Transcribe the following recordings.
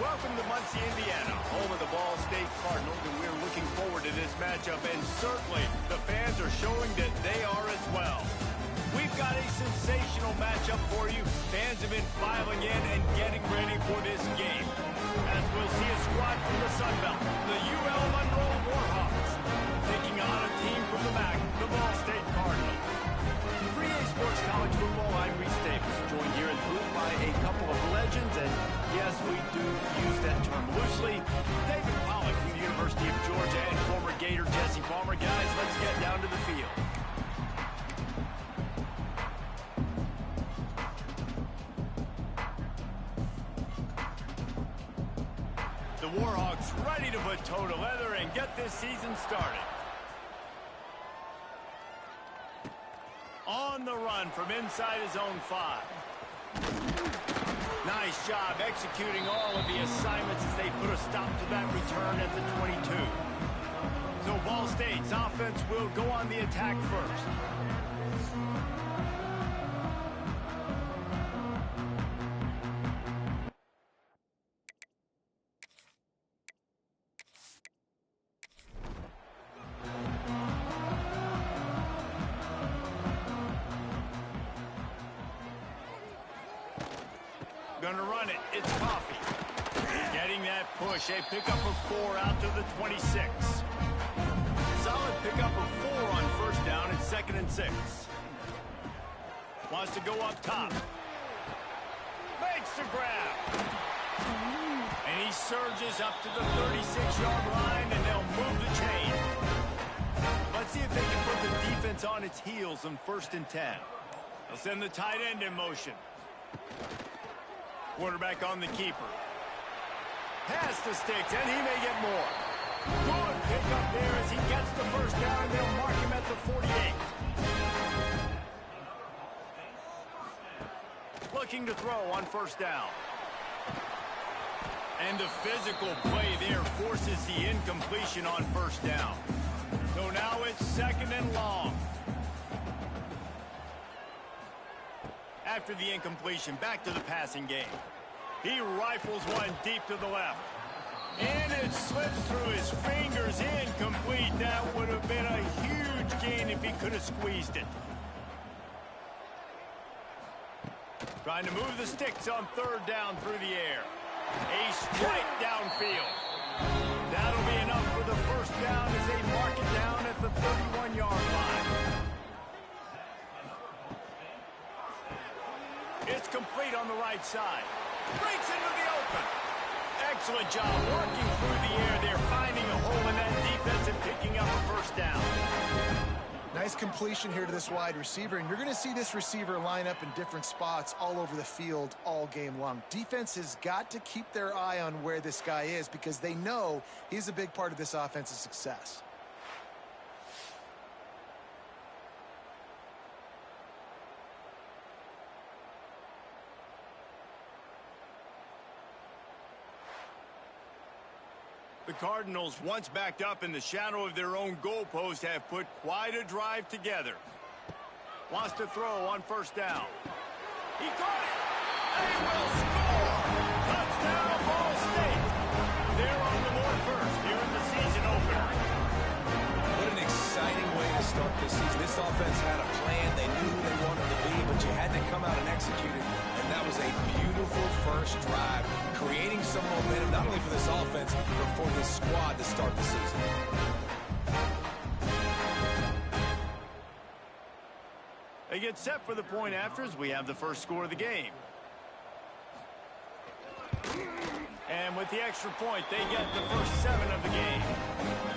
Welcome to Muncie, Indiana, home of the Ball State Cardinals, and we're looking forward to this matchup, and certainly the fans are showing that they are as well. We've got a sensational matchup for you. Fans have been filing in and getting ready for this game. As we'll see a squad from the Sun Belt, the UL Monroe Warhawks, taking on a team from the MAC, the Ball State Cardinals. 3A Sports College Football, I'm Reese Davis, joined here in the booth by a couple of legends, and yes, we do use that term loosely. David Pollock from the University of Georgia and former Gator Jesse Palmer. Guys, let's get down to the field. The Warhawks ready to put toe to leather and get this season started. On the run from inside his own 5. Nice job executing all of the assignments as they put a stop to that return at the 22. So Ball State's offense will go on the attack first. Gonna run it. It's Coffee. Getting that push. A pickup of 4 out to the 26. Solid pickup of 4 on first down. It's 2nd and 6. Wants to go up top. Makes the grab. And he surges up to the 36-yard line, and they'll move the chain. Let's see if they can put the defense on its heels on 1st and 10. They'll send the tight end in motion. Quarterback on the keeper. Pass the sticks, and he may get more. Good pickup there as he gets the first down, and they'll mark him at the 48. Looking to throw on first down. And the physical play there forces the incompletion on first down. So now it's 2nd and long. After the incompletion, back to the passing game. He rifles one deep to the left. And it slips through his fingers, incomplete. That would have been a huge gain if he could have squeezed it. Trying to move the sticks on 3rd down through the air. A strike downfield. That'll be enough for the first down as they mark it down at the 31-yard line. It's complete on the right side. Breaks into the open. Excellent job working through the air there, finding a hole in that defense and picking up a first down. Nice completion here to this wide receiver, and you're going to see this receiver line up in different spots all over the field all game long. Defense has got to keep their eye on where this guy is because they know he's a big part of this offense's success. The Cardinals, once backed up in the shadow of their own goalpost, have put quite a drive together. Wants to throw on first down. He caught it! They will score! Touchdown, Ball State! They're on the board first here in the season opener. What an exciting way to start this season. This offense had a plan. They knew who they wanted to be, but you had to come out and execute it. And that was a beautiful first drive, creating some momentum, not only for this offense, but for this squad to start the season. They get set for the point after as we have the first score of the game. And with the extra point, they get the first 7 of the game.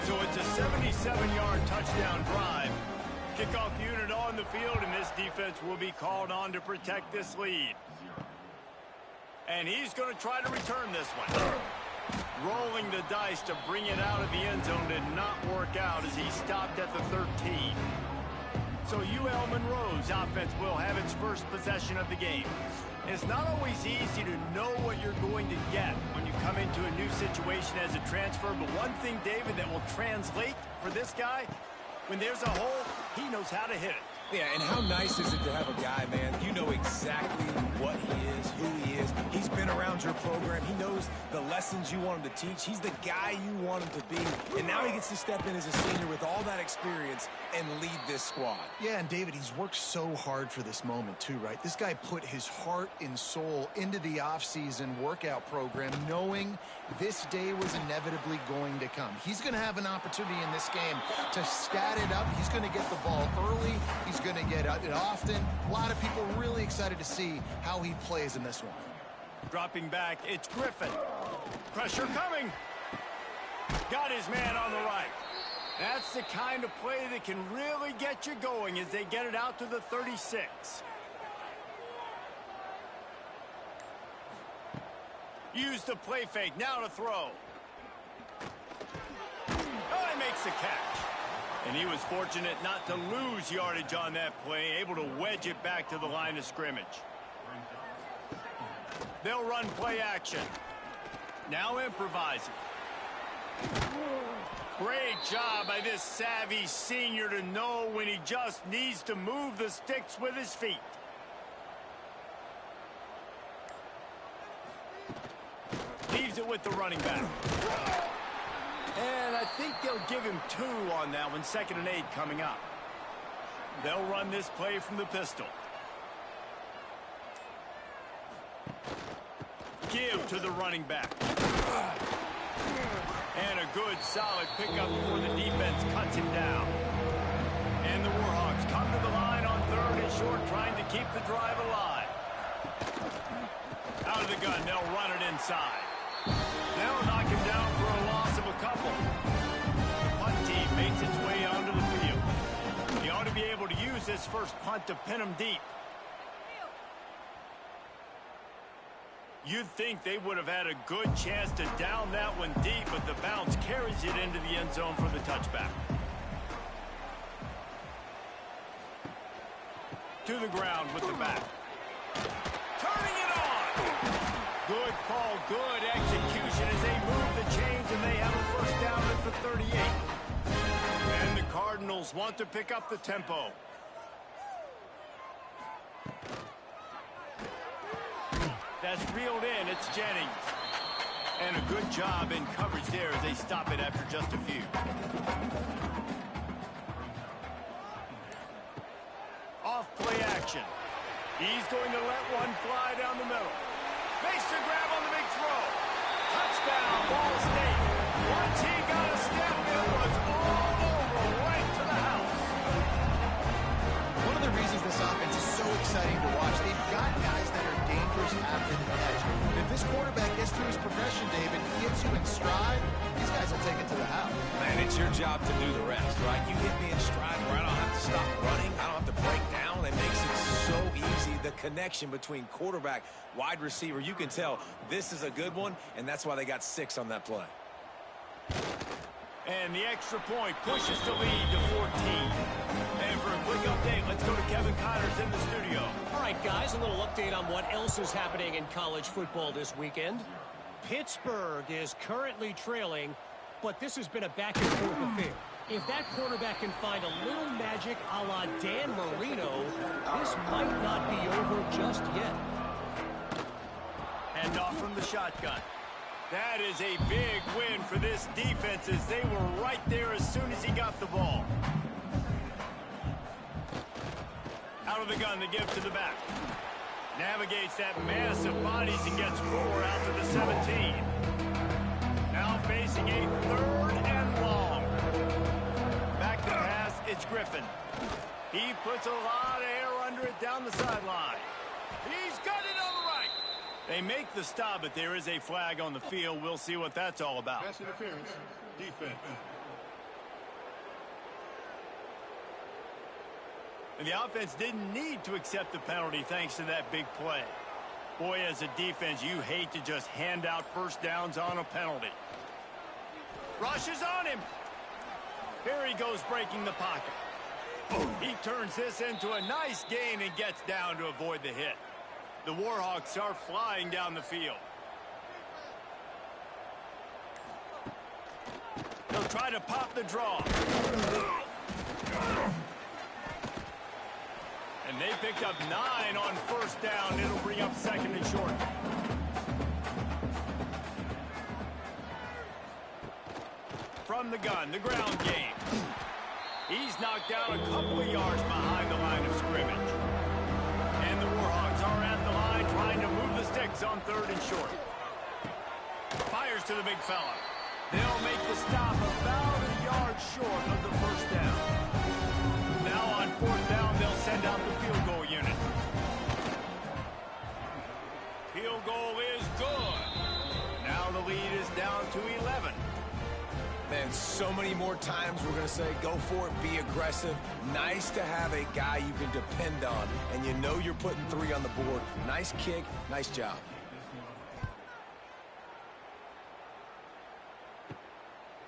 So it's a 77-yard touchdown drive. Kickoff unit on the field, and this defense will be called on to protect this lead. And he's going to try to return this one. Rolling the dice to bring it out of the end zone did not work out as he stopped at the 13. So UL Monroe's offense will have its first possession of the game. It's not always easy to know what you're going to get when you come into a new situation as a transfer, but one thing, David, that will translate for this guy, when there's a hole, he knows how to hit it. Yeah, and how nice is it to have a guy, man, you know exactly what he is, who he is. He's been around your program. He knows the lessons you want him to teach. He's the guy you want him to be. And now he gets to step in as a senior with all that experience and lead this squad. Yeah, and David, he's worked so hard for this moment too, right? This guy put his heart and soul into the offseason workout program, knowing this day was inevitably going to come. He's going to have an opportunity in this game to stat it up. He's going to get the ball early. He's going to get it often. A lot of people really excited to see how he plays in this one. Dropping back, it's Griffin. Pressure coming. Got his man on the right. That's the kind of play that can really get you going as they get it out to the 36. Use the play fake, now to throw. Oh, he makes the catch. And he was fortunate not to lose yardage on that play, able to wedge it back to the line of scrimmage. They'll run play action. Now improvising. Great job by this savvy senior to know when he just needs to move the sticks with his feet. Leaves it with the running back. And I think they'll give him 2 on that one. 2nd and 8 coming up. They'll run this play from the pistol. Give to the running back. And a good, solid pickup before the defense cuts him down. And the Warhawks come to the line on 3rd and short, trying to keep the drive alive. Out of the gun, they'll run it inside. They'll knock him down for a loss of a couple. The punt team makes its way onto the field. He ought to be able to use this first punt to pin him deep. You'd think they would have had a good chance to down that one deep, but the bounce carries it into the end zone for the touchback. To the ground with the back. Turning it on! Good call, good execution as they move the chains, and they have a first down at the 38. And the Cardinals want to pick up the tempo. That's reeled in. It's Jennings. And a good job in coverage there as they stop it after just a few. Off play action. He's going to let one fly down the middle. Makes the grab on the big throw. Touchdown, Ball State. Once he got a step, it was all over, right to the house. One of the reasons this offense is so exciting to watch, they've got guys that are dangerous after the catch. If this quarterback gets through his progression, David, he gets you in stride, these guys will take it to the house. Man, it's your job to do the rest, right? You hit me in stride where I don't have to stop running. I don't have to break down. It makes it so easy. The connection between quarterback, wide receiver, you can tell this is a good one, and that's why they got 6 on that play. And the extra point pushes the lead to 14. And for a quick update, let's go to Kevin Connors in the studio. All right, guys, a little update on what else is happening in college football this weekend. Pittsburgh is currently trailing, but this has been a back-and-forth affair. If that quarterback can find a little magic a la Dan Marino, this might not be over just yet. And off from the shotgun. That is a big win for this defense as they were right there as soon as he got the ball. Out of the gun, the give to the back. Navigates that mass of bodies and gets 4 out to the 17. Now facing a 3rd and long. Back to pass, it's Griffin. He puts a lot of air under it down the sideline. He's got it on the right. They make the stop, but there is a flag on the field. We'll see what that's all about. Pass interference, defense. And the offense didn't need to accept the penalty thanks to that big play. Boy, as a defense, you hate to just hand out first downs on a penalty. Rushes on him. Here he goes breaking the pocket. He turns this into a nice gain and gets down to avoid the hit. The Warhawks are flying down the field. They'll try to pop the draw. They picked up 9 on first down. It'll bring up second and short. From the gun, the ground game. He's knocked down a couple of yards behind the line of scrimmage. And the Warhawks are at the line trying to move the sticks on third and short. Fires to the big fella. They'll make the stop about a yard short of the first down. Now on fourth down, they'll send out the field goal unit. Field goal is good. Now the lead is down to 11. Man, so many more times we're going to say, go for it, be aggressive. Nice to have a guy you can depend on, and you know you're putting 3 on the board. Nice kick, nice job.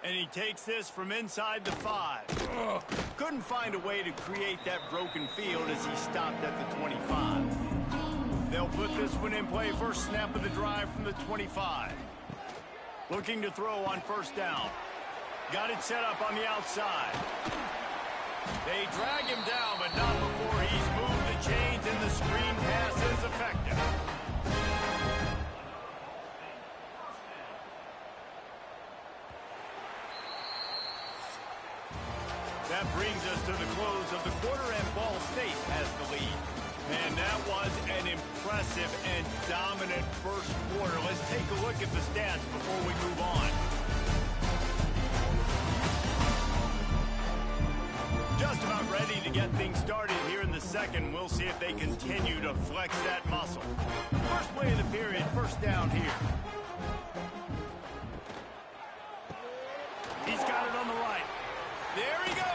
And he takes this from inside the 5. Couldn't find a way to create that broken field as he stopped at the 25. They'll put this one in play first snap of the drive from the 25. Looking to throw on first down. Got it set up on the outside. They drag him down, but not before he's moved the chains, and the screen pass is effective. That brings us to the close of the quarter, and Ball State has the lead. And that was an impressive and dominant first quarter. Let's take a look at the stats before we move on. Just about ready to get things started here in the second. We'll see if they continue to flex that muscle. First play of the period, first down here. He's got it on the right. There he goes.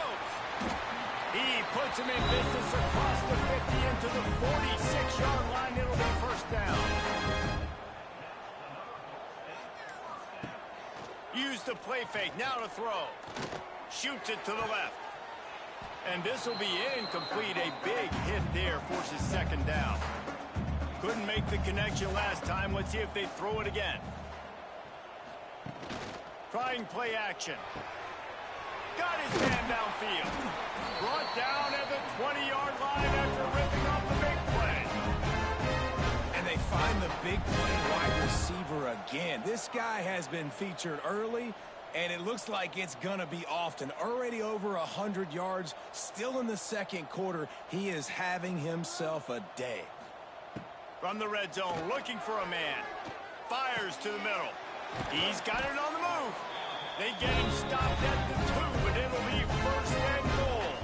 He puts him in business across the 50 into the 46-yard line. It'll be first down. Use the play fake. Now to throw. Shoots it to the left. And this will be incomplete. A big hit there forces second down. Couldn't make the connection last time. Let's see if they throw it again. Trying play action. Got his man downfield. Brought down at the 20-yard line after ripping off the big play. And they find the big play wide receiver again. This guy has been featured early, and it looks like it's going to be often. Already over 100 yards, still in the second quarter. He is having himself a day. From the red zone, looking for a man. Fires to the middle. He's got it on the move. They get him stopped at the 2, but it'll be first and goal.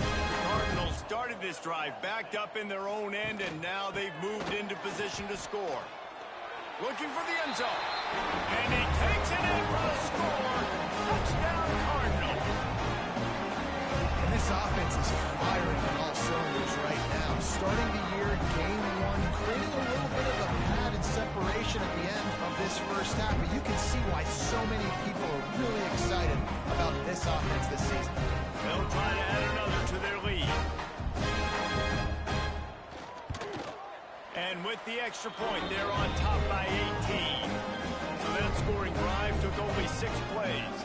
The Cardinals started this drive backed up in their own end, and now they've moved into position to score. Looking for the end zone. And he takes it in for the score. Touchdown, Cardinals. And this offense is firing on all cylinders right now. Starting the year, game 1, creating a little bit of a pad and separation at the end of this first half. But you can see why so many people are really excited about this offense this season. They'll try to add another to their lead. And with the extra point, they're on top by 18. So that scoring drive took only 6 plays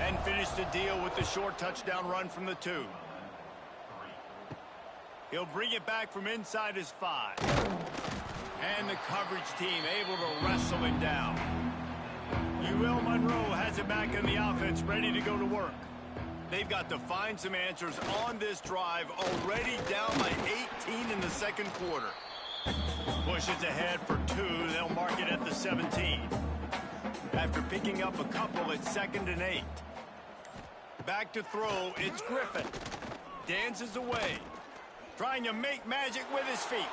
and finished the deal with the short touchdown run from the 2. He'll bring it back from inside his 5. And the coverage team able to wrestle him down. UL Monroe has it back in the offense, ready to go to work. They've got to find some answers on this drive, already down by 18 in the second quarter. Pushes ahead for 2. They'll mark it at the 17. After picking up a couple, it's 2nd and 8. Back to throw, it's Griffin. Dances away. Trying to make magic with his feet.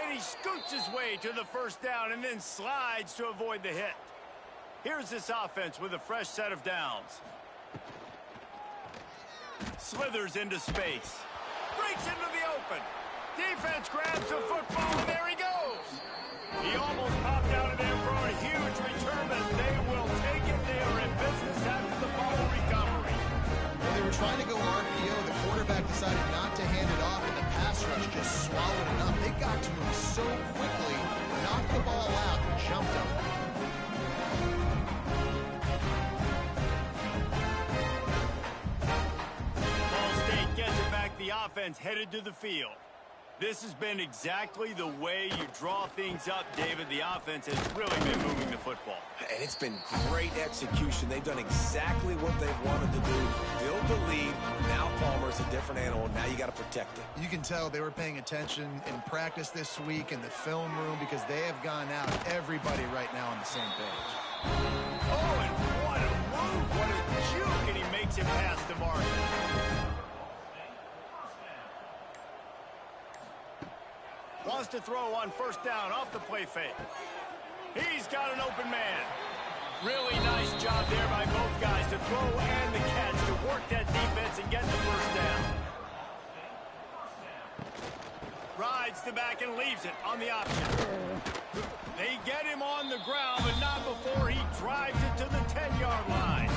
And he scoots his way to the first down and then slides to avoid the hit. Here's this offense with a fresh set of downs. Slithers into space. Breaks into the open. Defense grabs the football, and there he goes. He almost popped out of there for a huge return, but they will take it. They are in business after the ball recovery. When they were trying to go RPO, the quarterback decided not to hand it off, and the pass rush just swallowed it up. They got to him so quickly, knocked the ball out, and jumped him. offense headed to the field. This has been exactly the way you draw things up, David. The offense has really been moving the football. And it's been great execution. They've done exactly what they've wanted to do. Build the lead. Now Palmer's a different animal. Now you got to protect it. You can tell they were paying attention in practice this week in the film room because they have gone out, everybody right now on the same page. Oh, and what a move. What a juke, and he makes it past the mark. Wants to throw on first down off the play fake. He's got an open man. Really nice job there by both guys to throw and the catch to work that defense and get the first down. Rides the back and leaves it on the option. They get him on the ground, but not before he drives it to the 10-yard line.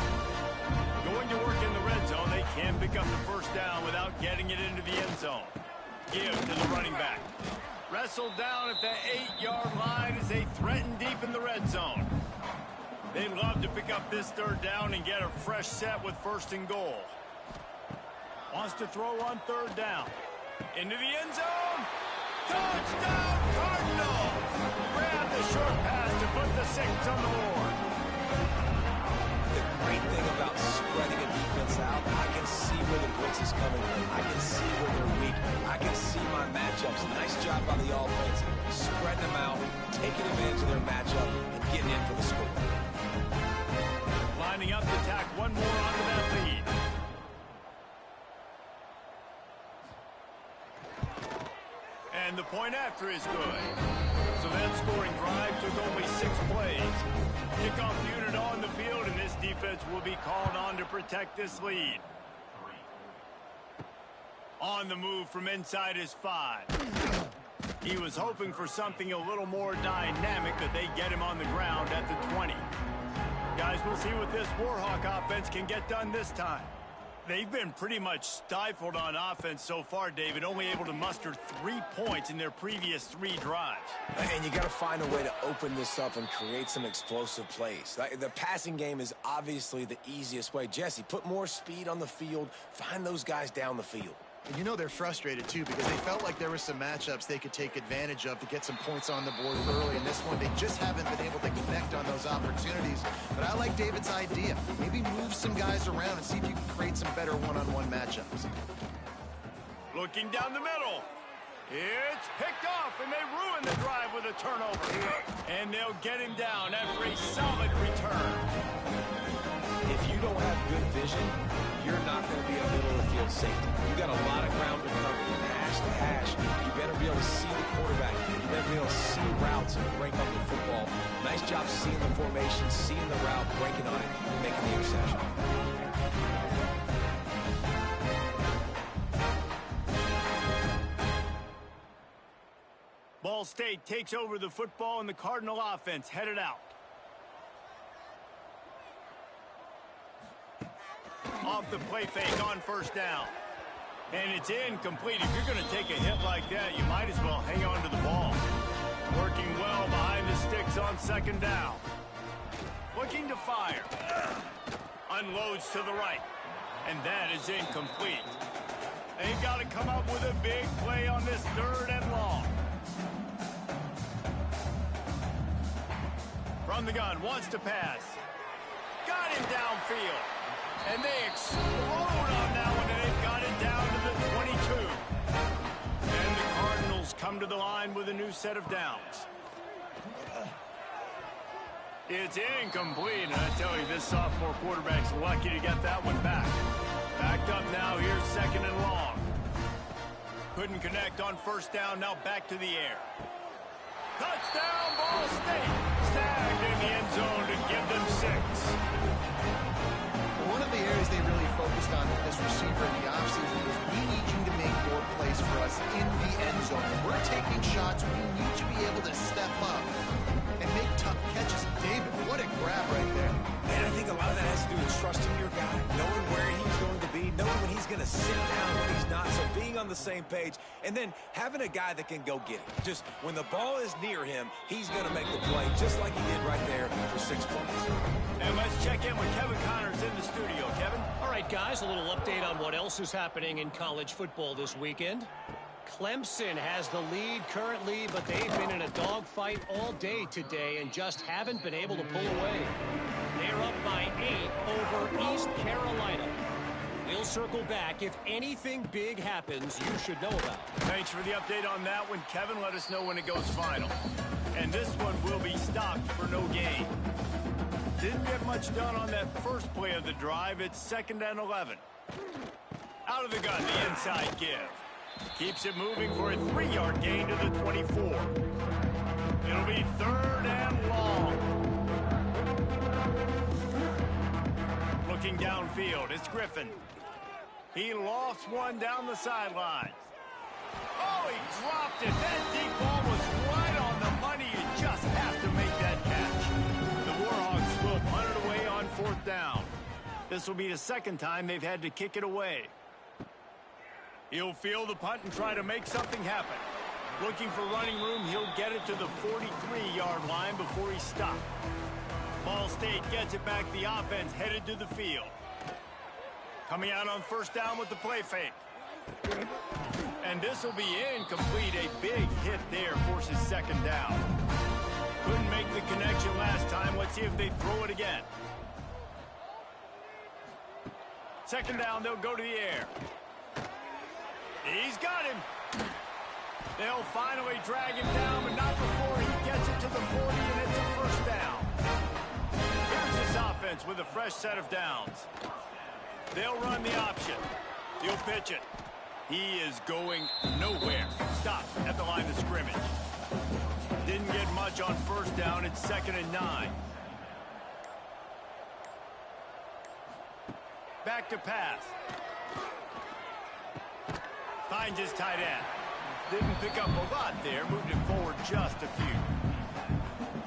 Going to work in the red zone, they can't pick up the first down without getting it into the end zone. Give to the running back. Wrestled down at the 8-yard line as they threaten deep in the red zone. They'd love to pick up this third down and get a fresh set with first and goal. Wants to throw on third down. Into the end zone. Touchdown, Cardinals! Grab the short pass to put the 6 on the board. The great thing about spreading a defense out, I can see where the blitz is coming from. I can see where they're weak. I can see my matchups. Nice job by the offense. Spreading them out, taking advantage of their matchup, and getting in for the score. Lining up to tack one more onto that lead. And the point after is good. So that scoring drive took only 6 plays. Kickoff unit on the field, and this defense will be called on to protect this lead. On the move from inside his 5. He was hoping for something a little more dynamic, but they get him on the ground at the 20. Guys, we'll see what this Warhawk offense can get done this time. They've been pretty much stifled on offense so far, David, only able to muster 3 points in their previous 3 drives. And you got to find a way to open this up and create some explosive plays. The passing game is obviously the easiest way. Jesse, put more speed on the field. Find those guys down the field. And you know they're frustrated, too, because they felt like there were some matchups they could take advantage of to get some points on the board early. In this one, they just haven't been able to connect on those opportunities. But I like David's idea. Maybe move some guys around and see if you can create some better one-on-one matchups. Looking down the middle. It's picked off, and they ruin the drive with a turnover. And they'll get him down after a solid return. If you don't have good vision, you're not going to be a middle-of-the-field safety. You got a lot of ground to cover from hash to hash. You better be able to see the quarterback. You better be able to see routes and break up the football. Nice job seeing the formation, seeing the route, breaking on it, and making the interception. Ball State takes over the football, and the Cardinal offense headed out. Off the play fake on first down. And it's incomplete. If you're going to take a hit like that, you might as well hang on to the ball. Working well behind the sticks on second down. Looking to fire. Unloads to the right. And that is incomplete. They've got to come up with a big play on this third and long. From the gun, wants to pass. Got him downfield. And they explode on that one, and they've got it down to the 22. And the Cardinals come to the line with a new set of downs. It's incomplete, and I tell you, this sophomore quarterback's lucky to get that one back. Backed up now, here's second and long. Couldn't connect on first down, now back to the air. Touchdown, Ball State. Snagged in the end zone to give them 6. One of the areas they really focused on with this receiver in the offseason was we need you to make more plays for us in the end zone. When we're taking shots, we need you to be able to step up and make tough catches. David, what a grab right there. And I think a lot of that has to do with trusting your guy, knowing where he's going to be, knowing when he's going to sit down, when he's not. So being on the same page and then having a guy that can go get it. Just when the ball is near him, he's going to make the play just like he did right there for 6 points. And let's check in with Kevin Connors in the studio. Kevin? All right, guys, a little update on what else is happening in college football this weekend. Clemson has the lead currently, but they've been in a dogfight all day today and just haven't been able to pull away. They're up by 8 over East Carolina. We'll circle back. If anything big happens, you should know about it. Thanks for the update on that one, Kevin. Let us know when it goes final. And this one will be stopped for no gain. Didn't get much done on that first play of the drive. It's 2nd and 11. Out of the gun, the inside give. Keeps it moving for a 3-yard gain to the 24. It'll be 3rd and long. Looking downfield, it's Griffin. He lofts one down the sideline. Oh, he dropped it. That deep ball was right on the money. You just have to make that catch. The Warhawks will punt it away on 4th down. This will be the 2nd time they've had to kick it away. He'll field the punt and try to make something happen. Looking for running room, he'll get it to the 43-yard line before he stopped. Ball State gets it back. The offense headed to the field. Coming out on 1st down with the play fake. And this will be incomplete. A big hit there forces 2nd down. Couldn't make the connection last time. Let's see if they throw it again. 2nd down, they'll go to the air. He's got him. They'll finally drag him down, but not before he gets it to the 40, and it's a 1st down. Here's this offense with a fresh set of downs. They'll run the option. He'll pitch it. He is going nowhere. Stop at the line of scrimmage. Didn't get much on 1st down. It's 2nd and 9. Back to pass. Finds his tight end. Didn't pick up a lot there. Moved him forward just a few.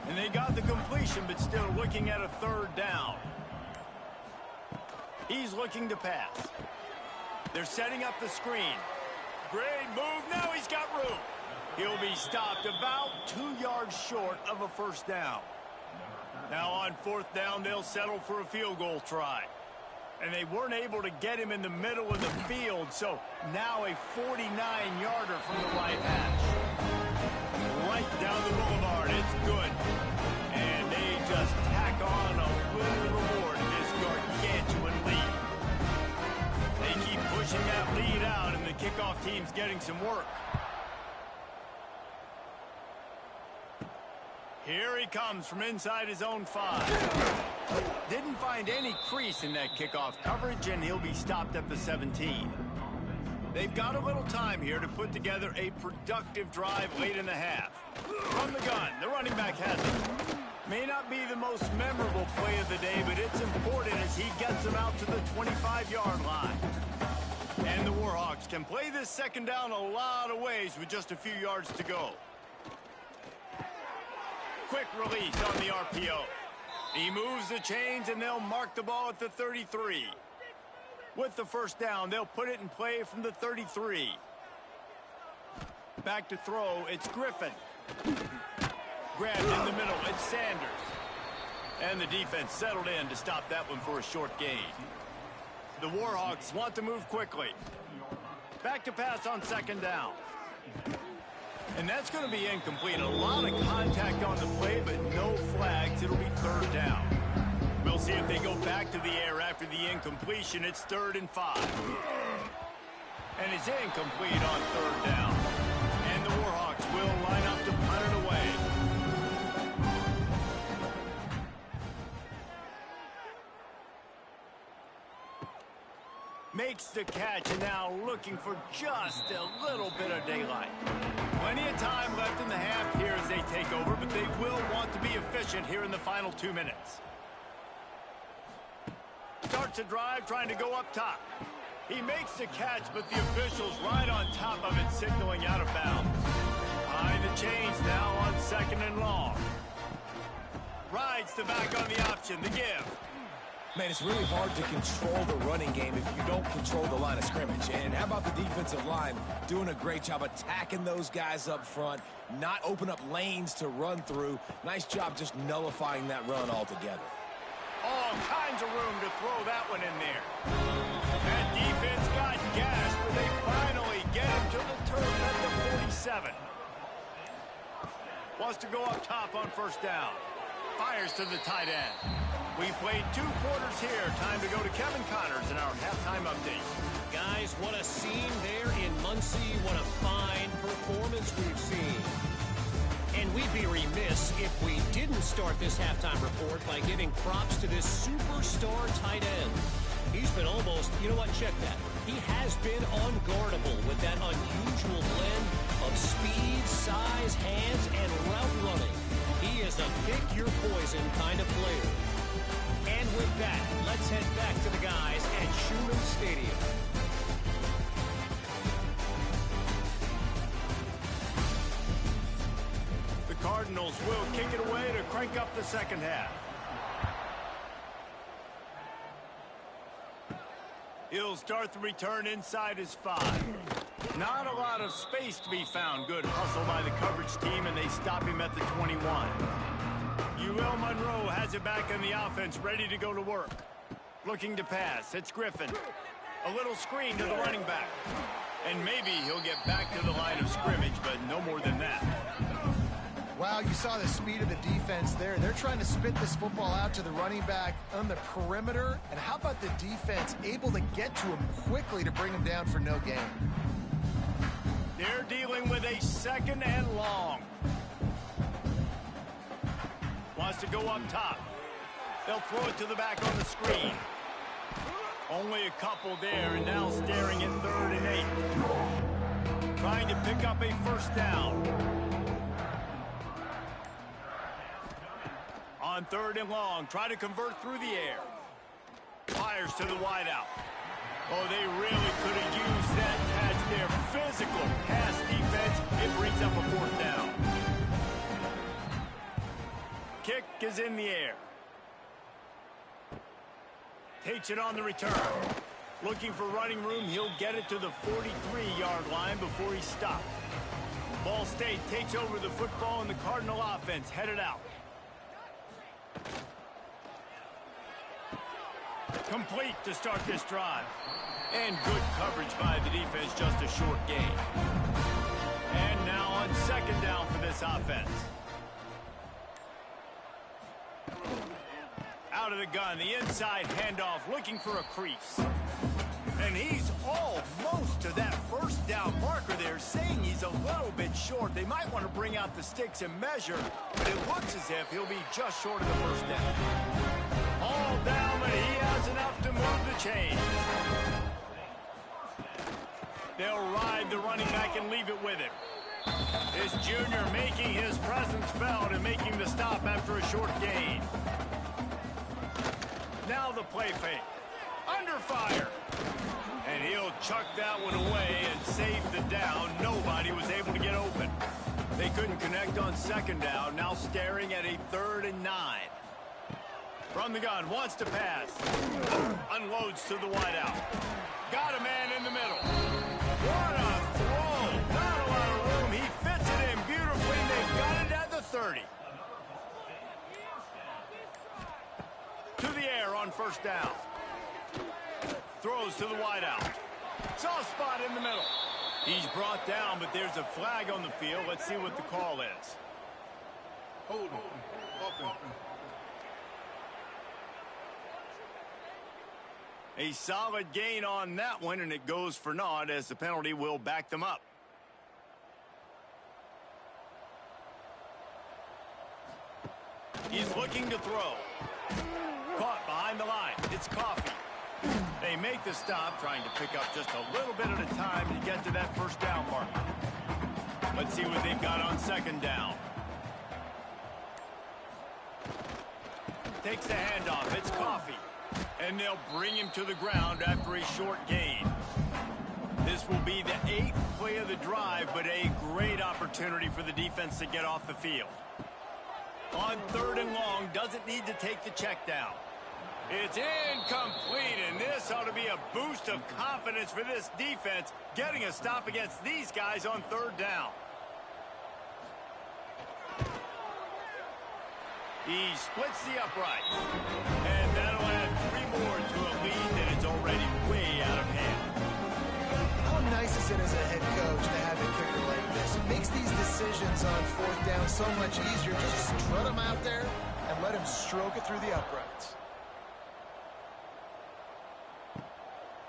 And they got the completion, but still looking at a 3rd down. He's looking to pass. They're setting up the screen. Great move. Now he's got room. He'll be stopped about 2 yards short of a 1st down. Now on 4th down, they'll settle for a field goal try. And they weren't able to get him in the middle of the field, so now a 49-yarder from the right hash. Right down the boulevard, it's good. And they just tack on a little reward in this gargantuan lead. They keep pushing that lead out, and the kickoff team's getting some work. Here he comes from inside his own 5. Didn't find any crease in that kickoff coverage, and he'll be stopped at the 17. They've got a little time here to put together a productive drive late in the half. From the gun, the running back has it. May not be the most memorable play of the day, but it's important as he gets them out to the 25-yard line. And the Warhawks can play this 2nd down a lot of ways with just a few yards to go. Quick release on the RPO. He moves the chains, and they'll mark the ball at the 33. With the 1st down, they'll put it in play from the 33. Back to throw, it's Griffin. Grabbed in the middle, it's Sanders. And the defense settled in to stop that one for a short gain. The Warhawks want to move quickly. Back to pass on 2nd down. And that's going to be incomplete. A lot of contact on the play, but no flags. It'll be 3rd down. We'll see if they go back to the air after the incompletion. It's 3rd and 5. And it's incomplete on 3rd down. And the Warhawks will line up to punt it away. Makes the catch, and now looking for just a little bit of daylight. Plenty of time left in the half here as they take over, but they will want to be efficient here in the final 2 minutes. Starts a drive trying to go up top. He makes the catch, but the official's right on top of it, signaling out of bounds. Behind the chains now on 2nd and long. Rides the back on the option, the give. Man, it's really hard to control the running game if you don't control the line of scrimmage. And how about the defensive line doing a great job attacking those guys up front, not open up lanes to run through. Nice job just nullifying that run altogether. All kinds of room to throw that one in there. That defense got gashed, but they finally get him to the turf at the 47. Wants to go up top on first down. Fires to the tight end. We played 2 quarters here. Time to go to Kevin Connors in our halftime update. Guys, what a scene there in Muncie. What a fine performance we've seen. And we'd be remiss if we didn't start this halftime report by giving props to this superstar tight end. He's been almost, you know what, check that. He has been unguardable with that unusual blend of speed, size, hands, and route running. He is a pick-your-poison kind of player. And with that, let's head back to the guys at Schumann Stadium. The Cardinals will kick it away to crank up the second half. He'll start the return inside his 5. Not a lot of space to be found. Good hustle by the coverage team, and they stop him at the 21. UL Monroe has it back in the offense, ready to go to work. Looking to pass. It's Griffin. A little screen to the running back. And maybe he'll get back to the line of scrimmage, but no more than that. Wow, you saw the speed of the defense there. They're trying to spit this football out to the running back on the perimeter. And how about the defense able to get to him quickly to bring him down for no gain? They're dealing with a 2nd and long. Wants to go up top. They'll throw it to the back on the screen. Only a couple there, and now staring at 3rd and 8. Trying to pick up a first down. On 3rd and long, try to convert through the air. Fires to the wideout. Oh, they really could have used that catch there. Physical pass defense. It brings up a 4th down. Kick is in the air. Takes it on the return. Looking for running room. He'll get it to the 43-yard line before he's stopped. Ball State takes over the football, and the Cardinal offense headed out. Complete to start this drive. And good coverage by the defense, just a short gain. And now on 2nd down for this offense. Out of the gun, the inside handoff, looking for a crease. And he's almost to that first down marker there, saying he's a little bit short. They might want to bring out the sticks and measure, but it looks as if he'll be just short of the first down. All down, but he has enough to move the chains. They'll ride the running back and leave it with him. This junior making his presence felt and making the stop after a short gain. Now the play fake. Under fire. And he'll chuck that one away and save the down. Nobody was able to get open. They couldn't connect on 2nd down. Now staring at a 3rd and 9. From the gun, wants to pass. Unloads to the wideout. Got a man in the middle. What a throw. Not a lot of room. He fits it in beautifully. They've got it at the 30. To the air on first down. Throws to the wideout. Soft spot in the middle. He's brought down, but there's a flag on the field. Let's see what the call is. Hold on. Offense. A solid gain on that one, and it goes for naught as the penalty will back them up. He's looking to throw. Caught behind the line. It's Coffee. They make the stop, trying to pick up just a little bit at a time to get to that first down marker. Let's see what they've got on 2nd down. Takes the handoff. It's Coffee. And they'll bring him to the ground after a short gain. This will be the 8th play of the drive, but a great opportunity for the defense to get off the field. On 3rd and long, doesn't need to take the check down. It's incomplete, and this ought to be a boost of confidence for this defense, getting a stop against these guys on third down. He splits the upright, and that'll add 3 more to a lead that is already way out of hand. How nice is it as a head coach to have a kicker like this? It makes these decisions on fourth down so much easier. Just strut him out there and let him stroke it through the uprights.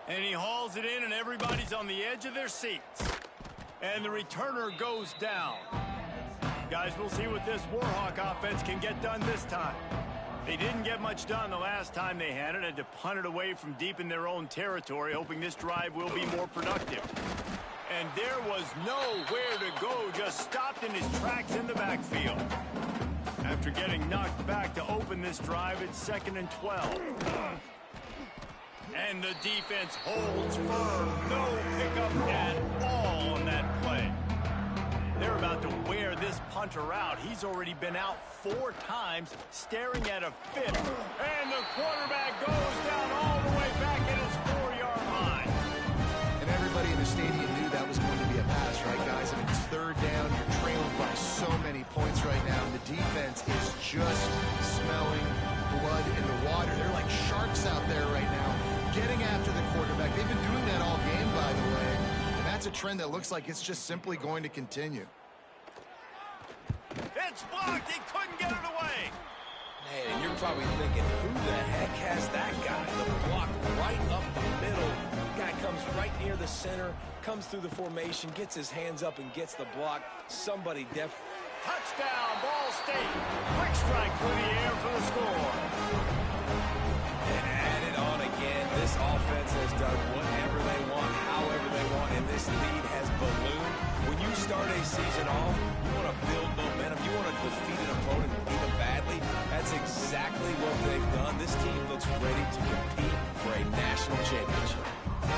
And he hauls it in, and everybody's on the edge of their seats. And the returner goes down. Guys, we'll see what this Warhawk offense can get done this time. They didn't get much done the last time they had it. Had to punt it away from deep in their own territory, hoping this drive will be more productive. And there was nowhere to go, just stopped in his tracks in the backfield. After getting knocked back to open this drive, it's 2nd and 12. And the defense holds firm. No pickup at all on that play. They're about to wear this punter out. He's already been out 4 times, staring at a 5th. And the quarterback goes down all the way back at his 4-yard line. And everybody in the stadium knew that was going to be a pass, right, guys? I mean, it's third down. You're trailing by so many points right now. And the defense is just smelling blood in the water. They're like sharks out there right now, getting after the quarterback. They've been doing that all game, by the way. And that's a trend that looks like it's just simply going to continue. It's blocked. He couldn't get it away. Man, and you're probably thinking, who the heck has that guy? The block right up the middle. Guy comes right near the center, comes through the formation, gets his hands up and gets the block. Somebody Touchdown, Ball State. Quick strike through the air for the score. And add it on again. This offense has done whatever they want, however they want, and this lead has ballooned. When you start a season off, you want to build momentum. You want to defeat an opponent and beat them badly. That's exactly what they've done. This team looks ready to compete for a national championship.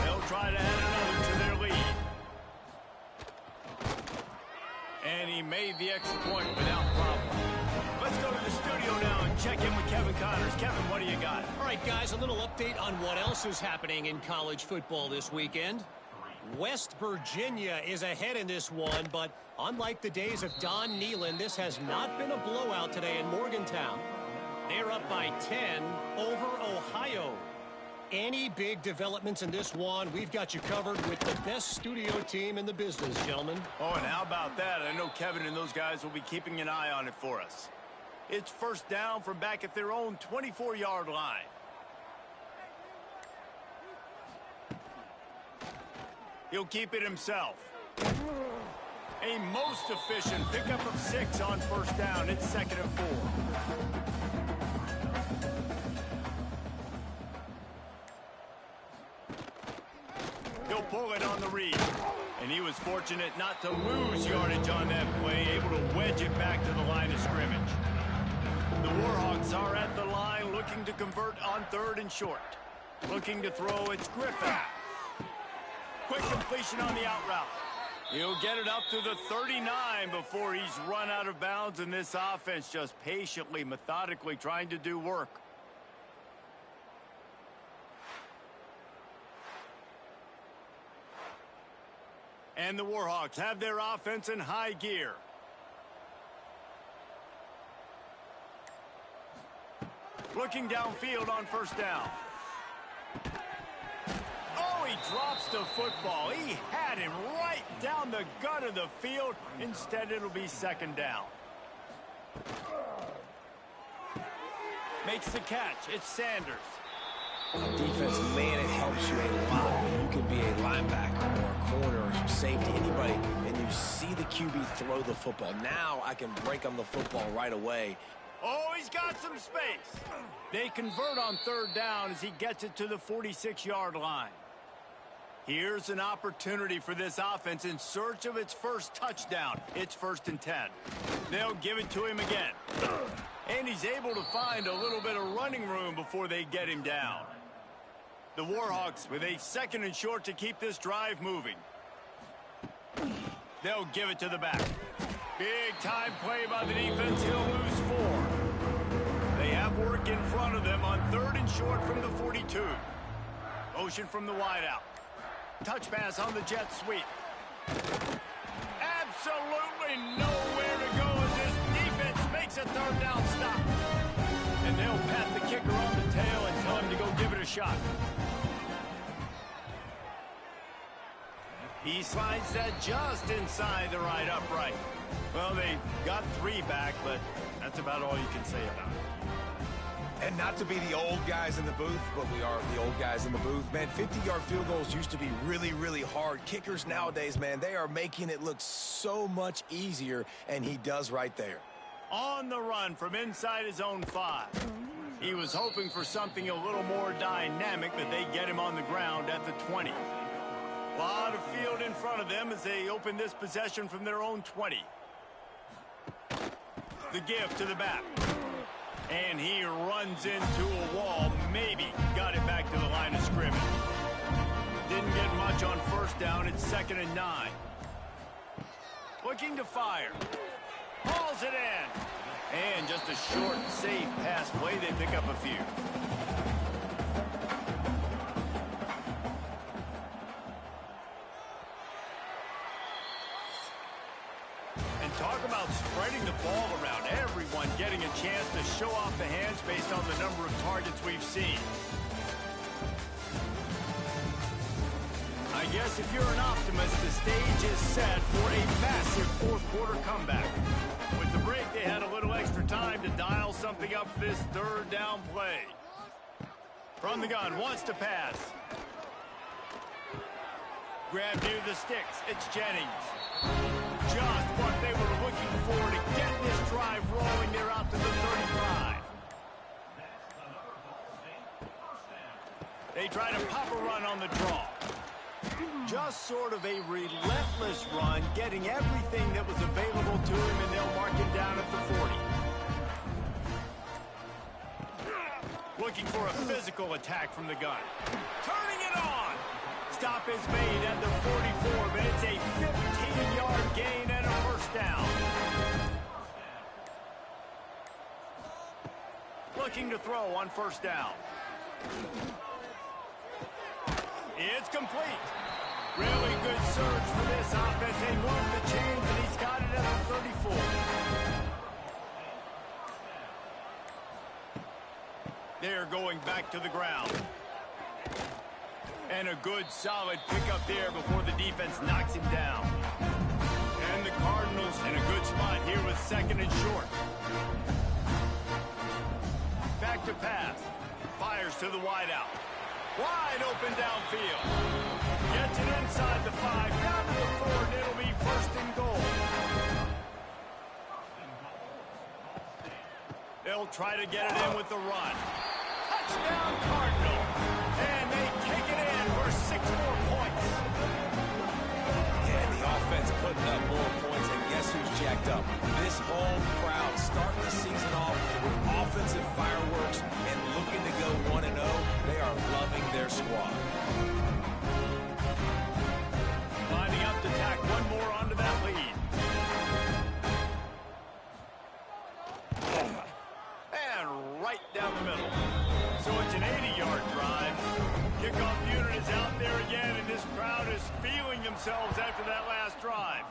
They'll try to add another to their lead. And he made the extra point without problem. Let's go to the studio now and check in with Kevin Connors. Kevin, what do you got? All right, guys, a little update on what else is happening in college football this weekend. West Virginia is ahead in this one, but unlike the days of Don Nehlen, this has not been a blowout today in Morgantown. They're up by 10 over Ohio. Any big developments in this one, we've got you covered with the best studio team in the business, gentlemen. Oh, and how about that? I know Kevin and those guys will be keeping an eye on it for us. It's first down from back at their own 24-yard line. He'll keep it himself. A most efficient pickup of 6 on first down. It's 2nd and 4. He'll pull it on the read. And he was fortunate not to lose yardage on that play, able to wedge it back to the line of scrimmage. The Warhawks are at the line looking to convert on 3rd and short. Looking to throw, it's Griffin. Quick completion on the out route. He'll get it up to the 39 before he's run out of bounds, and this offense just patiently, methodically trying to do work. And the Warhawks have their offense in high gear. Looking downfield on first down. Oh, he drops the football. He had him right down the gut of the field. Instead, it'll be 2nd down. Makes the catch. It's Sanders. On defense, man, it helps you a lot when you can be a linebacker or a corner or safety, anybody, and you see the QB throw the football. Now I can break on the football right away. Oh, he's got some space. They convert on 3rd down as he gets it to the 46-yard line. Here's an opportunity for this offense in search of its first touchdown. It's 1st and 10. They'll give it to him again. And he's able to find a little bit of running room before they get him down. The Warhawks with a 2nd and short to keep this drive moving. They'll give it to the back. Big time play by the defense. He'll lose 4. They have work in front of them on 3rd and short from the 42. Motion from the wideout. Touch pass on the jet sweep. Absolutely nowhere to go as this defense makes a third down stop. And they'll pat the kicker on the tail and tell him to go give it a shot. He slides that just inside the right upright. Well, they got 3 back, but that's about all you can say about it. And not to be the old guys in the booth, but we are the old guys in the booth. Man, 50-yard field goals used to be really, really hard. Kickers nowadays, man, they are making it look so much easier, and he does right there. On the run from inside his own 5. He was hoping for something a little more dynamic, but they get him on the ground at the 20. A lot of field in front of them as they open this possession from their own 20. The give to the back. And he runs into a wall. Maybe got it back to the line of scrimmage. Didn't get much on first down. It's 2nd and 9. Looking to fire. Hauls it in. And just a short, safe pass play. They pick up a few. Talk about spreading the ball around. Everyone getting a chance to show off the hands based on the number of targets we've seen. I guess if you're an optimist, the stage is set for a massive fourth-quarter comeback. With the break, they had a little extra time to dial something up for this third down play. From the gun, wants to pass. Grab near the sticks. It's Jennings. Just what they were looking for to get this drive rolling. They're out to the 35. They try to pop a run on the draw. Just sort of a relentless run, getting everything that was available to him, and they'll mark him down at the 40. Looking for a physical attack from the gun. Turning it on. Stop is made at the 44, but it's a 15-yard gain and a first down. Looking to throw on first down. It's complete. Really good surge for this offense. They move the chains, and he's got it at the 34. They're going back to the ground. And a good, solid pickup there before the defense knocks him down. And the Cardinals in a good spot here with 2nd and short. Back to pass. Fires to the wideout. Wide open downfield. Gets it inside the 5, down to the 4, and it'll be 1st and goal. They'll try to get it in with the run. Touchdown, Cardinals. And they take it in for 6 more points. And the offense putting up more points, and guess who's jacked up? This home crowd starting the season off with offensive fireworks and looking to go 1-0. They are loving their squad. Lining up to tack one more onto that lead. And right down the middle. So it's an 80-yard drive. Kickoff unit is out there again, and this crowd is feeling themselves after that last drive.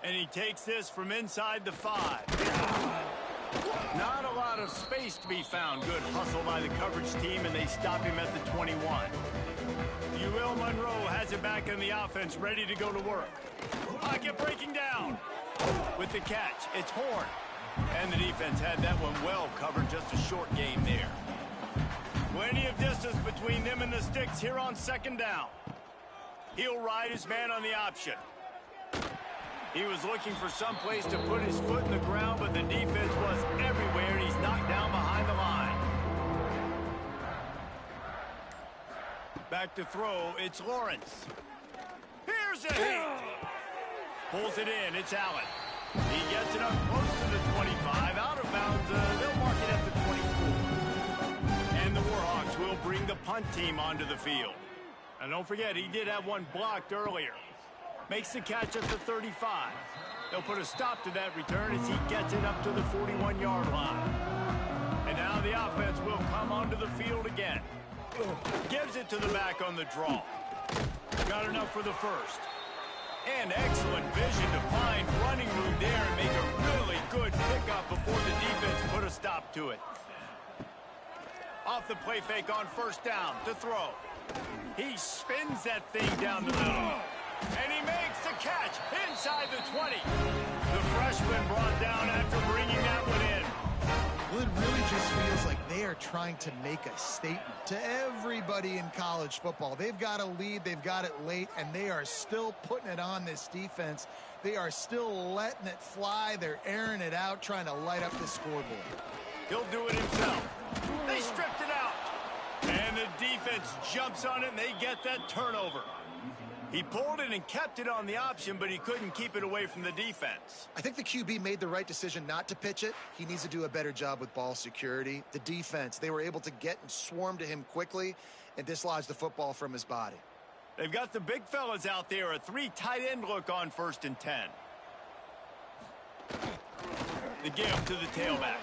And he takes this from inside the 5. Not a lot of space to be found. Good hustle by the coverage team, and they stop him at the 21. Will Monroe has it back in the offense, ready to go to work. Pocket breaking down. With the catch, it's Horn. And the defense had that one well covered, just a short game there. Plenty of distance between them and the sticks here on 2nd down. He'll ride his man on the option. He was looking for some place to put his foot in the ground, but the defense was everywhere, and he's knocked down behind the line. Back to throw, it's Lawrence. Here's a hit. Pulls it in, it's Allen. He gets it up close to the 25, out of bounds. They'll mark it at the 24. And the Warhawks will bring the punt team onto the field. And don't forget, he did have one blocked earlier. Makes the catch at the 35. They'll put a stop to that return as he gets it up to the 41-yard line. And now of the offense will come onto the field again. Gives it to the back on the draw. Got enough for the first. And excellent vision to find running room there and make a really good pickup before the defense put a stop to it. Off the play fake on first down to throw. He spins that thing down the middle. And he makes the catch inside the 20. The freshman brought down after bringing that one in. Well, it really just feels like they are trying to make a statement to everybody in college football. They've got a lead, they've got it late, and they are still putting it on this defense. They are still letting it fly. They're airing it out, trying to light up the scoreboard. He'll do it himself. They stripped it out. And the defense jumps on it, and they get that turnover. He pulled it and kept it on the option, but he couldn't keep it away from the defense. I think the QB made the right decision not to pitch it. He needs to do a better job with ball security. The defense, they were able to get and swarm to him quickly and dislodge the football from his body. They've got the big fellas out there, a 3 tight end look on 1st and 10. The give to the tailback.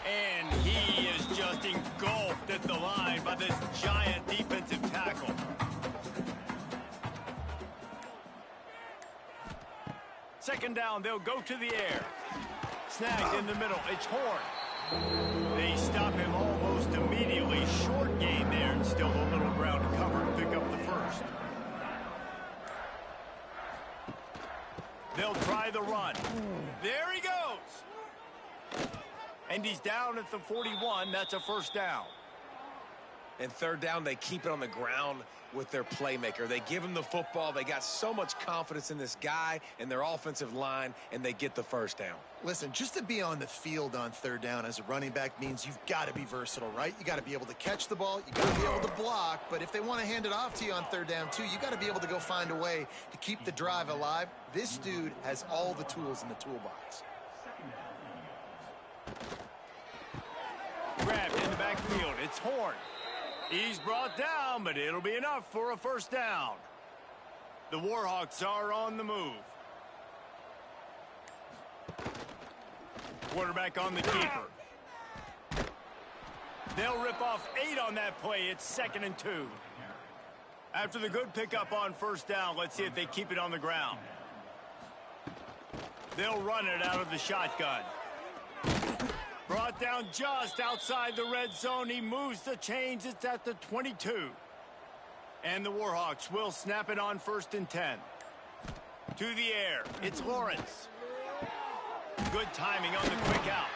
And he is just engulfed at the line by this giant defensive tackle. Second down, they'll go to the air. Snagged in the middle, it's Horn. They stop him almost immediately. Short gain there and still a little ground to cover to pick up the first. They'll try the run. There he goes. And he's down at the 41. That's a first down. And third down, they keep it on the ground with their playmaker. They give him the football. They got so much confidence in this guy and their offensive line, and they get the first down. Listen, just to be on the field on third down as a running back means you've got to be versatile, right? You got to be able to catch the ball. You got to be able to block. But if they want to hand it off to you on third down, too, you got to be able to go find a way to keep the drive alive. This dude has all the tools in the toolbox. Grabbed in the backfield. It's Horn. He's brought down, but it'll be enough for a first down. The Warhawks are on the move. Quarterback on the keeper. They'll rip off 8 on that play. It's 2nd and 2. After the good pickup on first down, let's see if they keep it on the ground. They'll run it out of the shotgun. Brought down just outside the red zone. He moves the chains. It's at the 22. And the Warhawks will snap it on 1st and 10. To the air. It's Lawrence. Good timing on the quick out.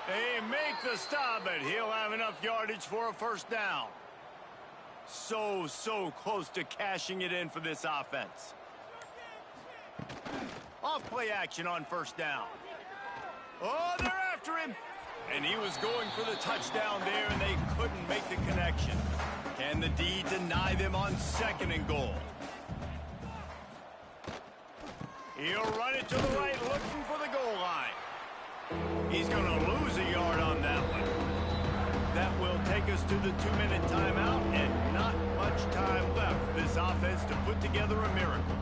They make the stop, but he'll have enough yardage for a first down. So close to cashing it in for this offense. Off play action on first down. Oh, they're after him. And he was going for the touchdown there, and they couldn't make the connection. Can the D deny them on 2nd and goal? He'll run it to the right, looking for the goal line. He's going to lose a yard on that one. That will take us to the 2-minute timeout, and not much time left for this offense to put together a miracle.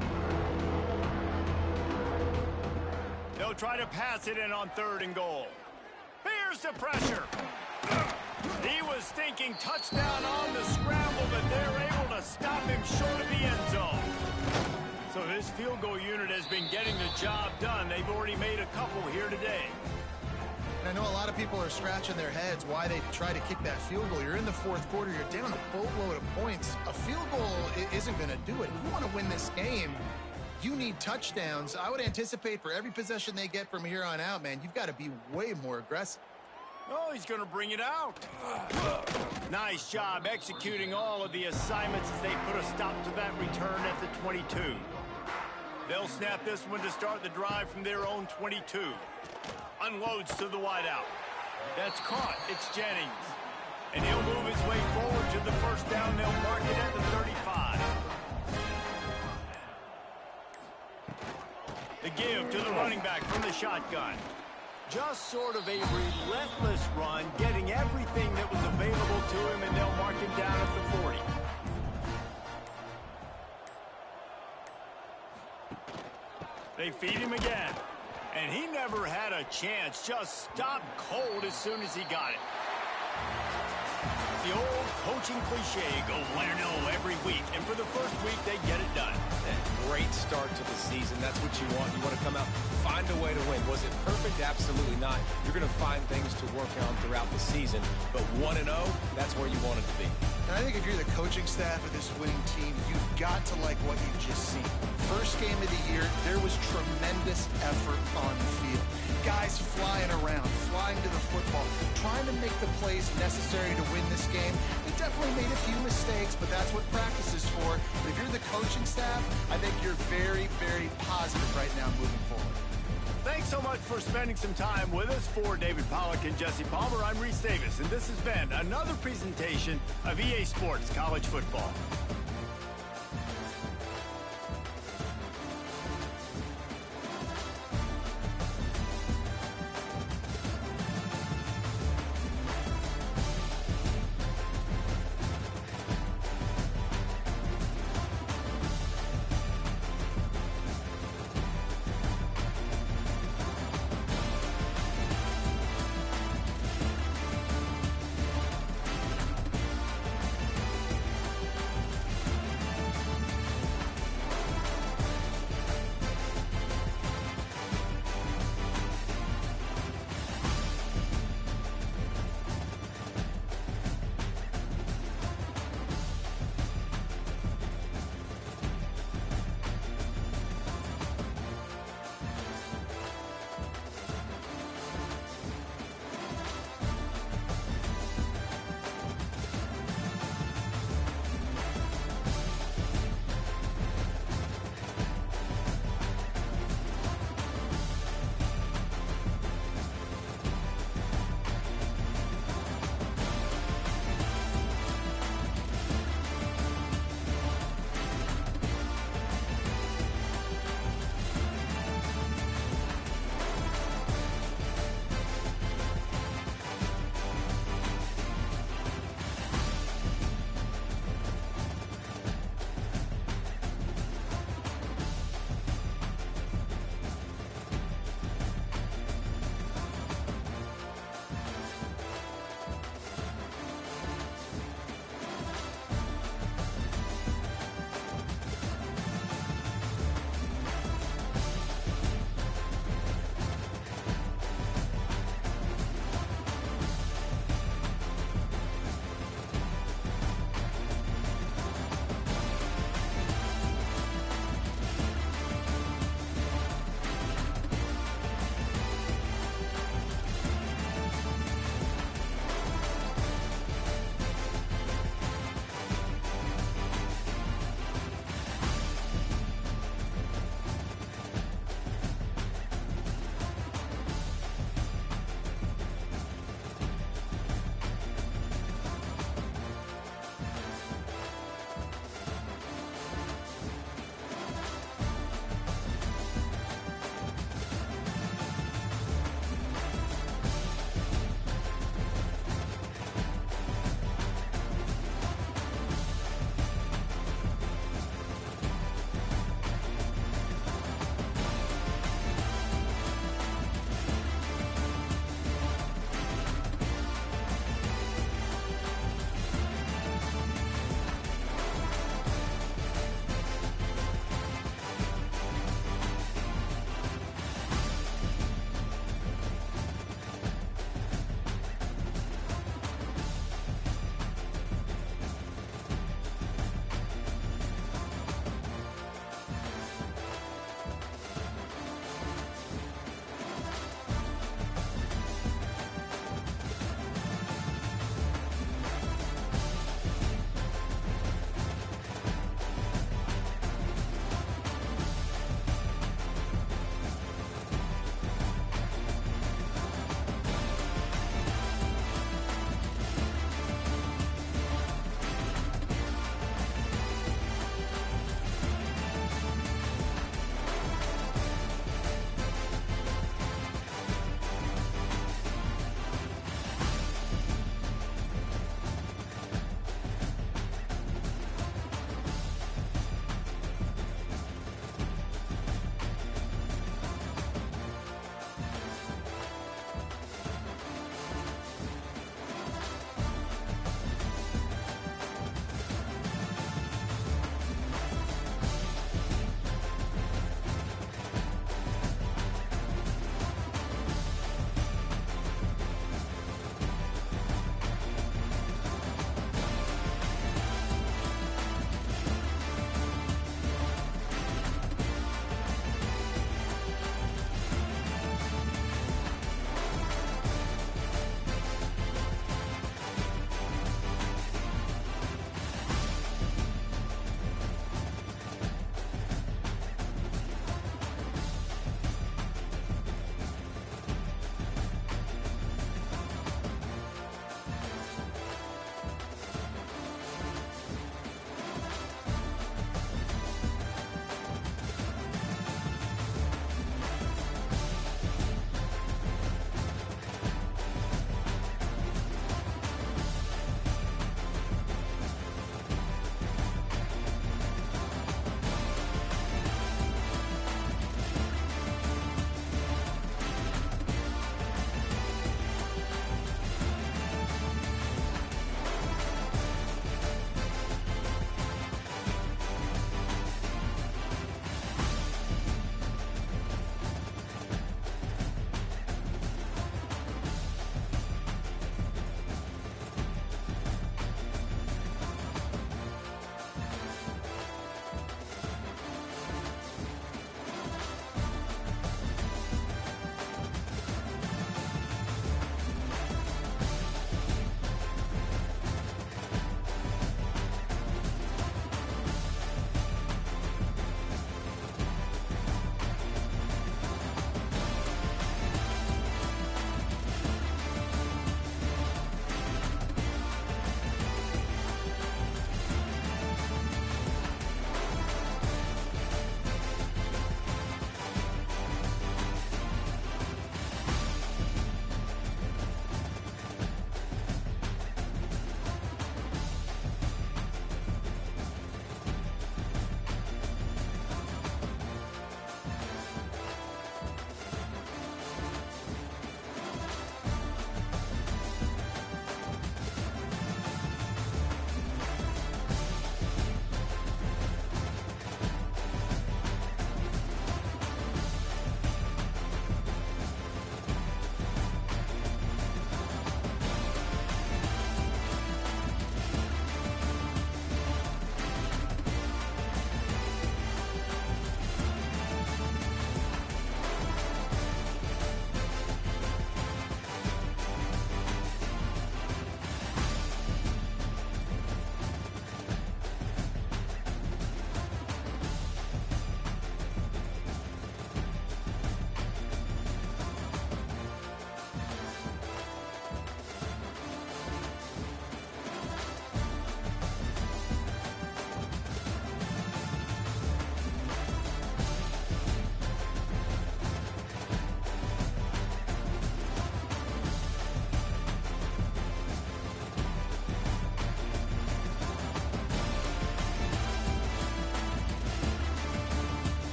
They'll try to pass it in on 3rd and goal. Here's the pressure. He was thinking touchdown on the scramble, but they're able to stop him short of the end zone. So this field goal unit has been getting the job done. They've already made a couple here today. And I know a lot of people are scratching their heads why they try to kick that field goal. You're in the 4th quarter. You're down a boatload of points. A field goal isn't going to do it. If you want to win this game, you need touchdowns. I would anticipate for every possession they get from here on out, man, you've got to be way more aggressive. Oh, he's going to bring it out. Nice job executing all of the assignments as they put a stop to that return at the 22. They'll snap this one to start the drive from their own 22. Unloads to the wideout. That's caught. It's Jennings. And he'll move his way forward to the first down. They'll mark it at the 35. The give to the running back from the shotgun. Just sort of a relentless run, getting everything that was available to him, and they'll mark him down at the 40. They feed him again. And he never had a chance. Just stopped cold as soon as he got it. coaching cliche, go win or no every week. And for the first week, they get it done. Great start to the season. That's what you want. You want to come out, find a way to win. Was it perfect? Absolutely not. You're going to find things to work on throughout the season. But 1-0, that's where you want it to be. And I think if you're the coaching staff of this winning team, you've got to like what you've just seen. First game of the year, there was tremendous effort on the field. Guys flying around, flying to the football, trying to make the plays necessary to win this game. They definitely made a few mistakes, but that's what practice is for. But if you're the coaching staff, I think you're very, very positive right now moving forward. Thanks so much for spending some time with us. For David Pollack and Jesse Palmer, I'm Reese Davis, and this has been another presentation of EA Sports College Football.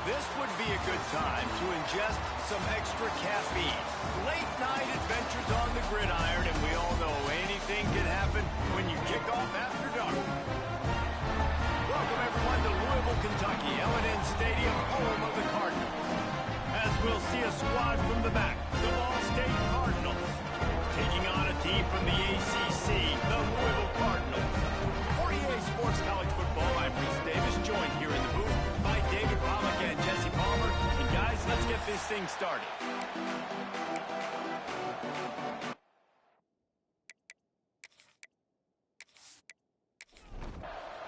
This would be a good time to ingest some extra caffeine. Late night adventures on the gridiron, and we all know anything can happen when you kick off after dark. Welcome everyone to Louisville, Kentucky, L&N Stadium, home of the Cardinals. As we'll see a squad from the back, the Ball State Cardinals, taking on a team from the ACC, the Louisville Cardinals. For EA Sports College Football, I'm Reese Davis, joined here in the booth by David Pollock and Jesse Palmer. And guys, let's get this thing started.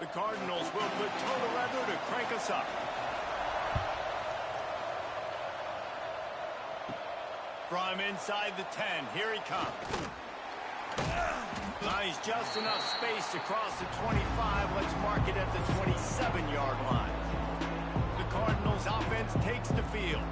The Cardinals will put total leather to crank us up. From inside the 10, here he comes. Nice, just enough space to cross the 25. Let's mark it at the 27-yard line. The Cardinals offense takes the field.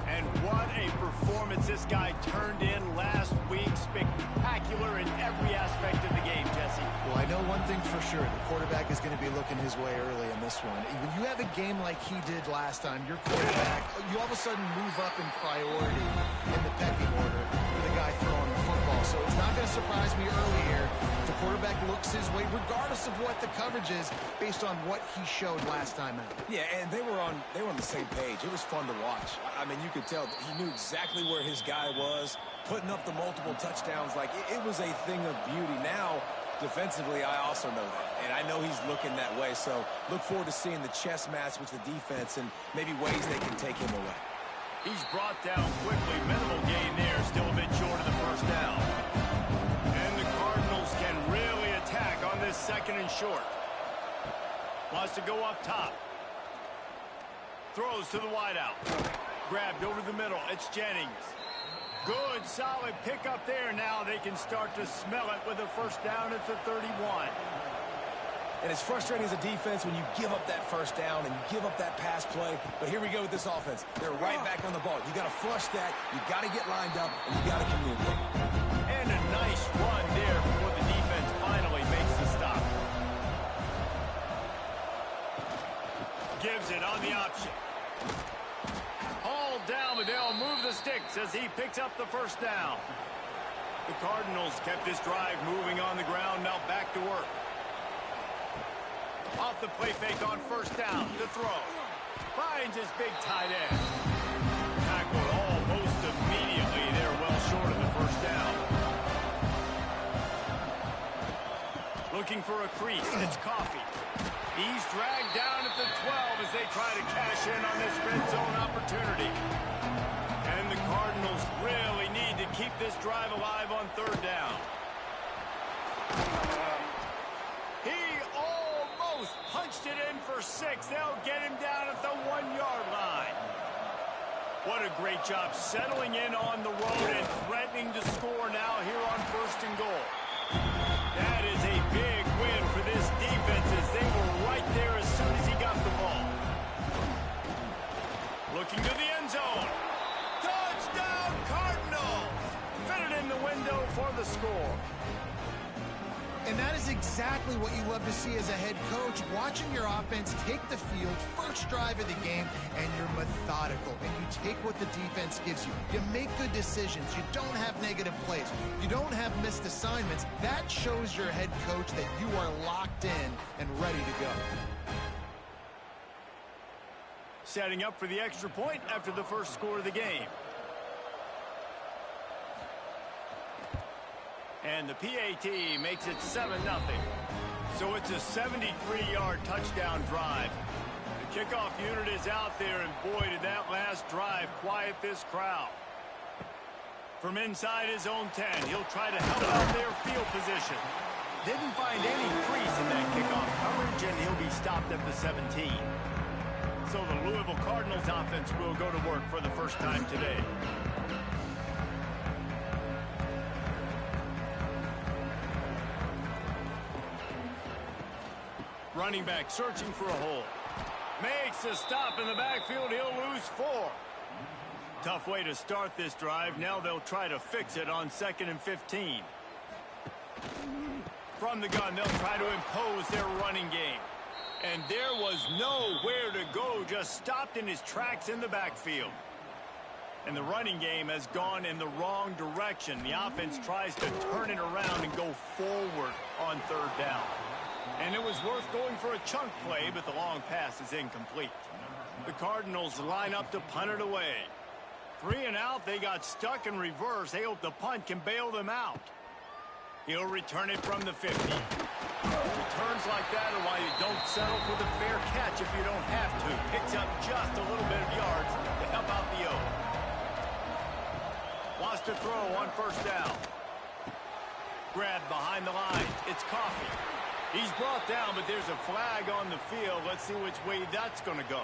And what a performance this guy turned in last week. Spectacular in every aspect of the game, Jesse. Well, I know one thing for sure. The quarterback is going to be looking his way early in this one. When you have a game like he did last time, your quarterback, you all of a sudden move up in priority in the pecking order for the guy throwing the football. So it's not going to surprise me early here. The quarterback looks his way, regardless of what the coverage is, based on what he showed last time out. Yeah, and they were on the same page. It was fun to watch. I mean, you could tell he knew exactly where his guy was, putting up the multiple touchdowns. Like, it was a thing of beauty. Now, defensively, I also know that. And I know he's looking that way. So look forward to seeing the chess match with the defense and maybe ways they can take him away. He's brought down quickly. Minimal gain there. Still a bit short of the first down. And the Cardinals can really attack on this second and short. Wants to go up top. Throws to the wideout. Grabbed over the middle. It's Jennings. Good, solid pickup there. Now they can start to smell it with a first down at the 31. And it's frustrating as a defense when you give up that first down and you give up that pass play. But here we go with this offense. They're right back on the ball. You got to flush that. You got to get lined up, and you got to communicate. And a nice run there before the defense finally makes the stop. Gives it on the option. All down, but they'll move the sticks as he picks up the first down. The Cardinals kept this drive moving on the ground. Now back to work. Off the play fake on first down. To throw. Finds his big tight end. Tackled almost immediately. They're well short of the first down. Looking for a crease. It's Coffee. He's dragged down at the 12 as they try to cash in on this red zone opportunity. And the Cardinals really need to keep this drive alive on third down. He almost punched it in for 6. They'll get him down at the 1-yard line. What a great job settling in on the road and threatening to score now here on first and goal. That is a big win for this defense as they were right there as soon as he got the ball. Looking to the end zone. Touchdown, Cardinals! Fitted in the window for the score. And that is exactly what you love to see as a head coach, watching your offense take the field, first drive of the game, and you're methodical, and you take what the defense gives you. You make good decisions. You don't have negative plays. You don't have missed assignments. That shows your head coach that you are locked in and ready to go. Setting up for the extra point after the first score of the game. And the PAT makes it 7-0. So it's a 73-yard touchdown drive. The kickoff unit is out there, and boy, did that last drive quiet this crowd. From inside his own 10, he'll try to help out their field position. Didn't find any crease in that kickoff coverage, and he'll be stopped at the 17. So the Louisville Cardinals offense will go to work for the first time today. Running back searching for a hole. Makes a stop in the backfield. He'll lose 4. Tough way to start this drive. Now they'll try to fix it on 2nd and 15. From the gun, they'll try to impose their running game. And there was nowhere to go, just stopped in his tracks in the backfield. And the running game has gone in the wrong direction. The offense tries to turn it around and go forward on third down. And it was worth going for a chunk play, but the long pass is incomplete. The Cardinals line up to punt it away. 3 and out, they got stuck in reverse. They hope the punt can bail them out. He'll return it from the 50. Returns like that are why you don't settle for the fair catch if you don't have to. Picks up just a little bit of yards to help out the O. Wants to throw on first down. Grabbed behind the line. It's Coffee. He's brought down, but there's a flag on the field. Let's see which way that's going to go.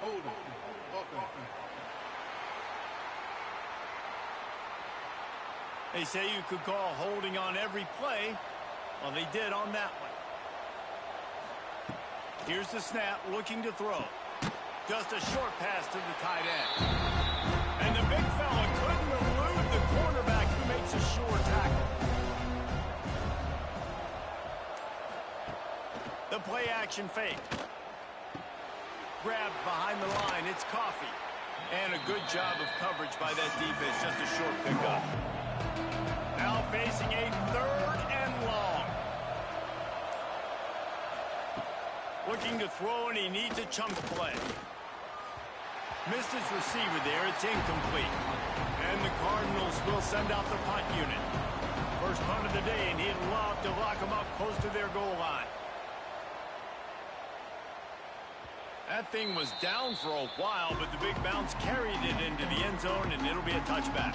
Hold on. They say you could call holding on every play. Well, they did on that one. Here's the snap, looking to throw. Just a short pass to the tight end. And the big fella couldn't elude the cornerback who makes a sure tackle. The play action fake. Grabbed behind the line, it's Coffee. And a good job of coverage by that defense, just a short pickup. Now facing a 3rd and long. Looking to throw, and he needs a chunk play. Missed his receiver there, it's incomplete. And the Cardinals will send out the punt unit. First punt of the day, and he'd love to lock them up close to their goal line. That thing was down for a while, but the big bounce carried it into the end zone, and it'll be a touchback.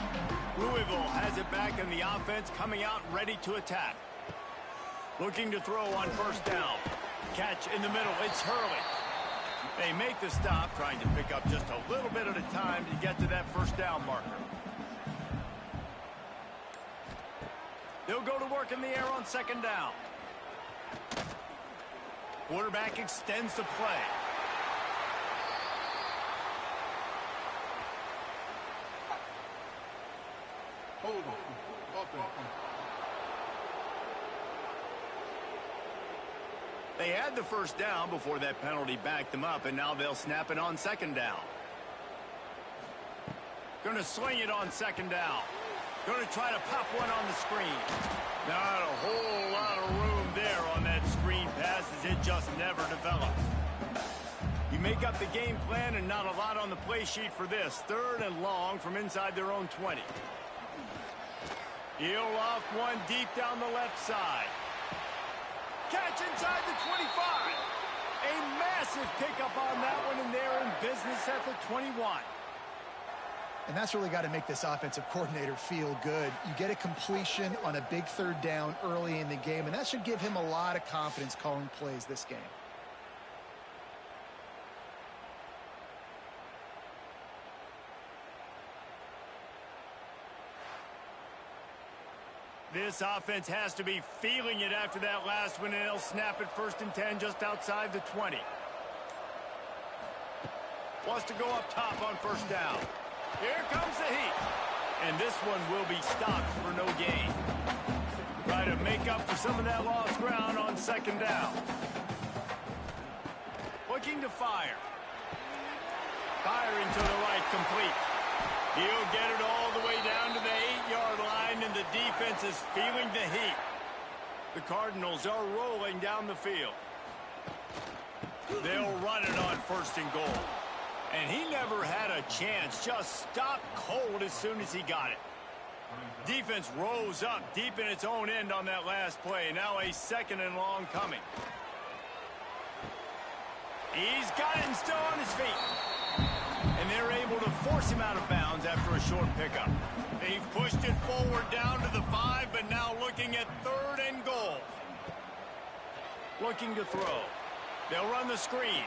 Louisville has it back in the offense, coming out ready to attack. Looking to throw on first down. Catch in the middle, it's Hurley. They make the stop, trying to pick up just a little bit at a time to get to that first down marker. They'll go to work in the air on second down. Quarterback extends the play. Hold on. They had the first down before that penalty backed them up, and now they'll snap it on second down. Going to swing it on second down. Going to try to pop one on the screen. Not a whole lot of room there on that screen pass, as it just never developed. You make up the game plan, and not a lot on the play sheet for this. 3rd and long from inside their own 20. He'll loft one deep down the left side. Catch inside the 25. A massive pickup on that one, and they're in business at the 21. And that's really got to make this offensive coordinator feel good. You get a completion on a big 3rd down early in the game, and that should give him a lot of confidence calling plays this game. This offense has to be feeling it after that last one, and they'll snap it 1st and 10 just outside the 20. Wants to go up top on first down. Here comes the heat. And this one will be stopped for no gain. Try to make up for some of that lost ground on second down. Looking to fire. Firing to the right, complete. He'll get it all the way down to the 8-yard line, and the defense is feeling the heat. The Cardinals are rolling down the field. They'll run it on 1st and goal. And he never had a chance, just stopped cold as soon as he got it. Defense rose up deep in its own end on that last play. Now a 2nd and long coming. He's got it and still on his feet. And they're able to force him out of bounds after a short pickup. They've pushed it forward down to the 5, but now looking at 3rd and goal. Looking to throw. They'll run the screen.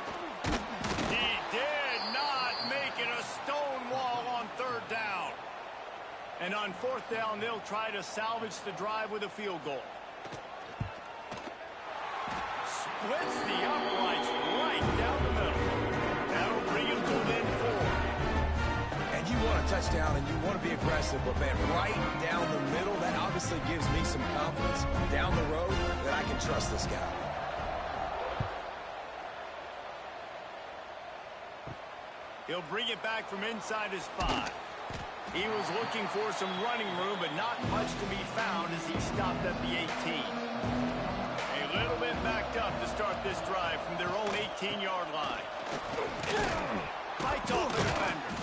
He did not make it a stone wall on 3rd down. And on 4th down, they'll try to salvage the drive with a field goal. Splits the uprights right down the middle. That'll bring him to within 4. And you want a touchdown, and you want to be aggressive, but, man, right down the middle, that obviously gives me some confidence down the road that I can trust this guy. He'll bring it back from inside his 5. He was looking for some running room, but not much to be found as he stopped at the 18. A little bit backed up to start this drive from their own 18-yard line. Fights off the defender.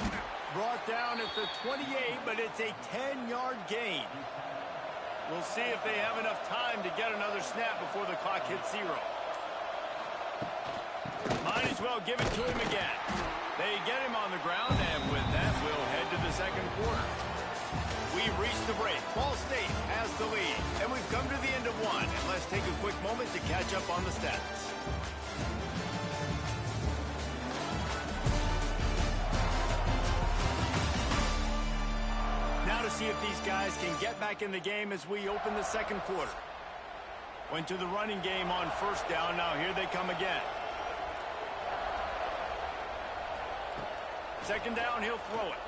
Brought down at the 28, but it's a 10-yard gain. We'll see if they have enough time to get another snap before the clock hits 0. Might as well give it to him again. They get him on the ground, and with that, we'll head to the second quarter. We've reached the break. Ball State has the lead, and we've come to the end of one. And let's take a quick moment to catch up on the stats. Now to see if these guys can get back in the game as we open the second quarter. Went to the running game on first down. Now here they come again. Second down, he'll throw it.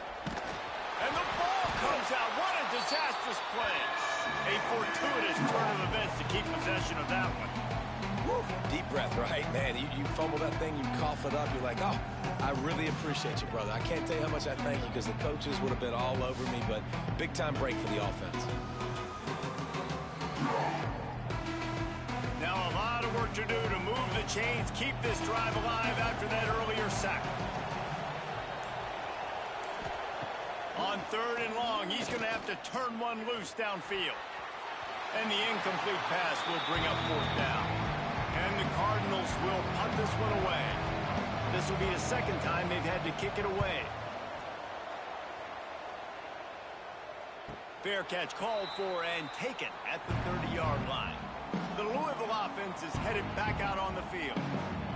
And the ball comes out. What a disastrous play. A fortuitous turn of events to keep possession of that one. Woo. Deep breath, right? Man, you fumble that thing, you cough it up, you're like, oh, I really appreciate you, brother. I can't tell you how much I thank you because the coaches would have been all over me, but big-time break for the offense. Now a lot of work to do to move the chains, keep this drive alive after that earlier sack. On 3rd and long, he's going to have to turn one loose downfield. And the incomplete pass will bring up 4th down. And the Cardinals will punt this one away. This will be the second time they've had to kick it away. Fair catch called for and taken at the 30-yard line. The Louisville offense is headed back out on the field.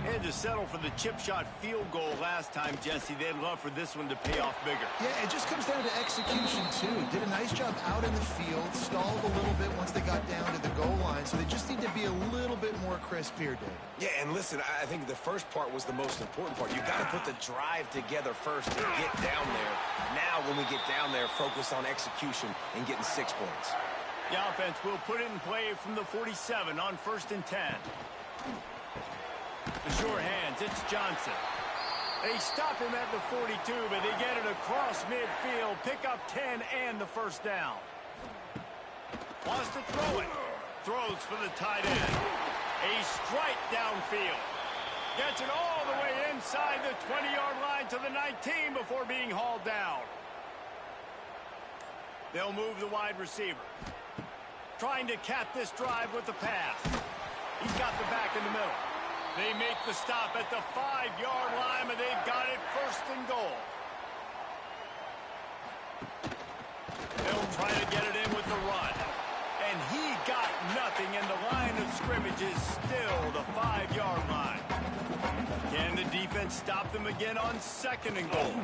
They had to settle for the chip shot field goal last time, Jesse. They'd love for this one to pay off bigger. Yeah, it just comes down to execution, too. Did a nice job out in the field, stalled a little bit once they got down to the goal line, so they just need to be a little bit more crisp here, Dave. Yeah, and listen, I think the first part was the most important part. You've got to put the drive together first to get down there. Now, when we get down there, focus on execution and getting 6 points. The offense will put it in play from the 47 on 1st and 10. The sure hands, it's Johnson. They stop him at the 42, but they get it across midfield, pick up 10 and the first down. Wants to throw it. Throws for the tight end. A strike downfield. Gets it all the way inside the 20-yard line to the 19 before being hauled down. They'll move the wide receiver. Trying to cap this drive with the pass. He's got the back in the middle. They make the stop at the 5-yard line, and they've got it 1st and goal. They'll try to get it in with the run. And he got nothing, and the line of scrimmage is still the 5-yard line. Can the defense stop them again on 2nd and goal?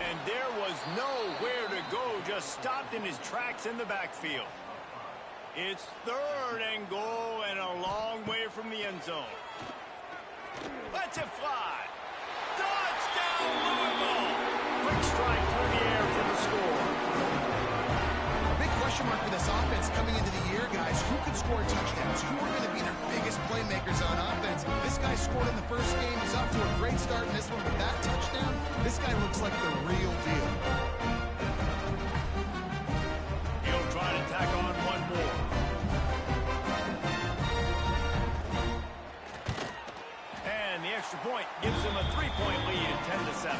And there was nowhere to go, just stopped in his tracks in the backfield. It's 3rd and goal and a long way from the end zone. Let's it fly. Touchdown, Louisville! Quick strike through the air for the score. A big question mark for this offense coming into the year, guys. Who could score touchdowns? Who are going to be their biggest playmakers on offense? This guy scored in the first game. He's off to a great start in this one with that touchdown. This guy looks like the real deal. He'll try to tack on one more. The extra point gives them a 3-point lead at 10-7.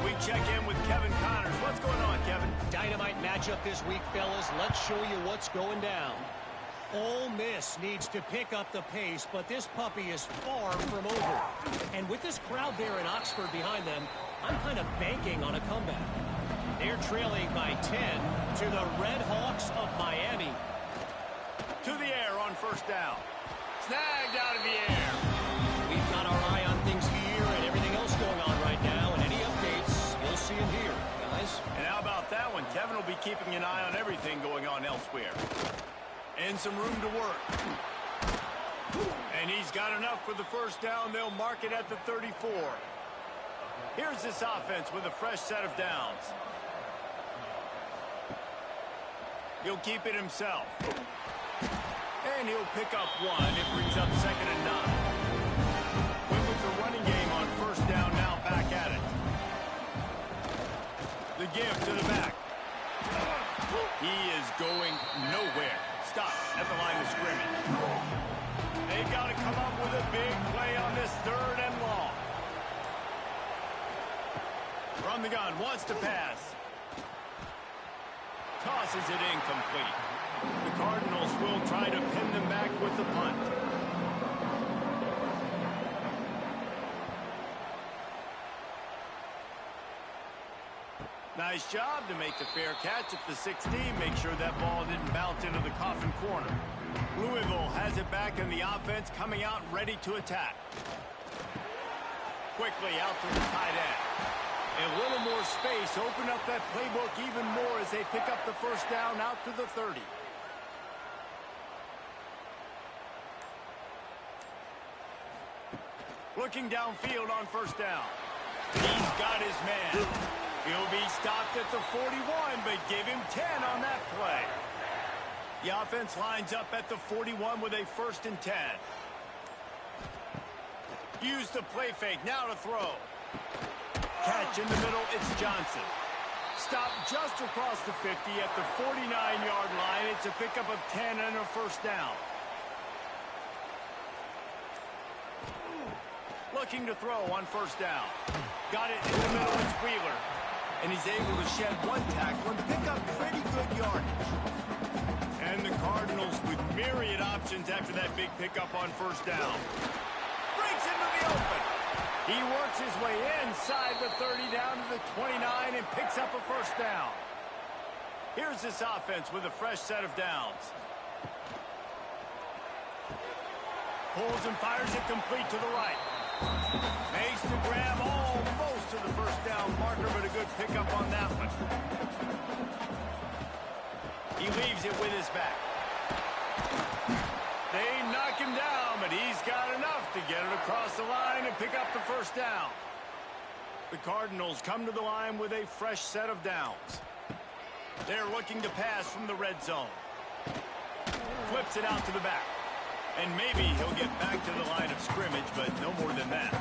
We check in with Kevin Connors. What's going on, Kevin? Dynamite matchup this week, fellas. Let's show you what's going down. Ole Miss needs to pick up the pace, but this puppy is far from over. And with this crowd there in Oxford behind them, I'm kind of banking on a comeback. They're trailing by 10 to the Red Hawks of Miami. To the air on 1st down. Snagged out of the air. We've got our eye on things here and everything else going on right now, and any updates, you'll see them here, guys. And how about that one? Kevin will be keeping an eye on everything going on elsewhere. And some room to work. And he's got enough for the 1st down. They'll mark it at the 34. Here's this offense with a fresh set of downs. He'll keep it himself. And he'll pick up one. It brings up 2nd and 9. Went with the running game on 1st down, now back at it. wants to pass. Tosses it incomplete. The Cardinals will try to pin them back with the punt. Nice job to make the fair catch at the 16. Make sure that ball didn't bounce into the coffin corner. Louisville has it back, and the offense coming out ready to attack. Quickly out to the tight end. A little more space. Open up that playbook even more as they pick up the first down out to the 30. Looking downfield on first down. He's got his man. He'll be stopped at the 41, but give him 10 on that play. The offense lines up at the 41 with a 1st and 10. Use the play fake. Now to throw. Catch in the middle. It's Johnson. Stop just across the 50 at the 49-yard line. It's a pickup of 10 and a first down. Looking to throw on first down. Got it in the middle. It's Wheeler. And he's able to shed one tackle and pick up pretty good yardage. And the Cardinals with myriad options after that big pickup on first down. Breaks into the open. He works his way inside the 30 down to the 29 and picks up a first down. Here's this offense with a fresh set of downs. Pulls and fires it complete to the right. Makes the grab almost to the first down marker, but a good pickup on that one. He leaves it with his back. They knock him down, but he's got enough to get it across the line and pick up the first down. The Cardinals come to the line with a fresh set of downs. They're looking to pass from the red zone. Flips it out to the back. And maybe he'll get back to the line of scrimmage, but no more than that.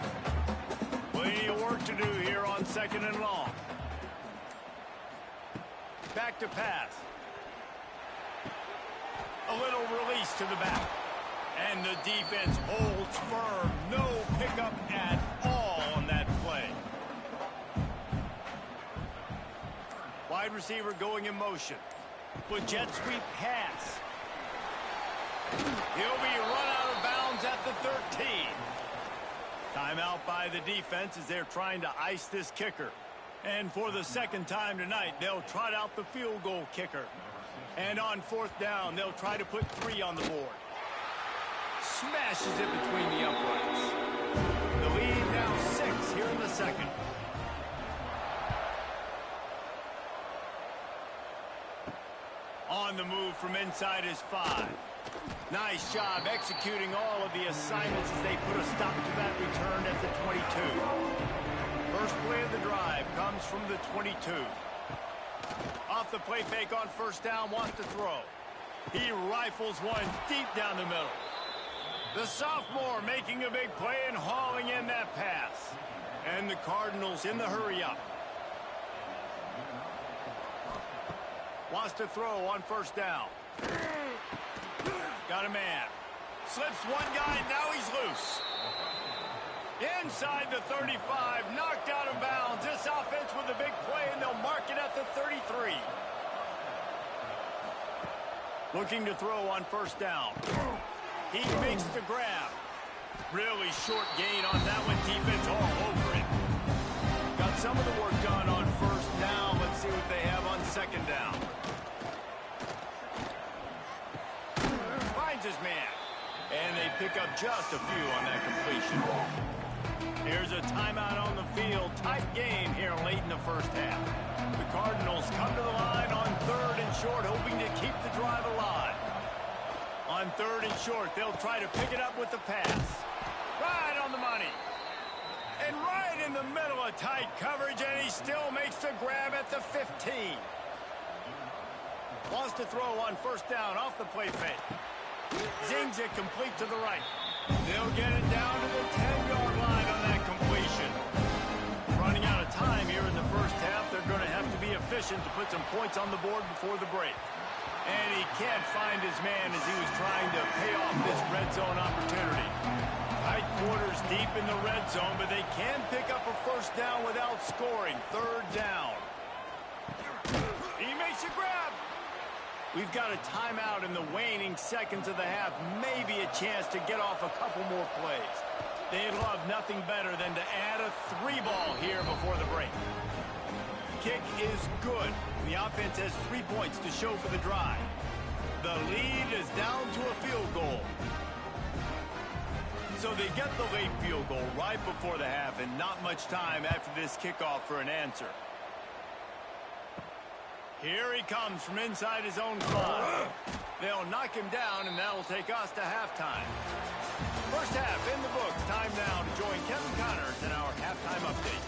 Plenty of work to do here on 2nd and long. Back to pass. A little release to the back. And the defense holds firm. No pickup at all on that play. Wide receiver going in motion. With jet sweep pass. He'll be run out of bounds at the 13. Timeout by the defense as they're trying to ice this kicker. And for the 2nd time tonight, they'll trot out the field goal kicker. And on 4th down, they'll try to put 3 on the board. Smashes it between the uprights. The lead now 6 here in the 2nd. On the move from inside is 5. Nice job executing all of the assignments as they put a stop to that return at the 22. First play of the drive comes from the 22. Off the play fake on first down, wants to throw. He rifles one deep down the middle. The sophomore making a big play and hauling in that pass. And the Cardinals in the hurry-up. Wants to throw on first down. Got a man. Slips one guy, now he's loose. Inside the 35, knocked out of bounds. This offense with a big play, and they'll mark it at the 33. Looking to throw on first down. He makes the grab. Really short gain on that one. Defense all over it. Got some of the work done on first down. Let's see what they have on 2nd down. Finds his man. And they pick up just a few on that completion. Here's a timeout on the field. Tight game here late in the first half. The Cardinals come to the line on 3rd and short, hoping to keep the drive alive. On 3rd and short, they'll try to pick it up with the pass. Right on the money. And right in the middle of tight coverage, and he still makes the grab at the 15. Wants to throw on first down off the play fake. Zings it complete to the right. They'll get it down to the 10-yard line on that completion. Running out of time here in the first half. They're going to have to be efficient to put some points on the board before the break. And he can't find his man as he was trying to pay off this red zone opportunity. Tight quarters deep in the red zone, but they can pick up a first down without scoring. Third down. He makes a grab. We've got a timeout in the waning seconds of the half. Maybe a chance to get off a couple more plays. They'd love nothing better than to add a 3-ball here before the break. Kick is good. The offense has 3 points to show for the drive. The lead is down to a field goal. So they get the late field goal right before the half, and not much time after this kickoff for an answer. Here he comes from inside his own 5. They'll knock him down, and that'll take us to halftime. First half in the books. Time now to join Kevin Connors in our halftime update.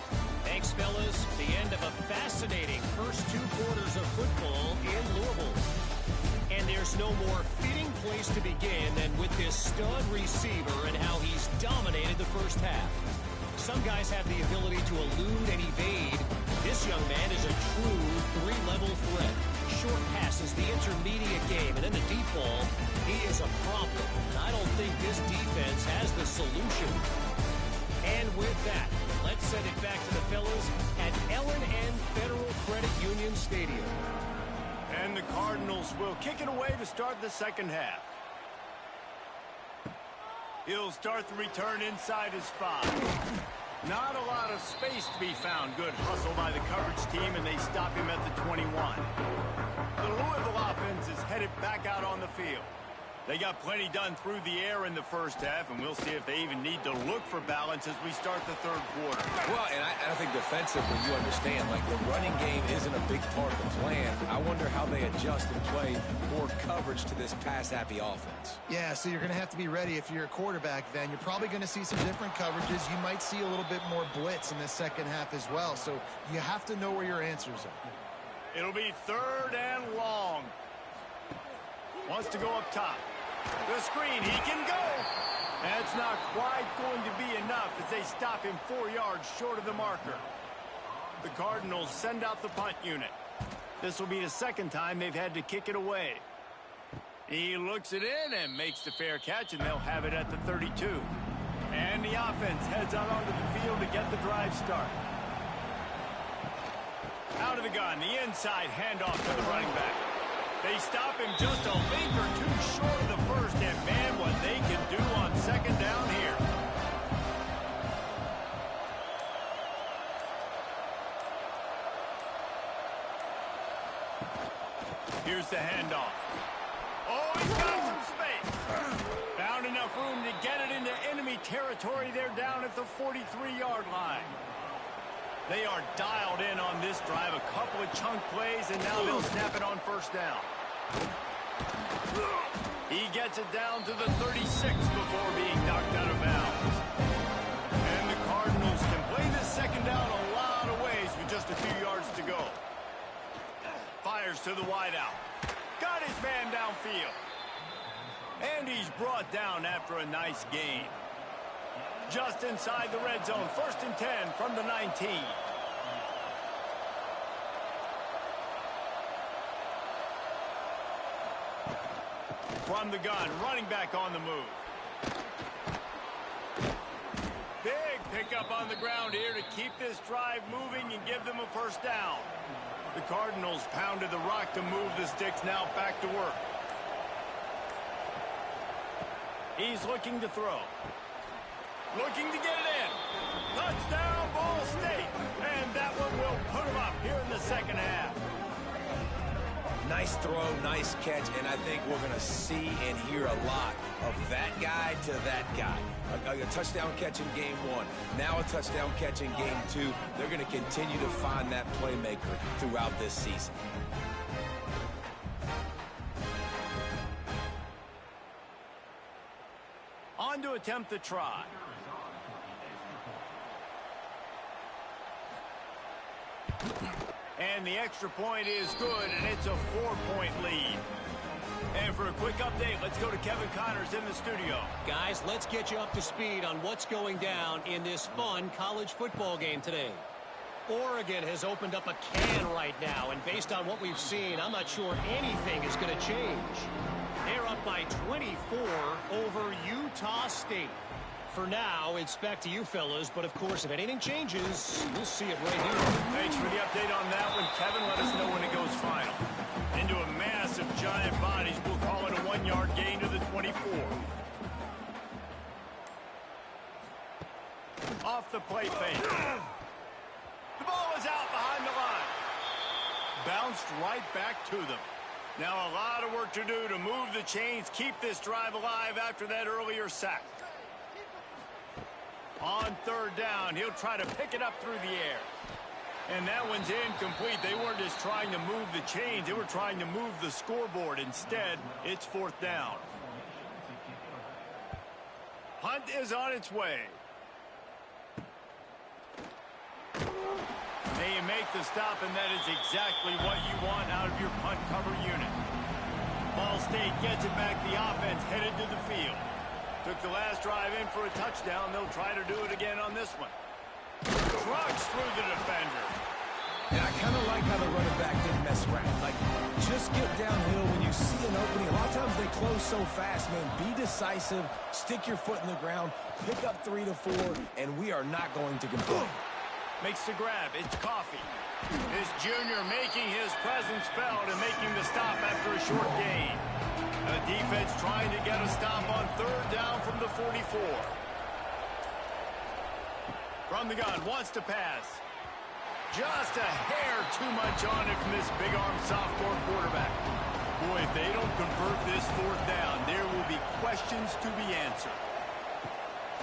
Thanks, fellas. The end of a fascinating first 2 quarters of football in Louisville. And there's no more fitting place to begin than with this stud receiver and how he's dominated the first half. Some guys have the ability to elude and evade. This young man is a true 3-level threat. Short passes, the intermediate game, and then the deep ball, he is a problem. And I don't think this defense has the solution. And with that, let's send it back to the fellas at L&N Federal Credit Union Stadium. And the Cardinals will kick it away to start the second half. He'll start the return inside his 5. Not a lot of space to be found. Good hustle by the coverage team, and they stop him at the 21. The Louisville offense is headed back out on the field. They got plenty done through the air in the first half, and we'll see if they even need to look for balance as we start the third quarter. Well, and I think defensively, you understand, like the running game isn't a big part of the plan. I wonder how they adjust and play more coverage to this pass-happy offense. Yeah, so you're going to have to be ready if you're a quarterback then. You're probably going to see some different coverages. You might see a little bit more blitz in the second half as well. So you have to know where your answers are. It'll be third and long. Wants to go up top. The screen, he can go. That's not quite going to be enough as they stop him 4 yards short of the marker. The Cardinals send out the punt unit. This will be the second time they've had to kick it away. He looks it in and makes the fair catch, and they'll have it at the 32. And the offense heads out onto the field to get the drive started. Out of the gun, the inside handoff to the running back. They stop him just a link or two short of the first, and man, what they can do on second down here. Here's the handoff. Oh, he's got some space. Found enough room to get it into enemy territory. They're down at the 43-yard line. They are dialed in on this drive. A couple of chunk plays, and now they'll snap it on first down. He gets it down to the 36 before being knocked out of bounds. And the Cardinals can play this second down a lot of ways with just a few yards to go. Fires to the wideout. Got his man downfield. And he's brought down after a nice gain. Just inside the red zone. First and 10 from the 19. From the gun, running back on the move. Big pickup on the ground here to keep this drive moving and give them a first down. The Cardinals pounded the rock to move the sticks, now back to work. He's looking to throw. Looking to get it in. Touchdown, Ball State. And that one will put him up here in the second half. Nice throw, nice catch, and I think we're going to see and hear a lot of that guy to that guy. A touchdown catch in game 1, now a touchdown catch in game 2. They're going to continue to find that playmaker throughout this season. On to attempt the try. And the extra point is good, and it's a 4-point lead. And for a quick update, let's go to Kevin Connors in the studio. Guys, let's get you up to speed on what's going down in this fun college football game today. Oregon has opened up a can right now, and based on what we've seen, I'm not sure anything is going to change. They're up by 24 over Utah State. for now, it's back to you fellas. But, of course, if anything changes, we'll see it right here. Thanks for the update on that one, Kevin. Let us know when it goes final. Into a mass of giant bodies. We'll call it a 1-yard gain to the 24. Off the play fake. The ball is out behind the line. Bounced right back to them. Now a lot of work to do to move the chains, keep this drive alive after that earlier sack. On third down, he'll try to pick it up through the air. And that one's incomplete. They weren't just trying to move the chains, they were trying to move the scoreboard. Instead, it's fourth down. Hunt is on its way. They make the stop, and that is exactly what you want out of your punt cover unit. Ball State gets it back. The offense headed to the field. Took the last drive in for a touchdown. They'll try to do it again on this one. Trucks through the defender. And I kind of like how the running back didn't mess around. Like, just get downhill when you see an opening. A lot of times they close so fast, man. Be decisive. Stick your foot in the ground. Pick up 3 to 4, and we are not going to complain. Makes the grab. It's Coffee. This junior making his presence felt and making the stop after a short gain. The defense trying to get a stop on third down from the 44. From the gun, wants to pass. Just a hair too much on it from this big-arm sophomore quarterback. Boy, if they don't convert this fourth down, there will be questions to be answered.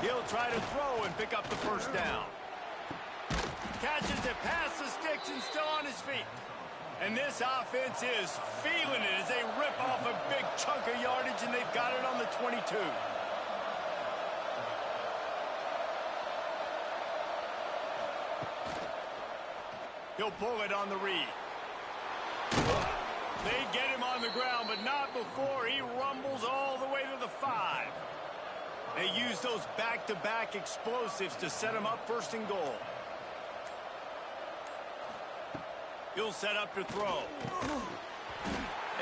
He'll try to throw and pick up the first down. Catches it past the sticks and still on his feet. And this offense is feeling it as they rip off a big chunk of yardage, and they've got it on the 22. He'll pull it on the read. They get him on the ground, but not before he rumbles all the way to the 5. They use those back-to-back explosives to set him up first and goal. He'll set up to throw.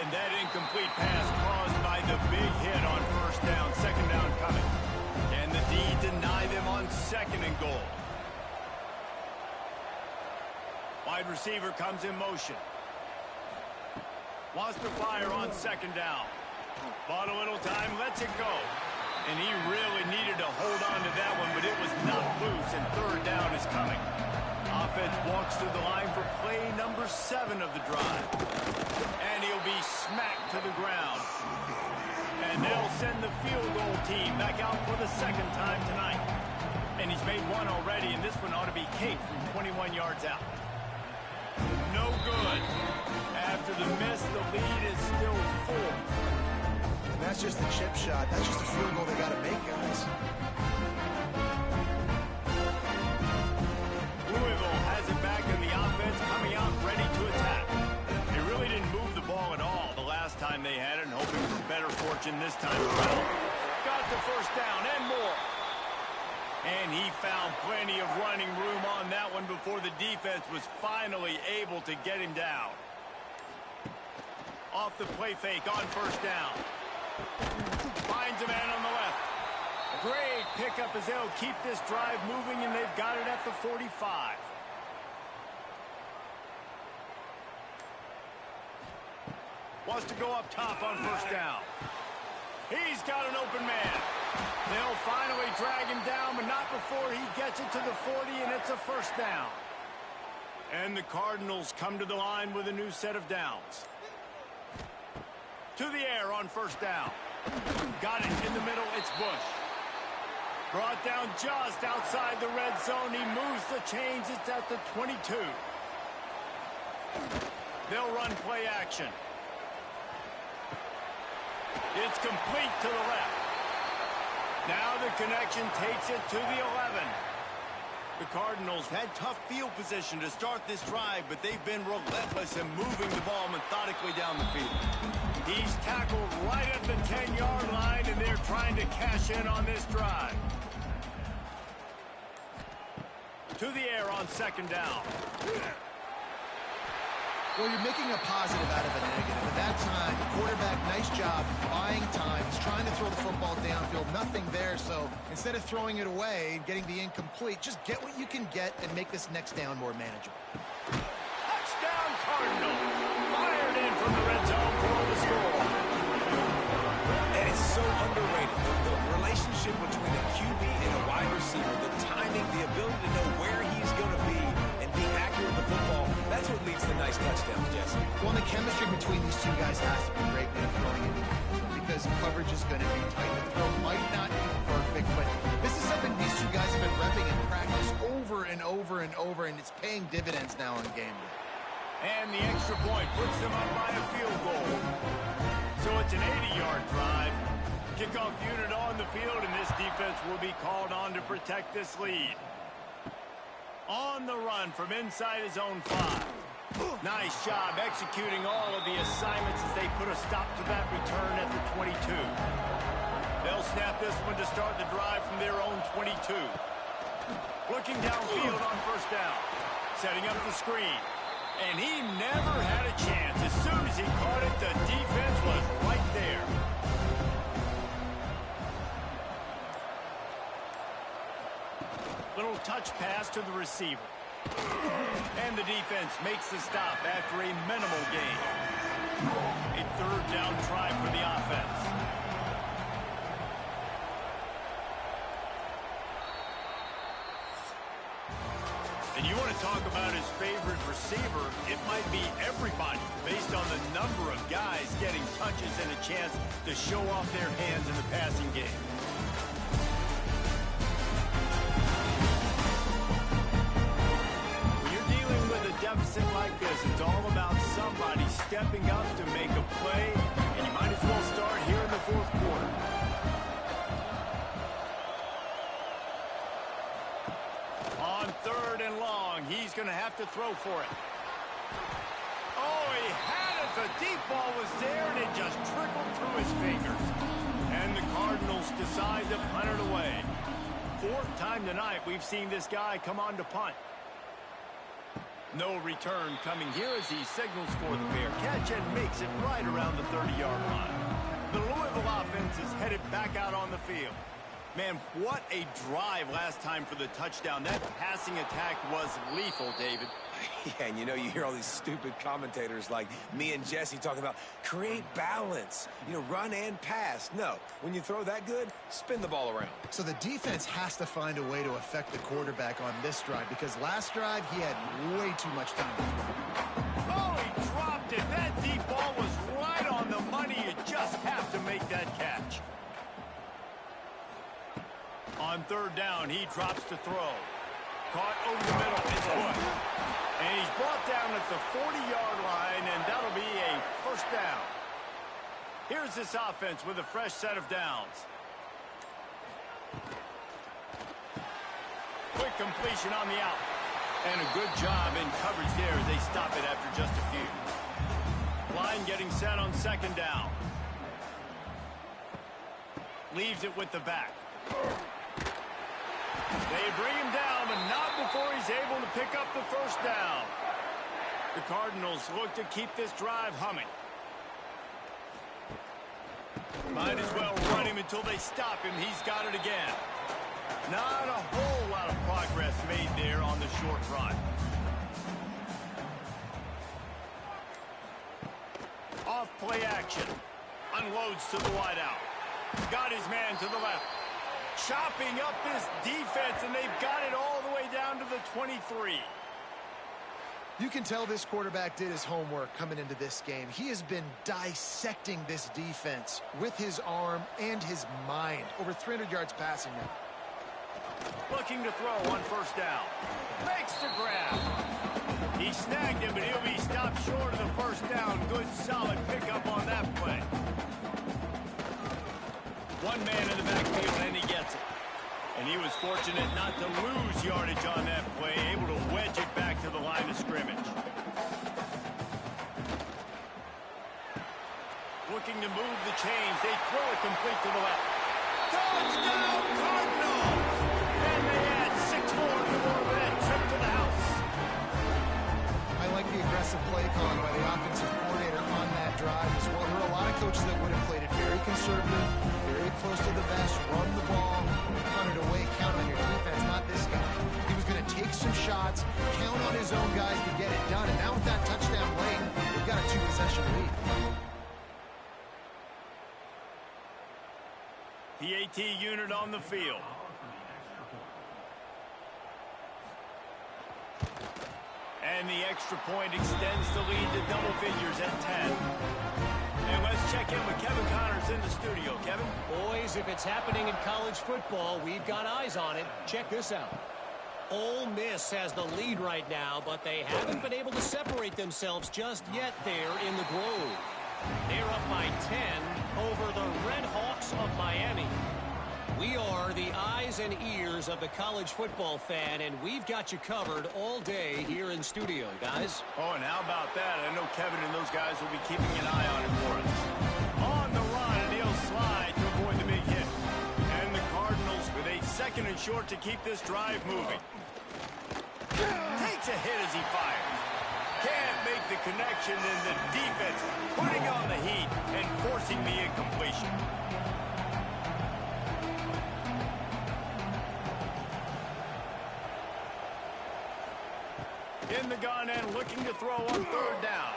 And that incomplete pass caused by the big hit on first down. Second down coming. Can the D deny them on second and goal? Wide receiver comes in motion. Wants to fire on second down. Bought a little time, lets it go. And he really needed to hold on to that one, but it was not loose, and third down is coming. Offense walks through the line for play number 7 of the drive. And he'll be smacked to the ground. And they'll send the field goal team back out for the second time tonight. And he's made one already, and this one ought to be cake from 21 yards out. No good. After the miss, the lead is still 4. And that's just the chip shot. That's just a field goal they got to make, guys. Louisville has it back in the offense, coming out ready to attack. They really didn't move the ball at all the last time they had it, and hoping for better fortune this time around. Got the first down and more. And he found plenty of running room on that one before the defense was finally able to get him down. Off the play fake on first down. Finds a man on the left. Great pickup as they'll keep this drive moving, and they've got it at the 45. Wants to go up top on first down. He's got an open man. They'll finally drag him down, but not before he gets it to the 40, and it's a first down. And the Cardinals come to the line with a new set of downs. To the air on first down. Got it in the middle, it's Bush. Brought down just outside the red zone. He moves the chains, it's at the 22. They'll run play action. It's complete to the left. Now the connection takes it to the 11. The Cardinals had tough field position to start this drive, but they've been relentless in moving the ball methodically down the field. He's tackled right at the 10-yard line, and they're trying to cash in on this drive. To the air on second down. Well, you're making a positive out of a negative. At that time, the quarterback, nice job buying time. He's trying to throw the football downfield. Nothing there, so instead of throwing it away and getting the incomplete, just get what you can get and make this next down more manageable. Touchdown, Cardinals. Fired in from the red zone for the score. And it's so underrated. The relationship between a QB and a wide receiver, the timing, the ability to know where he's going to be and be accurate with the football, that's what leads to nice touchdowns, Jesse. Well, the chemistry between these two guys has to be great when you're throwing into the end zone because coverage is going to be tight. The throw might not be perfect, but this is something these two guys have been repping in practice over and over and over, and it's paying dividends now on game day. And the extra point puts them up by a field goal. So it's an 80-yard drive. Kickoff unit on the field, and this defense will be called on to protect this lead. On the run from inside his own 5. Nice job executing all of the assignments as they put a stop to that return at the 22. They'll snap this one to start the drive from their own 22. Looking downfield on first down. Setting up the screen. And he never had a chance. As soon as he caught it, the defense was right there. Little touch pass to the receiver. And the defense makes the stop after a minimal gain. A third down try for the offense. And you want to talk about his favorite receiver, it might be everybody based on the number of guys getting touches and a chance to show off their hands in the passing game. When you're dealing with a deficit like this, it's all about somebody stepping up to make a play, and you might as well start here in the fourth quarter. On third and long, he's going to have to throw for it. Oh, he had it. The deep ball was there, and it just trickled through his fingers. And the Cardinals decide to punt it away. Fourth time tonight we've seen this guy come on to punt. No return coming here as he signals for the fair catch and makes it right around the 30-yard line. The Louisville offense is headed back out on the field. Man, what a drive last time for the touchdown. That passing attack was lethal, David. Yeah, and you know, you hear all these stupid commentators like me and Jesse talking about create balance, you know, run and pass. No, when you throw that good, spin the ball around. So the defense has to find a way to affect the quarterback on this drive because last drive he had way too much time to throw. Oh, he dropped it. That deep ball was right on the money. You just have to make that catch. On third down, he drops to throw. Caught over the middle. It's good. And he's brought down at the 40-yard line, and that'll be a first down. Here's this offense with a fresh set of downs. Quick completion on the out. And a good job in coverage there as they stop it after just a few. Line getting set on second down. Leaves it with the back. They bring him down, but not before he's able to pick up the first down. The Cardinals look to keep this drive humming. Might as well run him until they stop him. He's got it again. Not a whole lot of progress made there on the short run. Off play action. Unloads to the wideout. Got his man to the left. Chopping up this defense, and they've got it all the way down to the 23. You can tell this quarterback did his homework coming into this game. He has been dissecting this defense with his arm and his mind. Over 300 yards passing now. Looking to throw on first down. Makes the grab. He snagged him, but he'll be stopped short of the first down. Good, solid pickup on that play. One man in the backfield, and he gets it. And he was fortunate not to lose yardage on that play, able to wedge it back to the line of scrimmage. Looking to move the chains. They throw it complete to the left. Touchdown, Cardinals! And they add 6 more to that trip to the house. I like the aggressive play calling by zone guys to get it done. And now with that touchdown late, we've got a 2-possession lead. PAT unit on the field. And the extra point extends the lead to double figures at 10. And let's check in with Kevin Connors in the studio. Kevin? Boys, if it's happening in college football, we've got eyes on it. Check this out. Ole Miss has the lead right now, but they haven't been able to separate themselves just yet there in the Grove. They're up by 10 over the Red Hawks of Miami. We are the eyes and ears of the college football fan, and we've got you covered all day here in studio, guys. Oh, and how about that? I know Kevin and those guys will be keeping an eye on it for us. On the run, and he'll slide to avoid the big hit. And the Cardinals with a 2nd and short to keep this drive moving. Takes a hit as he fires. Can't make the connection, and the defense putting on the heat and forcing the incompletion. In the gun and looking to throw on 3rd down.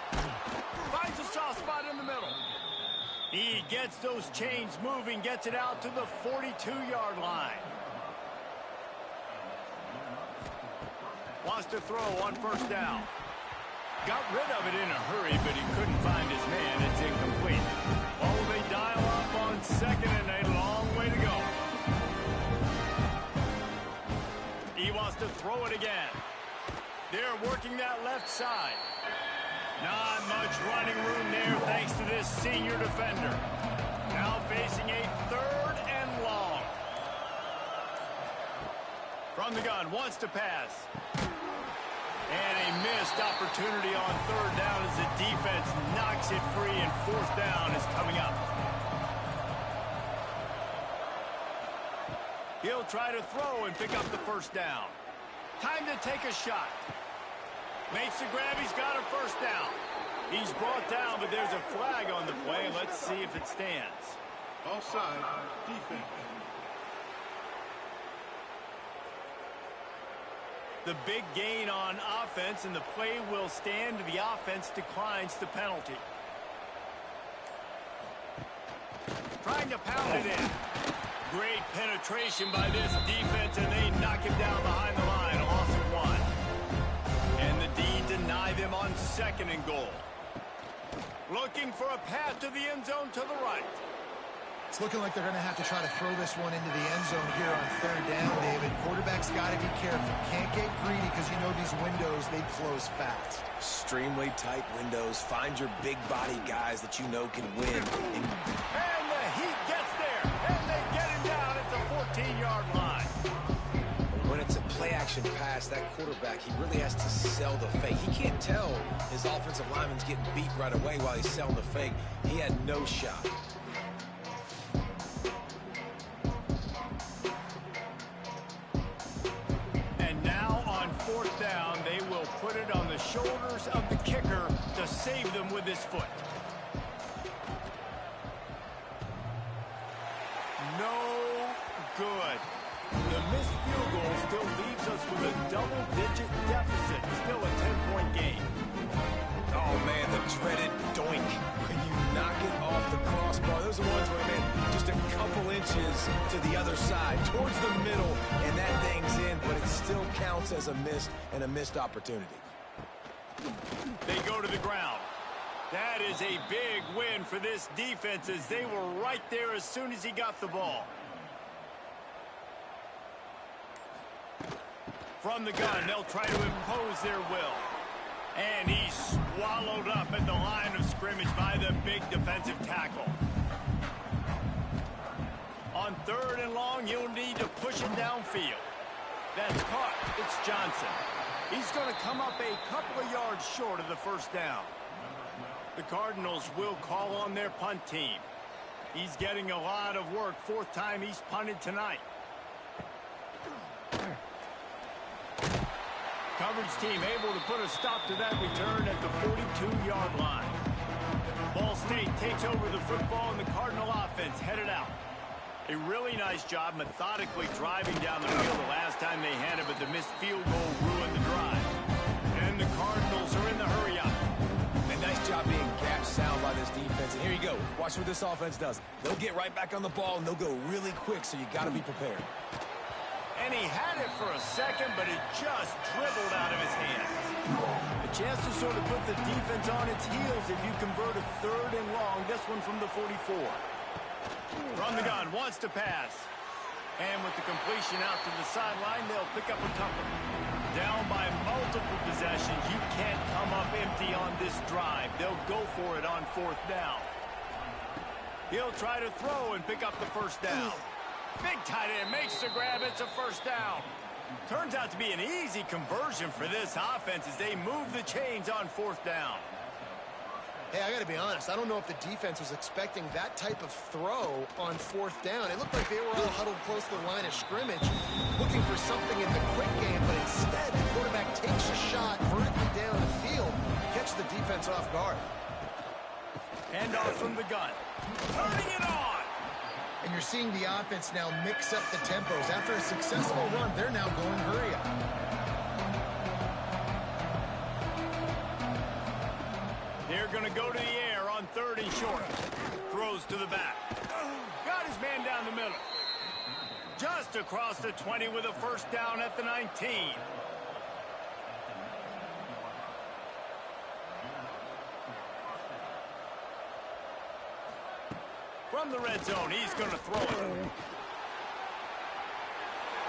Finds a soft spot in the middle. He gets those chains moving, gets it out to the 42-yard line. Wants to throw on 1st down. Got rid of it in a hurry, but he couldn't find his man. It's incomplete. Oh, they dial up on 2nd and a long way to go. He wants to throw it again. They're working that left side. Not much running room there thanks to this senior defender. Now facing a 3rd and long. From the gun, wants to pass. And a missed opportunity on 3rd down as the defense knocks it free, and 4th down is coming up. He'll try to throw and pick up the 1st down. Time to take a shot. Makes the grab. He's got a 1st down. He's brought down, but there's a flag on the play. Let's see if it stands. Offside, defense. The big gain on offense, and the play will stand. The offense declines the penalty. Trying to pound it in. Great penetration by this defense, and they knock him down behind the line. A loss of 1. And the D deny them on 2nd and goal. Looking for a path to the end zone to the right. It's looking like they're going to have to try to throw this one into the end zone here on 3rd down, David. Quarterback's got to be careful. Can't get greedy because you know these windows, they close fast. Extremely tight windows. Find your big body guys that you know can win. And the heat gets there, and they get him down at the 14-yard line. When it's a play-action pass, that quarterback, he really has to sell the fake. He can't tell his offensive lineman's getting beat right away while he's selling the fake. He had no shot. And now on 4th down, they will put it on the shoulders of the kicker to save them with his foot. No good. The missed field goal still leaves us with a double-digit deficit. Still a 10-point game. Oh, man, the dreaded doink. When you knock it off the crossbar, those are ones where, man, just a couple inches to the other side, towards the middle, and that thing's in, but it still counts as a missed opportunity. They go to the ground. That is a big win for this defense, as they were right there as soon as he got the ball. From the gun, they'll try to impose their will. And he's swallowed up at the line of scrimmage by the big defensive tackle. On 3rd and long, you'll need to push it downfield. That's caught. It's Johnson. He's going to come up a couple of yards short of the 1st down. The Cardinals will call on their punt team. He's getting a lot of work. 4th time he's punted tonight. Coverage team able to put a stop to that return at the 42-yard line. Ball State takes over the football, and the Cardinal offense headed out. A really nice job methodically driving down the field the last time they had it, but the missed field goal ruined the drive. And Watch what this offense does. They'll get right back on the ball, and they'll go really quick, so you got to be prepared. And he had it for a second, but it just dribbled out of his hands. A chance to sort of put the defense on its heels if you convert a 3rd and long. This one from the 44. From the gun, wants to pass. And with the completion out to the sideline, they'll pick up a couple. Down by multiple possessions, you can't come up empty on this drive. They'll go for it on 4th down. He'll try to throw and pick up the 1st down. Big tight end makes the grab. It's a 1st down. Turns out to be an easy conversion for this offense as they move the chains on 4th down. Hey, I got to be honest. I don't know if the defense was expecting that type of throw on 4th down. It looked like they were all huddled close to the line of scrimmage, looking for something in the quick game, but instead the quarterback takes a shot vertically down the field, catch the defense off guard. Handoff from the gun. Turning it on. And you're seeing the offense now mix up the tempos. After a successful run, they're now going hurry up. They're going to go to the air on 3rd and short. Throws to the back. Got his man down the middle. Just across the 20 with a 1st down at the 19. From the red zone, he's going to throw it.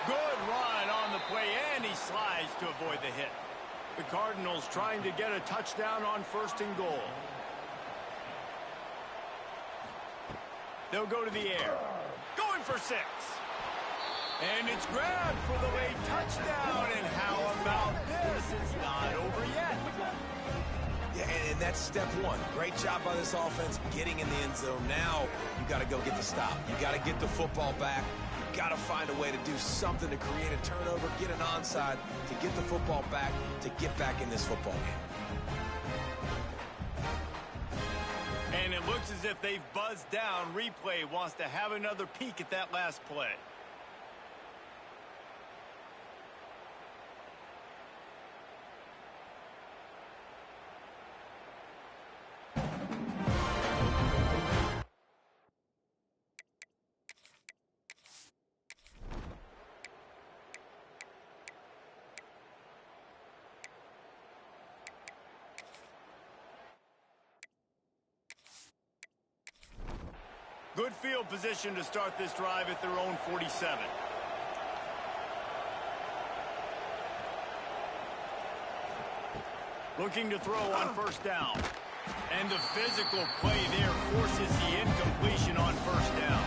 Good run on the play, and he slides to avoid the hit. The Cardinals trying to get a touchdown on 1st and goal. They'll go to the air. Going for 6. And it's grabbed for the late touchdown. And how about this? It's not over yet. Yeah, and that's step 1. Great job by this offense getting in the end zone. Now you got to go get the stop. You got to get the football back. You got to find a way to do something to create a turnover, get an onside, to get the football back, to get back in this football game. And it looks as if they've buzzed down. Replay wants to have another peek at that last play. Good field position to start this drive at their own 47. Looking to throw on 1st down. And the physical play there forces the incompletion on 1st down.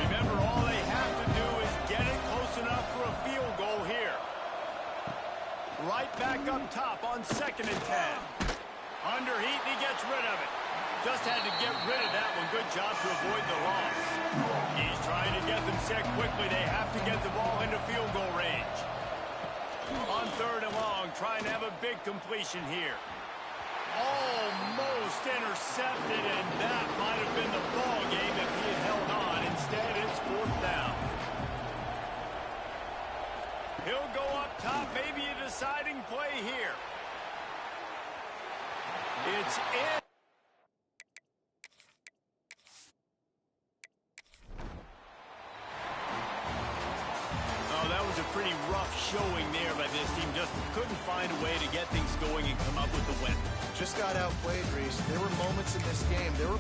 Remember, all they have to do is get it close enough for a field goal here. Right back up top on 2nd and 10. Underheat, and he gets rid of it. Just had to get rid of that one. Good job to avoid the loss. He's trying to get them set quickly. They have to get the ball into field goal range. On 3rd and long, trying to have a big completion here. Almost intercepted, and that might have been the ball game if he had held on. Instead, it's 4th down. He'll go up top, maybe a deciding play here. It's in. That was a pretty rough showing there by this team. Just couldn't find a way to get things going and come up with the win. Just got outplayed, Reese. There were moments in this game. There were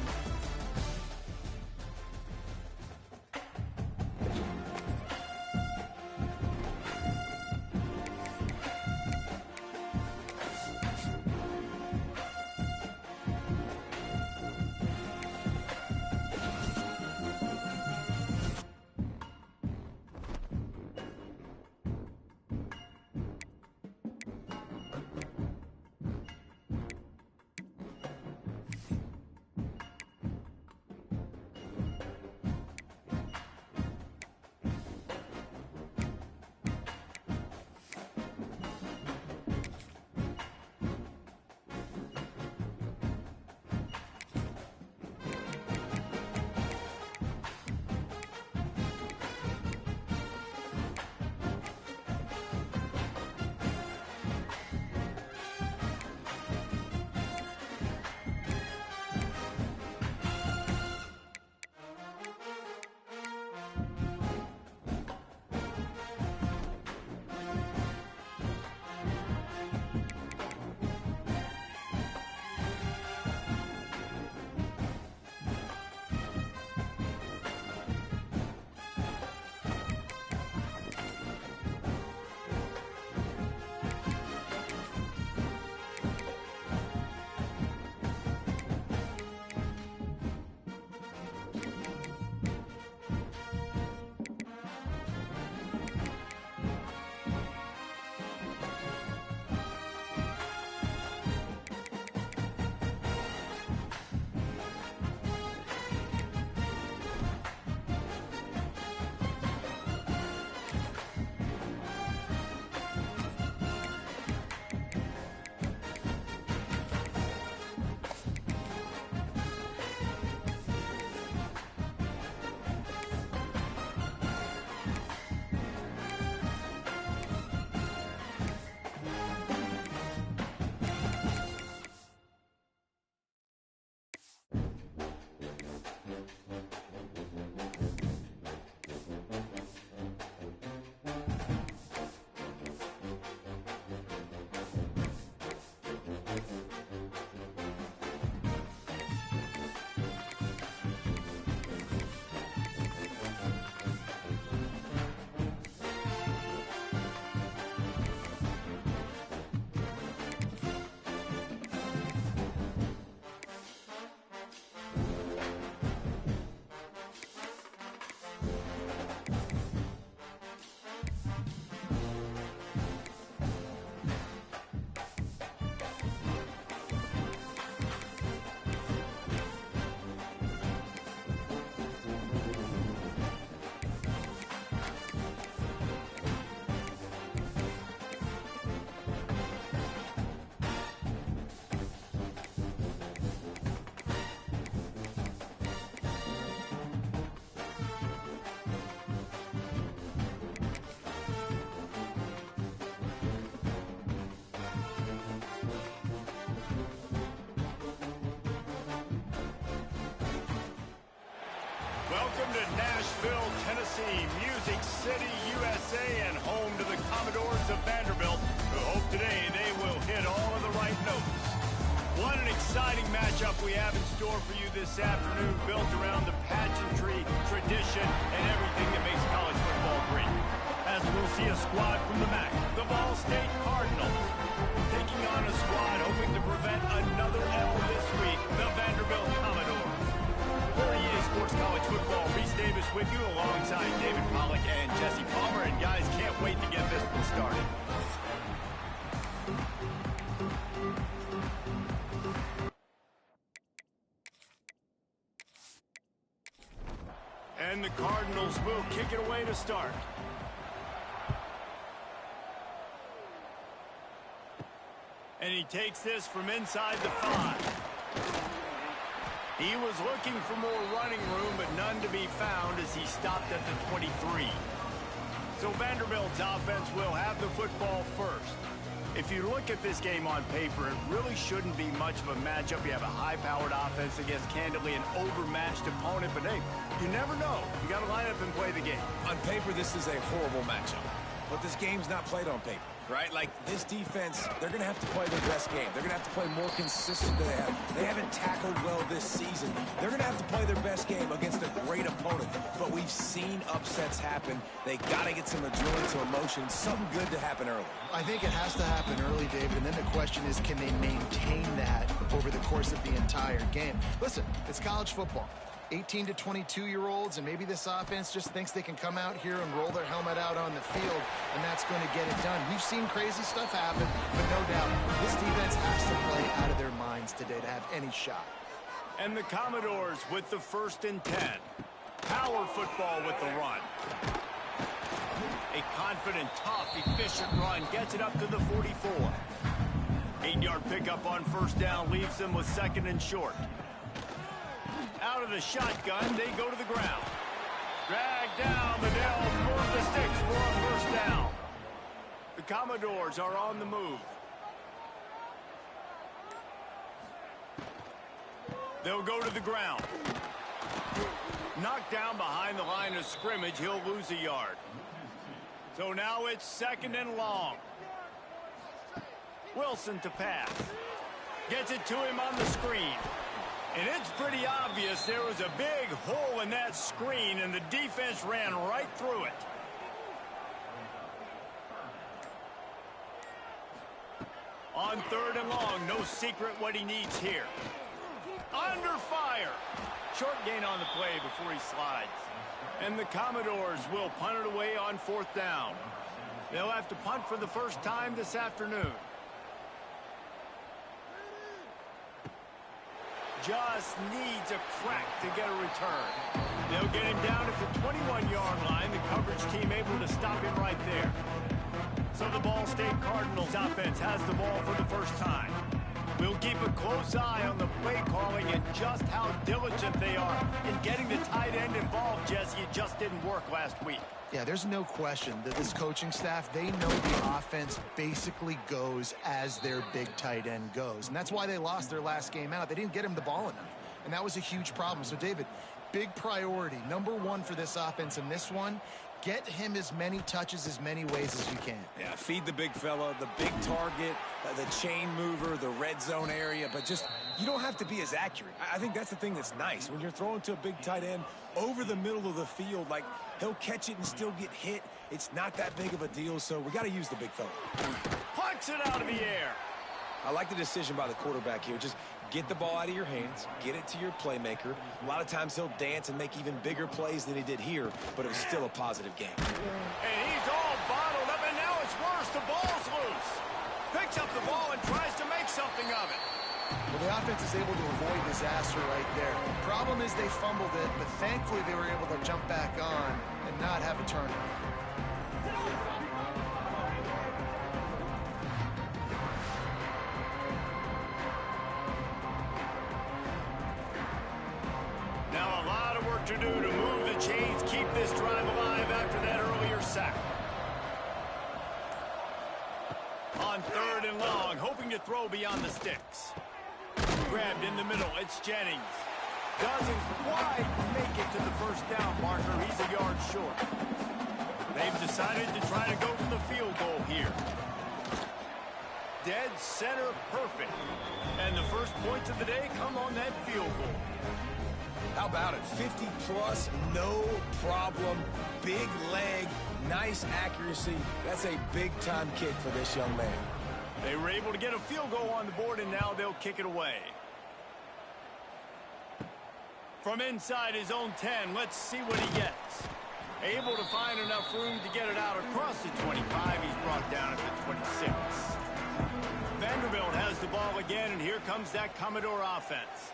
Welcome to Nashville, Tennessee, Music City, USA, and home to the Commodores of Vanderbilt, who hope today they will hit all of the right notes. What an exciting matchup we have in store for you this afternoon, built around the pageantry, tradition, and everything that makes college football great. As we'll see a squad from the MAC, the Ball State Cardinals, taking on a squad hoping to prevent another L this week, the Vanderbilt Commodores. For EA Sports College Football, Reese Davis with you alongside David Pollack and Jesse Palmer. And guys, can't wait to get this one started. And the Cardinals will kick it away to start. And he takes this from inside the 5. He was looking for more running room, but none to be found as he stopped at the 23. So Vanderbilt's offense will have the football first. If you look at this game on paper, it really shouldn't be much of a matchup. You have a high-powered offense against, candidly, an overmatched opponent. But, hey, you never know. You got to line up and play the game. On paper, this is a horrible matchup. But this game's not played on paper, right? Like, this defense, they're going to have to play their best game. They're going to have to play more consistent than they have. They haven't tackled well this season. They're going to have to play their best game against a great opponent. But we've seen upsets happen. They got to get some adrenaline to emotion, something good to happen early. I think it has to happen early, David, and then the question is, can they maintain that over the course of the entire game? Listen, it's college football. 18 to 22-year-olds, and maybe this offense just thinks they can come out here and roll their helmet out on the field, and that's going to get it done. We've seen crazy stuff happen, but no doubt, this defense has to play out of their minds today to have any shot. And the Commodores with the 1st and 10. Power football with the run. A confident, tough, efficient run gets it up to the 44. 8-yard pickup on 1st down leaves them with 2nd and short. Out of the shotgun, they go to the ground. Drag down, but they'll move the sticks for a 1st down. The Commodores are on the move. They'll go to the ground. Knocked down behind the line of scrimmage, he'll lose a yard. So now it's 2nd and long. Wilson to pass. Gets it to him on the screen. And it's pretty obvious there was a big hole in that screen, and the defense ran right through it. On 3rd and long, no secret what he needs here. Under fire. Short gain on the play before he slides. And the Commodores will punt it away on 4th down. They'll have to punt for the first time this afternoon. Just needs a crack to get a return. They'll get him down at the 21-yard line. The coverage team able to stop him right there. So the Ball State Cardinals offense has the ball for the first time. We'll keep a close eye on the play calling and just how diligent they are in getting the tight end involved, Jesse. It just didn't work last week. Yeah, there's no question that this coaching staff, they know the offense basically goes as their big tight end goes. And that's why they lost their last game out. They didn't get him the ball enough. And that was a huge problem. So, David, big priority, #1 for this offense in this one, get him as many touches as many ways as you can. Yeah, feed the big fella, the big target, the chain mover, the red zone area, but just, you don't have to be as accurate. I think that's the thing that's nice. When you're throwing to a big tight end over the middle of the field, like, he'll catch it and still get hit. It's not that big of a deal, so we got to use the big fella. Plucks it out of the air. I like the decision by the quarterback here. Just get the ball out of your hands, get it to your playmaker. A lot of times he'll dance and make even bigger plays than he did here, but it was still a positive game. And he's all bottled up, and now it's worse. The ball's loose. Picks up the ball and tries to make something of it. Well, the offense is able to avoid disaster right there. Problem is they fumbled it, but thankfully they were able to jump back on and not have a turnover. Now a lot of work to do to move the chains, keep this drive alive after that earlier sack. On 3rd and long, hoping to throw beyond the sticks. Grabbed in the middle, it's Jennings. Doesn't quite make it to the first down marker. He's a yard short. They've decided to try to go for the field goal here. Dead center perfect. And the first points of the day come on that field goal. How about it? 50-plus, no problem. Big leg, nice accuracy. That's a big-time kick for this young man. They were able to get a field goal on the board, and now they'll kick it away. From inside his own 10, let's see what he gets. Able to find enough room to get it out across the 25. He's brought down at the 26. Vanderbilt has the ball again, and here comes that Commodore offense.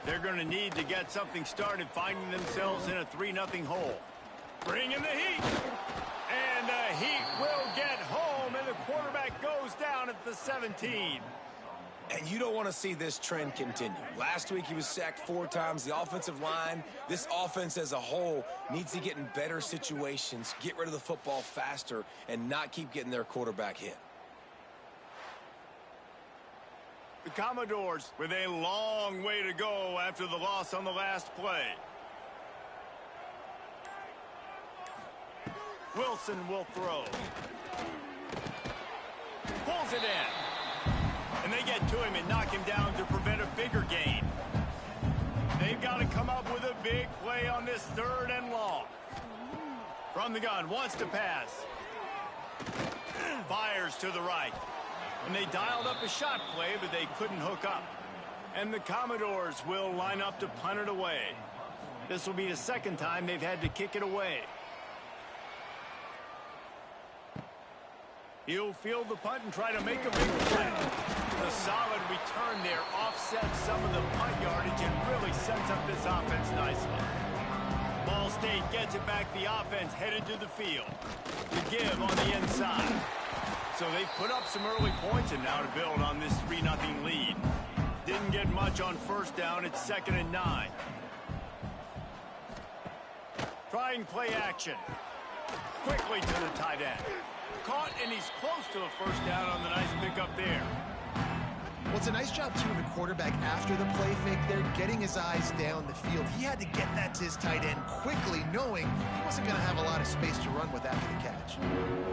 They're going to need to get something started, finding themselves in a 3-0 hole. Bring in the heat. And the Heat will get home, and the quarterback goes down at the 17. And you don't want to see this trend continue. Last week he was sacked 4 times. The offensive line, this offense as a whole, needs to get in better situations, get rid of the football faster, and not keep getting their quarterback hit. The Commodores with a long way to go after the loss on the last play. Wilson will throw. Pulls it in. And they get to him and knock him down to prevent a bigger gain. They've got to come up with a big play on this 3rd and long. From the gun, wants to pass. Fires to the right. And they dialed up a shot play, but they couldn't hook up. And the Commodores will line up to punt it away. This will be the 2nd time they've had to kick it away. He'll field the punt and try to make a big play. The solid return there offsets some of the punt yardage and really sets up this offense nicely. Ball State gets it back. The offense headed to the field. The give on the inside. So they've put up some early points, and now to build on this 3-0 lead. Didn't get much on 1st down. It's 2nd and 9. Trying play action. Quickly to the tight end. Caught, and he's close to a 1st down on the nice pickup there. Well, it's a nice job, too, of the quarterback after the play fake there, getting his eyes down the field. He had to get that to his tight end quickly, knowing he wasn't going to have a lot of space to run with after the catch.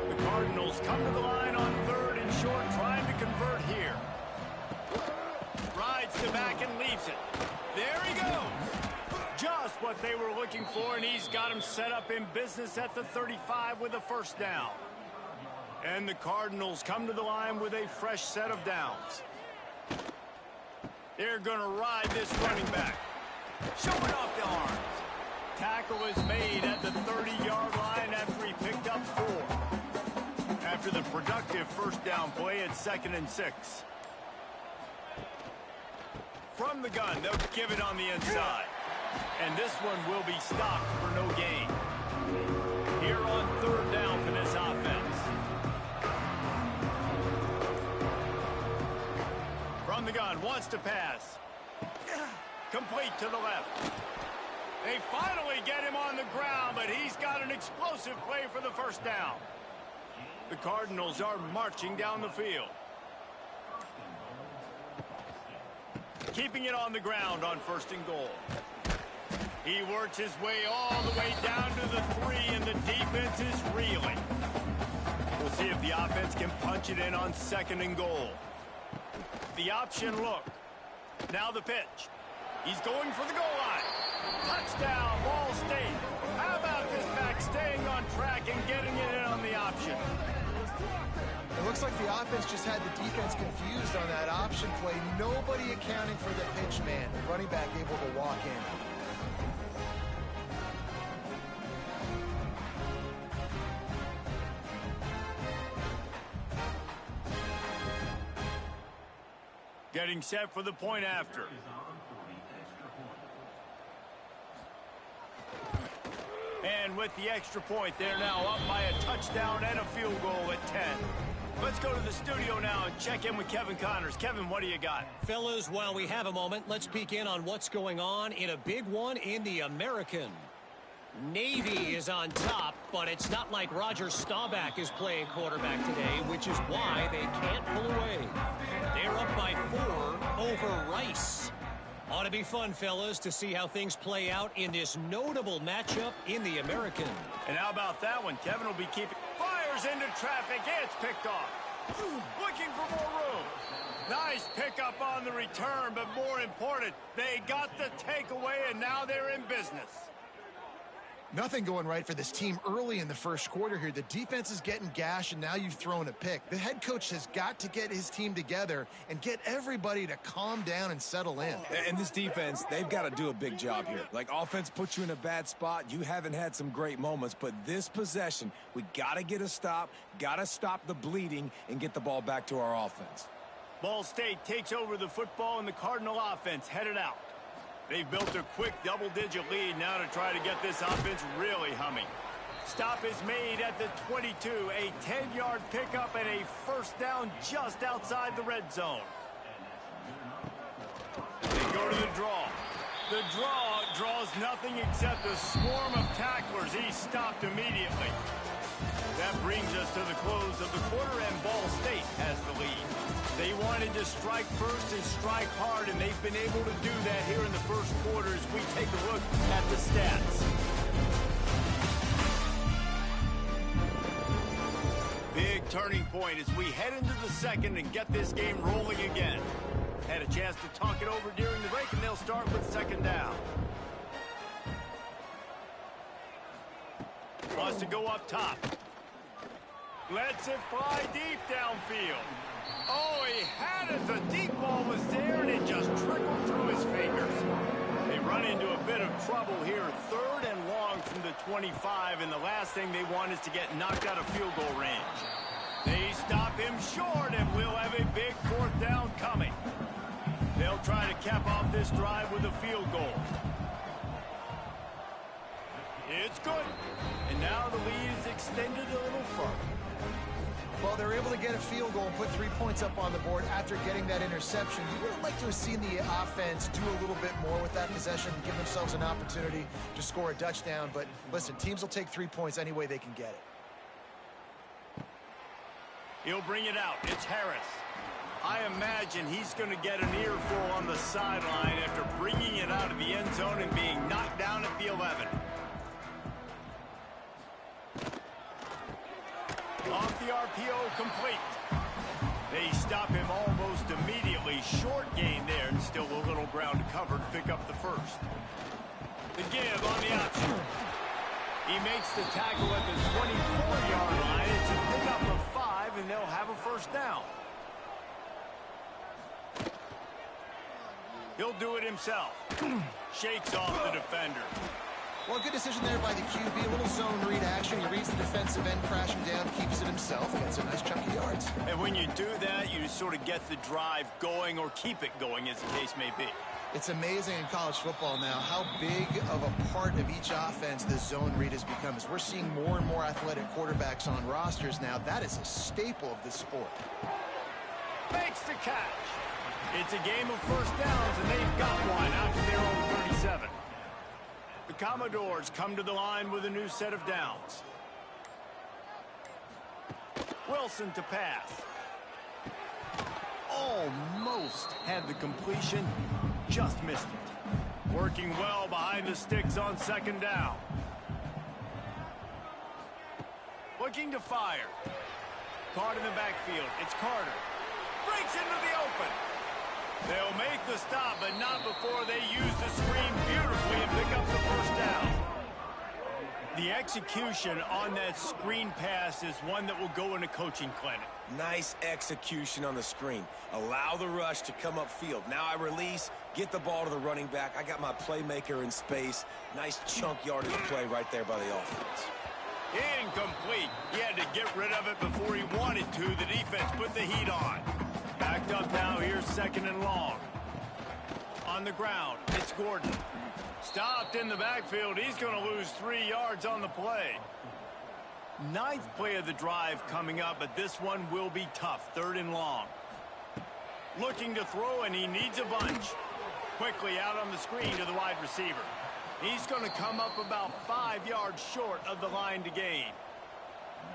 The Cardinals come to the line on 3rd and short, trying to convert here. Rides to back and leaves it. There he goes. Just what they were looking for, and he's got him set up in business at the 35 with a 1st down. And the Cardinals come to the line with a fresh set of downs. They're going to ride this running back. Showing off the arms. Tackle is made at the 30-yard line after he picked up 4. After the productive 1st down play, it's 2nd and 6. From the gun, they'll give it on the inside. And this one will be stopped for no gain. Here on 3rd down for this offense. From the gun, wants to pass. Complete to the left. They finally get him on the ground, but he's got an explosive play for the 1st down. The Cardinals are marching down the field. Keeping it on the ground on 1st and goal. He works his way all the way down to the 3, and the defense is reeling. We'll see if the offense can punch it in on 2nd and goal. The option look. Now the pitch. He's going for the goal line. Touchdown, Ball State. How about this back staying on track and getting it in on the option? It looks like the offense just had the defense confused on that option play. Nobody accounting for the pitch man. The running back able to walk in. Getting set for the point after. And with the extra point, they're now up by a touchdown and a field goal at 10. Let's go to the studio now and check in with Kevin Connors. Kevin, what do you got? Fellas, while we have a moment, let's peek in on what's going on in a big one in the American. Navy is on top, but it's not like Roger Staubach is playing quarterback today, which is why they can't pull away. They're up by 4 over Rice. Ought to be fun, fellas, to see how things play out in this notable matchup in the American. And how about that one? Kevin will be keeping... Fires into traffic. It's picked off. Looking for more room. Nice pickup on the return, but more important, they got the takeaway, and now they're in business. Nothing going right for this team early in the first quarter here. The defense is getting gashed, and now you've thrown a pick. The head coach has got to get his team together and get everybody to calm down and settle in. And this defense, they've got to do a big job here. Like, offense puts you in a bad spot. You haven't had some great moments, but this possession, we got to get a stop, got to stop the bleeding, and get the ball back to our offense. Ball State takes over the football, and the Cardinal offense headed out. They've built a quick double-digit lead now to try to get this offense really humming. Stop is made at the 22, a 10-yard pickup and a first down just outside the red zone. They go to the draw. The draw draws nothing except a swarm of tacklers. He's stopped immediately. That brings us to the close of the quarter, and Ball State has the lead. They wanted to strike first and strike hard, and they've been able to do that here in the first quarter as we take a look at the stats. Big turning point as we head into the second and get this game rolling again. Had a chance to talk it over during the break, and they'll start with second down. Wants to go up top. Lets it fly deep downfield. Oh, he had it. The deep ball was there, and it just trickled through his fingers. They run into a bit of trouble here. 3rd and long from the 25, and the last thing they want is to get knocked out of field goal range. They stop him short, and we'll have a big 4th down coming. They'll try to cap off this drive with a field goal. It's good. And now the lead is extended a little further. Well, they're able to get a field goal and put 3 points up on the board after getting that interception. You would have liked to have seen the offense do a little bit more with that possession and give themselves an opportunity to score a touchdown. But listen, teams will take 3 points any way they can get it. He'll bring it out. It's Harris. I imagine he's going to get an earful on the sideline after bringing it out of the end zone and being knocked down at the 11. Off the RPO, complete. They stop him almost immediately. Short gain there, and still a little ground covered to pick up the first. The give on the option. He makes the tackle at the 24-yard line. It's a pickup of 5, and they'll have a first down. He'll do it himself. Shakes off the defender. Well, good decision there by the QB. A little zone read action. He reads the defensive end crashing down, keeps it himself, and gets a nice chunk of yards. And when you do that, you sort of get the drive going or keep it going, as the case may be. It's amazing in college football now how big of a part of each offense the zone read has become. As we're seeing more and more athletic quarterbacks on rosters now, that is a staple of this sport. Makes the catch. It's a game of first downs, and they've got one out to their own 37. The Commodores come to the line with a new set of downs. Wilson to pass. Almost had the completion, just missed it. Working well behind the sticks on second down. Looking to fire. Caught in the backfield. It's Carter. Breaks into the open. They'll make the stop, but not before they use the screen beautifully and pick up the first down. The execution on that screen pass is one that will go in a coaching clinic. Nice execution on the screen. Allow the rush to come upfield. Now I release, get the ball to the running back. I got my playmaker in space. Nice chunk yardage play right there by the offense. Incomplete. He had to get rid of it before he wanted to. The defense put the heat on. Backed up now. Here's second and long. On the ground, it's Gordon. Stopped in the backfield. He's going to lose 3 yards on the play. 9th play of the drive coming up, but this one will be tough. 3rd and long. Looking to throw, and he needs a bunch. Quickly out on the screen to the wide receiver. He's going to come up about 5 yards short of the line to gain.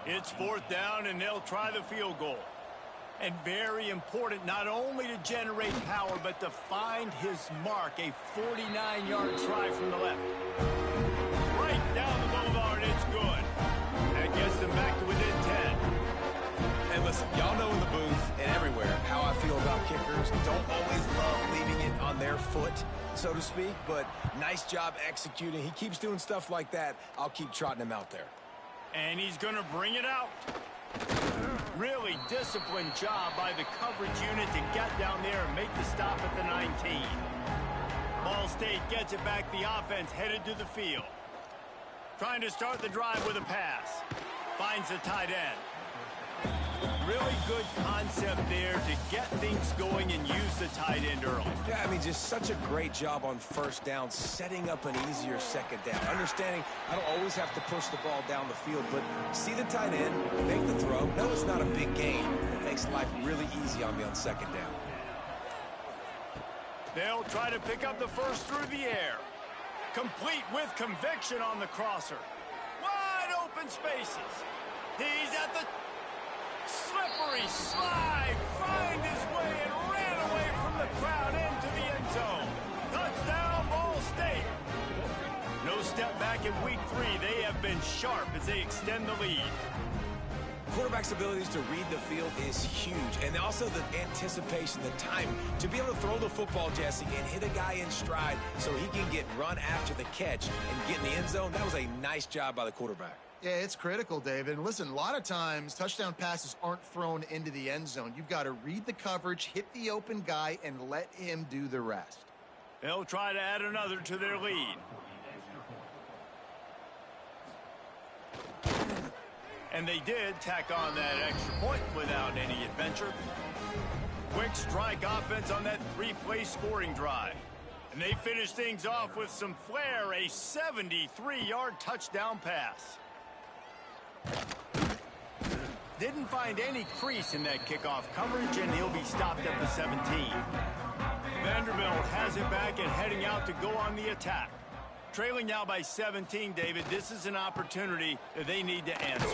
It's 4th down, and they'll try the field goal. And very important not only to generate power, but to find his mark. A 49-yard try from the left. Right down the boulevard, it's good. That gets them back to within 10. And listen, y'all know in the booth and everywhere how I feel about kickers. Don't always love leaving it on their foot, so to speak, but nice job executing. He keeps doing stuff like that. I'll keep trotting him out there. And he's going to bring it out. Really disciplined job by the coverage unit to get down there and make the stop at the 19. Ball State gets it back. The offense headed to the field. Trying to start the drive with a pass. Finds the tight end. Really good concept there to get things going and use the tight end early. Yeah, I mean, just such a great job on first down, setting up an easier second down. Understanding I don't always have to push the ball down the field, but see the tight end, make the throw. No, it's not a big gain. It makes life really easy on me on second down. They'll try to pick up the first through the air. Complete with conviction on the crosser. Wide open spaces. He's at the slippery slide, find his way and ran away from the crowd into the end zone. Touchdown, Ball State. No step back in week 3. They have been sharp as they extend the lead. Quarterback's abilities to read the field is huge, and also the anticipation, the time to be able to throw the football, Jesse, and hit a guy in stride so he can get run after the catch and get in the end zone. That was a nice job by the quarterback. Yeah, it's critical, David. And listen, a lot of times touchdown passes aren't thrown into the end zone. You've got to read the coverage, hit the open guy, and let him do the rest. They'll try to add another to their lead. And they did tack on that extra point without any adventure. Quick strike offense on that 3-play scoring drive. And they finish things off with some flair, a 73-yard touchdown pass. Didn't find any crease in that kickoff coverage, and he'll be stopped at the 17. Vanderbilt has it back and heading out to go on the attack. Trailing now by 17, David. This is an opportunity that they need to answer.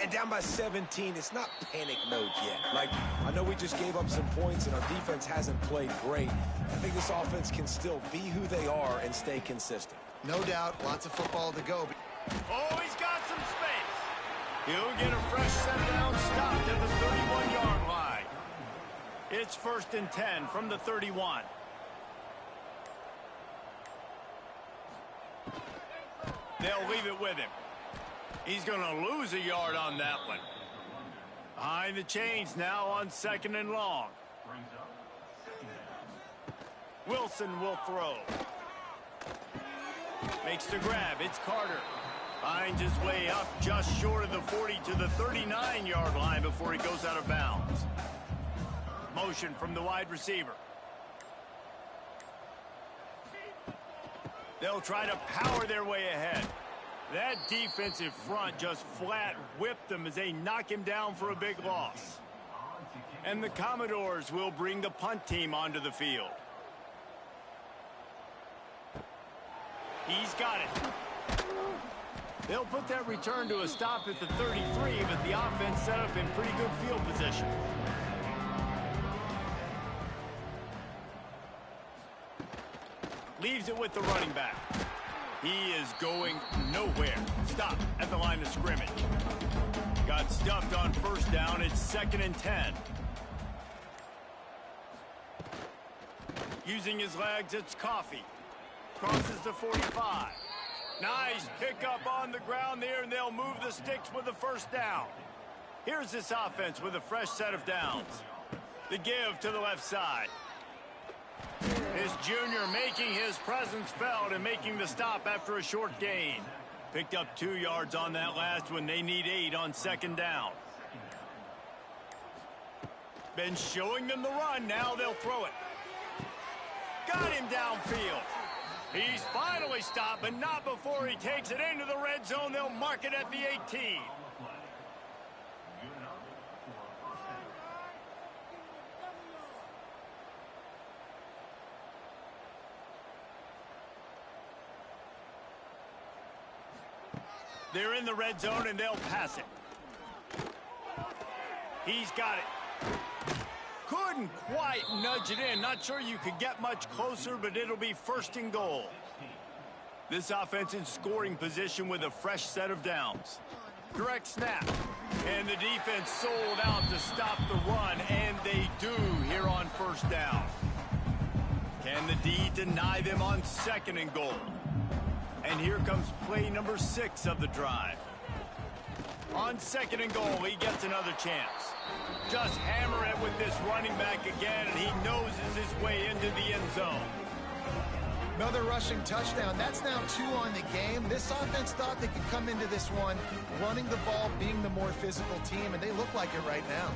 And down by 17, it's not panic mode yet. Like, I know we just gave up some points and our defense hasn't played great. I think this offense can still be who they are and stay consistent. No doubt, lots of football to go. Oh, he's got some space. He'll get a fresh set down, stopped at the 31-yard line. It's 1st and 10 from the 31. They'll leave it with him. He's going to lose a yard on that one. Behind the chains now on 2nd and long. Wilson will throw. Makes the grab. It's Carter. Finds his way up just short of the 40 to the 39-yard line before he goes out of bounds. Motion from the wide receiver. They'll try to power their way ahead. That defensive front just flat whipped them as they knock him down for a big loss. And the Commodores will bring the punt team onto the field. He's got it. They'll put that return to a stop at the 33, but the offense set up in pretty good field position. Leaves it with the running back. He is going nowhere. Stop at the line of scrimmage. Got stuffed on 1st down. It's 2nd and 10. Using his legs, it's Coffee. Crosses the 45. Nice pickup on the ground there, and they'll move the sticks with the 1st down. Here's this offense with a fresh set of downs. The give to the left side. This junior making his presence felt and making the stop after a short gain. Picked up 2 yards on that last one. They need 8 on 2nd down. Been showing them the run. Now they'll throw it. Got him downfield. He's finally stopped, but not before he takes it into the red zone. They'll mark it at the 18. They're in the red zone, and they'll pass it. He's got it. Couldn't quite nudge it in. Not sure you could get much closer, but it'll be first and goal. This offense in scoring position with a fresh set of downs. Direct snap. And the defense sold out to stop the run, and they do here on first down. Can the D deny them on second and goal? And here comes play number 6 of the drive. On second and goal, he gets another chance. Just hammer it with this running back again, and he noses his way into the end zone. Another rushing touchdown. That's now 2 on the game. This offense thought they could come into this one running the ball, being the more physical team, and they look like it right now.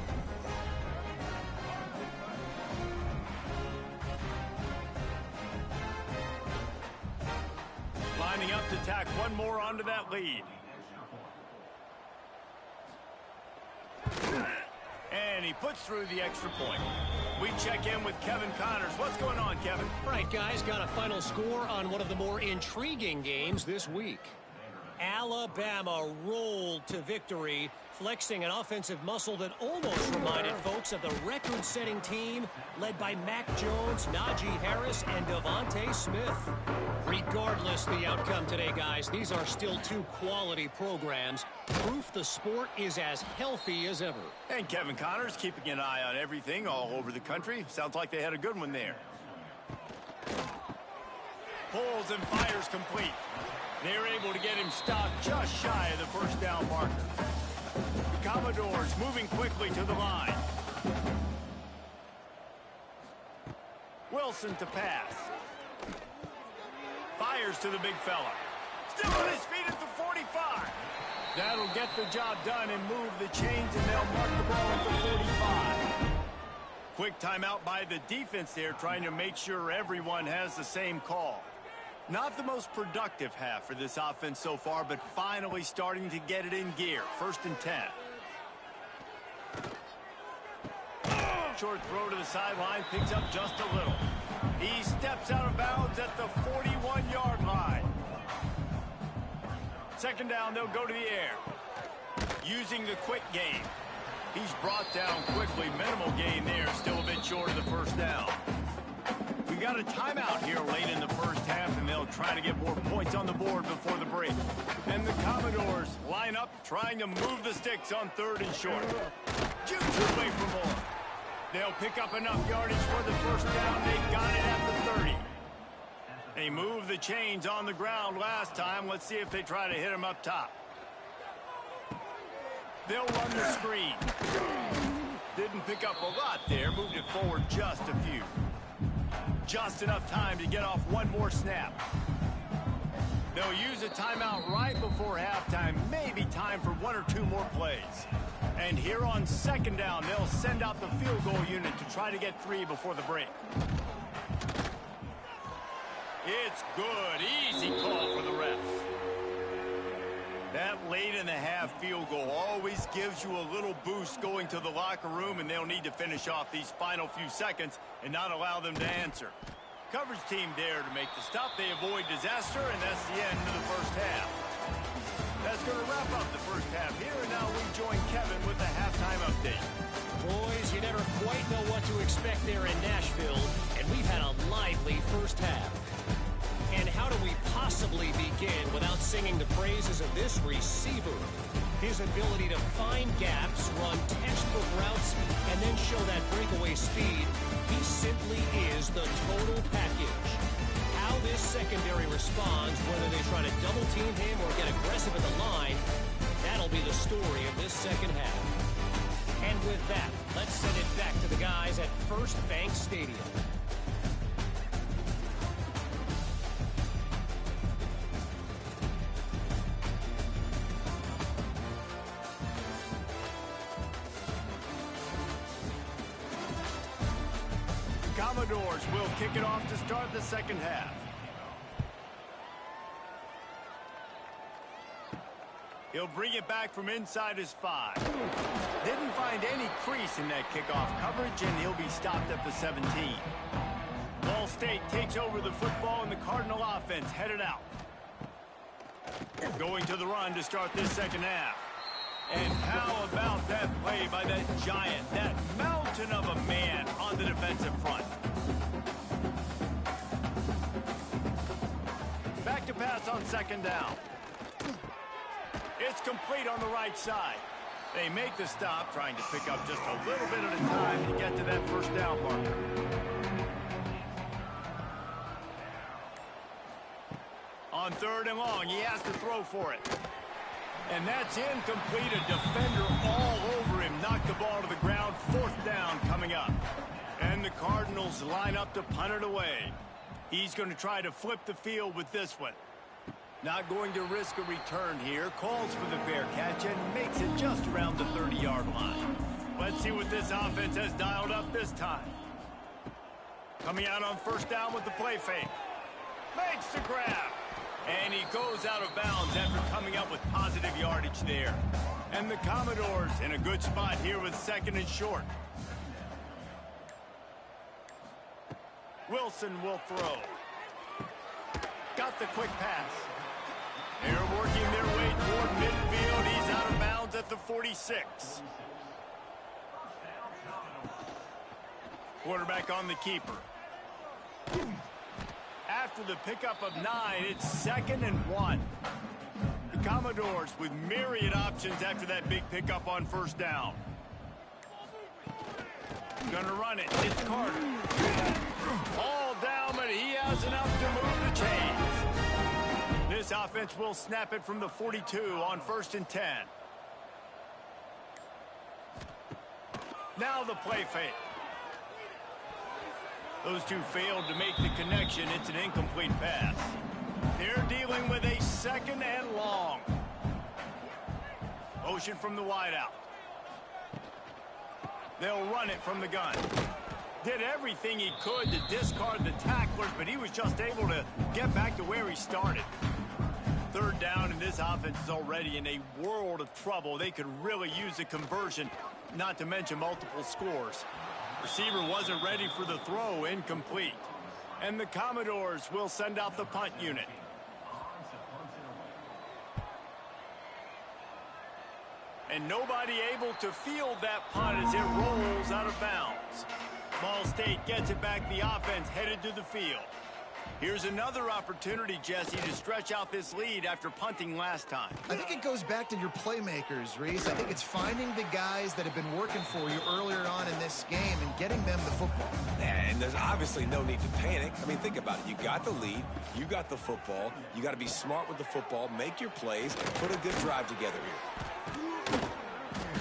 Lining up to tack one more onto that lead. And he puts through the extra point. We check in with Kevin Connors. What's going on, Kevin? All right, guys, got a final score on one of the more intriguing games this week. Alabama rolled to victory, flexing an offensive muscle that almost reminded folks of the record-setting team led by Mac Jones, Najee Harris, and Devontae Smith. Regardless the outcome today, guys, these are still 2 quality programs. Proof the sport is as healthy as ever. And Kevin Connors keeping an eye on everything all over the country. Sounds like they had a good one there. Pulls and fires complete. They're able to get him stopped just shy of the first down marker. The Commodores moving quickly to the line. Wilson to pass. Fires to the big fella. Still on his feet at the 45. That'll get the job done and move the chains, and they'll mark the ball at the 45. Quick timeout by the defense there, trying to make sure everyone has the same call. Not the most productive half for this offense so far, but finally starting to get it in gear. First and 10. Short throw to the sideline, picks up just a little. He steps out of bounds at the 41-yard line. Second down, they'll go to the air. Using the quick game. He's brought down quickly. Minimal gain there, still a bit short of the first down. We got a timeout here late in the first half, and they'll try to get more points on the board before the break. And the Commodores line up, trying to move the sticks on third and short. Jukes away for more. They'll pick up enough yardage for the first down. They got it at the 30. They moved the chains on the ground last time. Let's see if they try to hit him up top. They'll run the screen. Didn't pick up a lot there. Moved it forward just a few. Just enough time to get off one more snap. They'll use a timeout right before halftime. Maybe time for 1 or 2 more plays. And here on second down, they'll send out the field goal unit to try to get 3 before the break. It's good. Easy call for the ref. That late in the half field goal always gives you a little boost going to the locker room, and they'll need to finish off these final few seconds and not allow them to answer. Coverage team there to make the stop. They avoid disaster, and that's the end of the first half. That's going to wrap up the first half here, and now we join Kevin with the halftime update. Boys, you never quite know what to expect there in Nashville, and we've had a lively first half. And how do we possibly begin without singing the praises of this receiver? His ability to find gaps, run textbook routes, and then show that breakaway speed. He simply is the total package. How this secondary responds, whether they try to double team him or get aggressive at the line, that'll be the story of this second half. And with that, let's send it back to the guys at First Bank Stadium. Commodores will kick it off to start the second half. He'll bring it back from inside his 5. Didn't find any crease in that kickoff coverage, and he'll be stopped at the 17. Ball State takes over the football, and the Cardinal offense headed out. Going to the run to start this second half. And how about that play by that giant, that mountain of a man on the defensive front. Back to pass on second down. It's complete on the right side. They make the stop, trying to pick up just a little bit at a time to get to that first down marker. On third and long, he has to throw for it. And that's incomplete. A defender all over him. Knocked the ball to the ground. Fourth down coming up. And the Cardinals line up to punt it away. He's going to try to flip the field with this one. Not going to risk a return here. Calls for the fair catch and makes it just around the 30-yard line. Let's see what this offense has dialed up this time. Coming out on first down with the play fake. Makes the grab. And he goes out of bounds after coming up with positive yardage there. And the Commodores in a good spot here with second and short. Wilson will throw. Got the quick pass. They're working their way toward midfield. He's out of bounds at the 46. Quarterback on the keeper. After the pickup of 9, it's 2nd and 1. The Commodores with myriad options after that big pickup on first down. Gonna run it. It's Carter. All down, but he has enough to move the chains. This offense will snap it from the 42 on 1st and 10. Now the play fake. Those two failed to make the connection. It's an incomplete pass. They're dealing with a 2nd and long. Motion from the wideout. They'll run it from the gun. Did everything he could to discard the tacklers, but he was just able to get back to where he started. Third down, and this offense is already in a world of trouble. They could really use a conversion, not to mention multiple scores. Receiver wasn't ready for the throw, incomplete. And the Commodores will send out the punt unit. And nobody able to field that punt as it rolls out of bounds. Ball State gets it back. The offense headed to the field. Here's another opportunity, Jesse, to stretch out this lead after punting last time. I think it goes back to your playmakers, Reese. I think it's finding the guys that have been working for you earlier on in this game and getting them the football. And there's obviously no need to panic. I mean, think about it. You got the lead. You got the football. You got to be smart with the football. Make your plays. Put a good drive together here.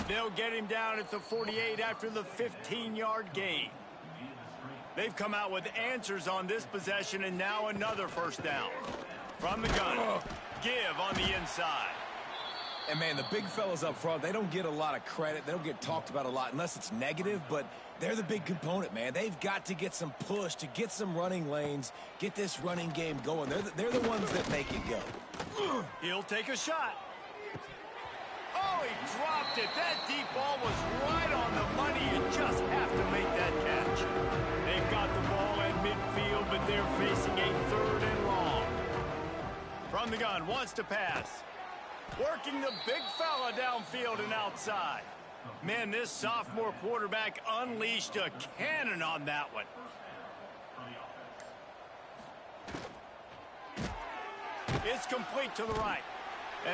They'll get him down at the 48 after the 15-yard gain. They've come out with answers on this possession, and now another first down. From the gun, give on the inside. And, man, the big fellas up front, they don't get a lot of credit. They don't get talked about a lot unless it's negative, but they're the big component, man. They've got to get some push, to get some running lanes, get this running game going. They're the ones that make it go. He'll take a shot. Oh, he dropped it. That deep ball was right on the money. You just have to make that catch. They've got the ball at midfield, but they're facing a 3rd and long. From the gun, wants to pass. Working the big fella downfield and outside. Man, this sophomore quarterback unleashed a cannon on that one. It's complete to the right.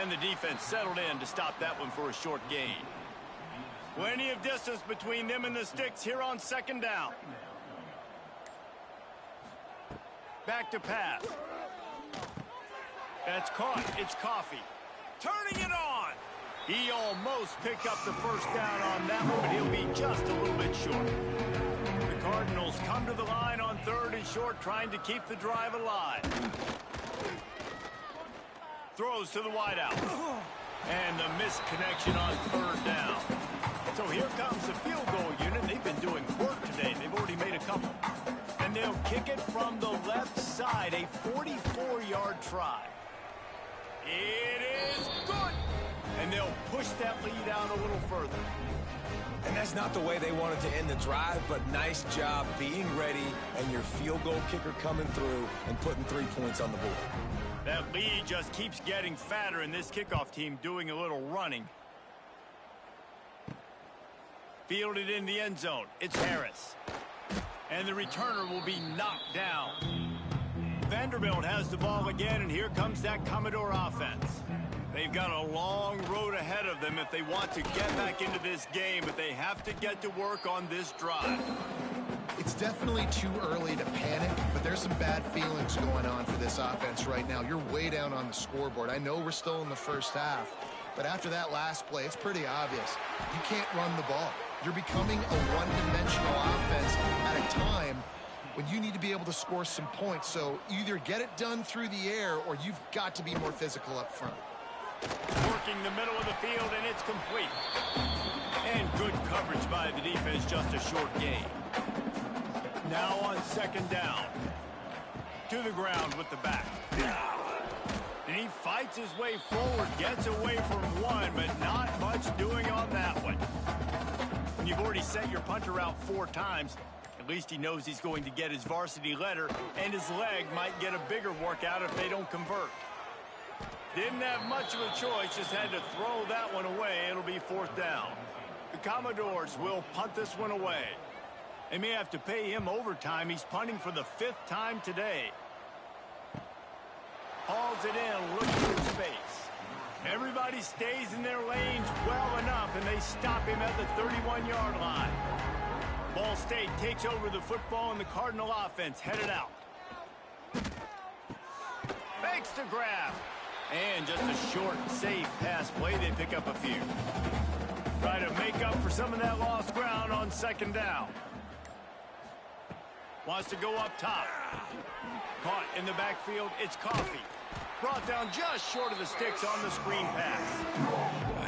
And the defense settled in to stop that one for a short gain. Plenty of distance between them and the sticks here on 2nd down. Back to pass. That's caught. It's Coffee. Turning it on. He almost picked up the first down on that one, but he'll be just a little bit short. The Cardinals come to the line on 3rd and short, trying to keep the drive alive. Throws to the wideout. And the missed connection on 3rd down. So here comes the field goal unit. They've been doing work today. They've already made a couple. And they'll kick it from the left side. A 44-yard try. It is good. And they'll push that lead out a little further. And that's not the way they wanted to end the drive, but nice job being ready and your field goal kicker coming through and putting 3 points on the board. That lead just keeps getting fatter, and this kickoff team doing a little running. Fielded in the end zone. It's Harris. And the returner will be knocked down. Vanderbilt has the ball again, and here comes that Commodore offense. They've got a long road ahead of them if they want to get back into this game, but they have to get to work on this drive. It's definitely too early to panic, but there's some bad feelings going on for this offense right now. You're way down on the scoreboard. I know we're still in the first half, but after that last play, it's pretty obvious. You can't run the ball. You're becoming a one-dimensional offense at a time when you need to be able to score some points. So either get it done through the air or you've got to be more physical up front. Working the middle of the field, and it's complete. And good coverage by the defense, just a short gain. Now on second down. To the ground with the back. And he fights his way forward, gets away from one, but not much doing on that one. When you've already sent your punter out 4 times, at least he knows he's going to get his varsity letter, and his leg might get a bigger workout if they don't convert. Didn't have much of a choice, just had to throw that one away. It'll be 4th down. The Commodores will punt this one away. They may have to pay him overtime. He's punting for the 5th time today. Hauls it in, looking for space. Everybody stays in their lanes well enough, and they stop him at the 31-yard line. Ball State takes over the football, and the Cardinal offense headed out. Makes the grab. And just a short, safe pass play. They pick up a few. Try to make up for some of that lost ground on second down. Wants to go up top. Caught in the backfield. It's Coffee. Brought down just short of the sticks on the screen pass.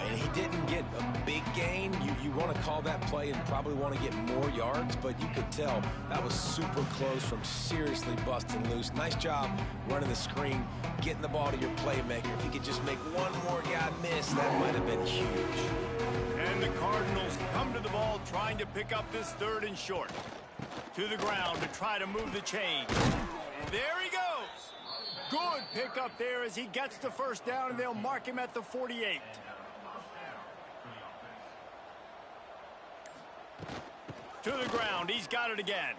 And he didn't get a big gain. You want to call that play and probably want to get more yards, but you could tell that was super close from seriously busting loose. Nice job running the screen, getting the ball to your playmaker. If he could just make one more guy miss, that might have been huge. And the Cardinals come to the ball trying to pick up this 3rd and short. To the ground to try to move the chain. There he goes. Good pickup there as he gets the 1st down, and they'll mark him at the 48. To the ground. He's got it again.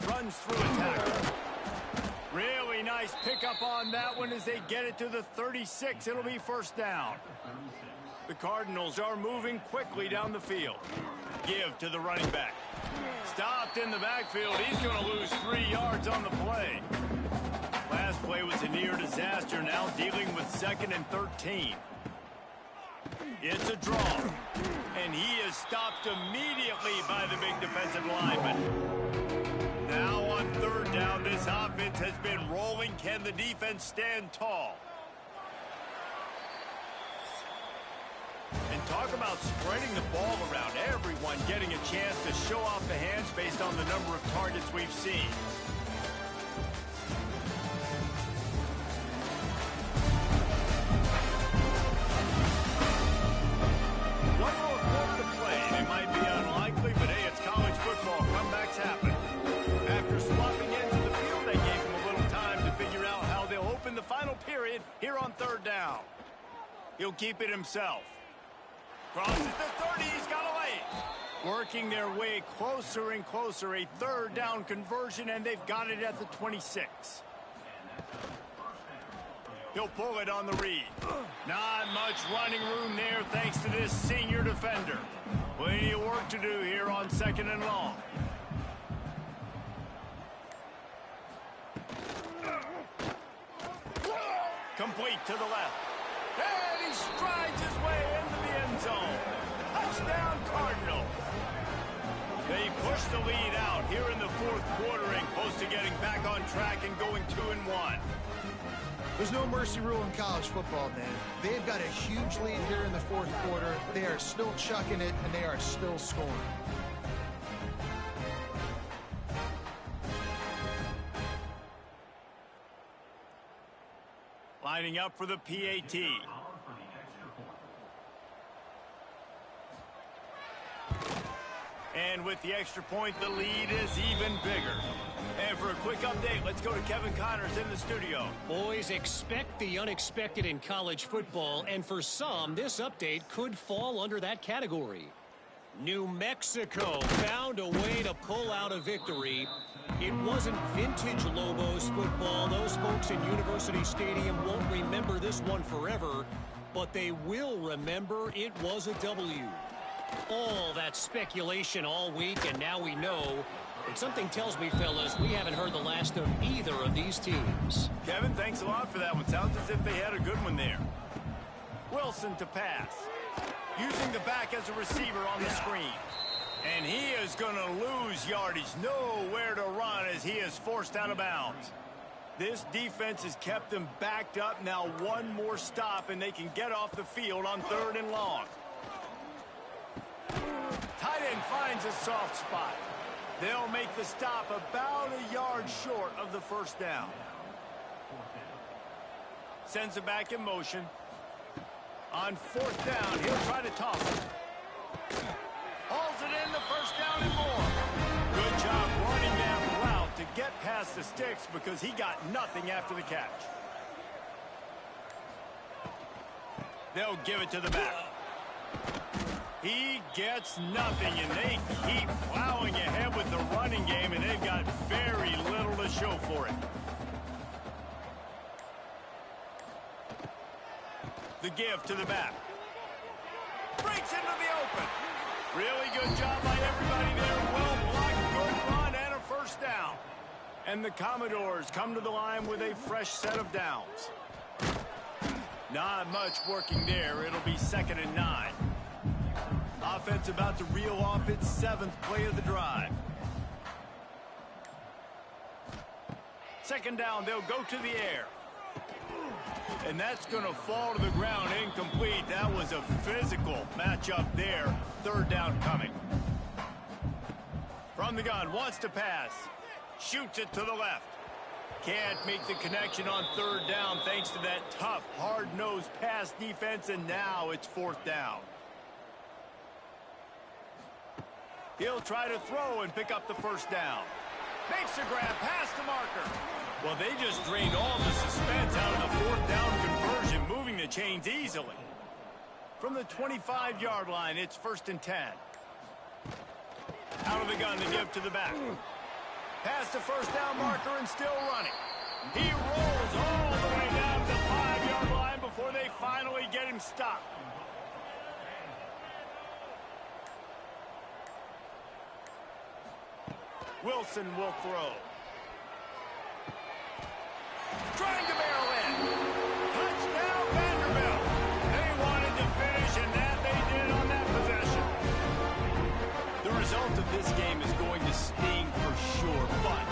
Runs through a tackle. Really nice pickup on that one as they get it to the 36. It'll be 1st down. The Cardinals are moving quickly down the field. Give to the running back. Stopped in the backfield. He's going to lose 3 yards on the play. Last play was a near disaster. Now dealing with 2nd and 13. It's a draw. And he is stopped immediately by the big defensive lineman. Now on 3rd down, this offense has been rolling. Can the defense stand tall? And talk about spreading the ball around. Everyone getting a chance to show off the hands based on the number of targets we've seen. One more quarter to play. It might be unlikely, but hey, it's college football. Comebacks happen. After swapping ends of the field, they gave him a little time to figure out how they'll open the final period here on 3rd down. He'll keep it himself. Crosses the 30. He's got a lane. Working their way closer and closer. A 3rd down conversion, and they've got it at the 26. He'll pull it on the read. Not much running room there thanks to this senior defender. Plenty of work to do here on 2nd and long. Complete to the left. And he strides his way into the end zone. Touchdown, Cardinals. They push the lead out here in the 4th quarter and close to getting back on track and going 2-1. There's no mercy rule in college football, man. They've got a huge lead here in the 4th quarter. They are still chucking it, and they are still scoring. Lining up for the PAT. And with the extra point, the lead is even bigger. And for a quick update, let's go to Kevin Connors in the studio. Boys, expect the unexpected in college football, and for some, this update could fall under that category. New Mexico found a way to to pull out a victory. It wasn't vintage Lobos football. Those folks in University Stadium won't remember this one forever, but they will remember it was a W. All that speculation all week, and now we know. And something tells me, fellas, we haven't heard the last of either of these teams. Kevin, thanks a lot for that one. Sounds as if they had a good one there. Wilson to pass. Using the back as a receiver on the screen. And he is going to lose yardage. Nowhere to run as he is forced out of bounds. This defense has kept them backed up. Now one more stop, and they can get off the field on 3rd and long. Tight end finds a soft spot. They'll make the stop about a yard short of the first down. Sends it back in motion. On 4th down, he'll try to toss it. Hauls it in the first down and more. Good job running that route to get past the sticks because he got nothing after the catch. They'll give it to the back. He gets nothing, and they keep plowing ahead with the running game, and they've got very little to show for it. The give to the back. Breaks into the open. Really good job by everybody there. Well blocked, good run, and a first down. And the Commodores come to the line with a fresh set of downs. Not much working there. It'll be 2nd and 9. Offense about to reel off its 7th play of the drive. 2nd down, they'll go to the air. And that's going to fall to the ground incomplete. That was a physical matchup there. 3rd down coming. From the gun, wants to pass. Shoots it to the left. Can't make the connection on 3rd down thanks to that tough, hard-nosed pass defense, and now it's 4th down. He'll try to throw and pick up the first down. Makes a grab past the marker. Well, they just drained all the suspense out of the 4th down conversion, moving the chains easily. From the 25-yard line, it's 1st and 10. Out of the gun to give to the back. Past the first down marker and still running. He rolls all the way down to the 5-yard line before they finally get him stopped. Wilson will throw. Trying to barrel in. Touchdown, Vanderbilt. They wanted to finish, and that they did on that possession. The result of this game is going to sting for sure, but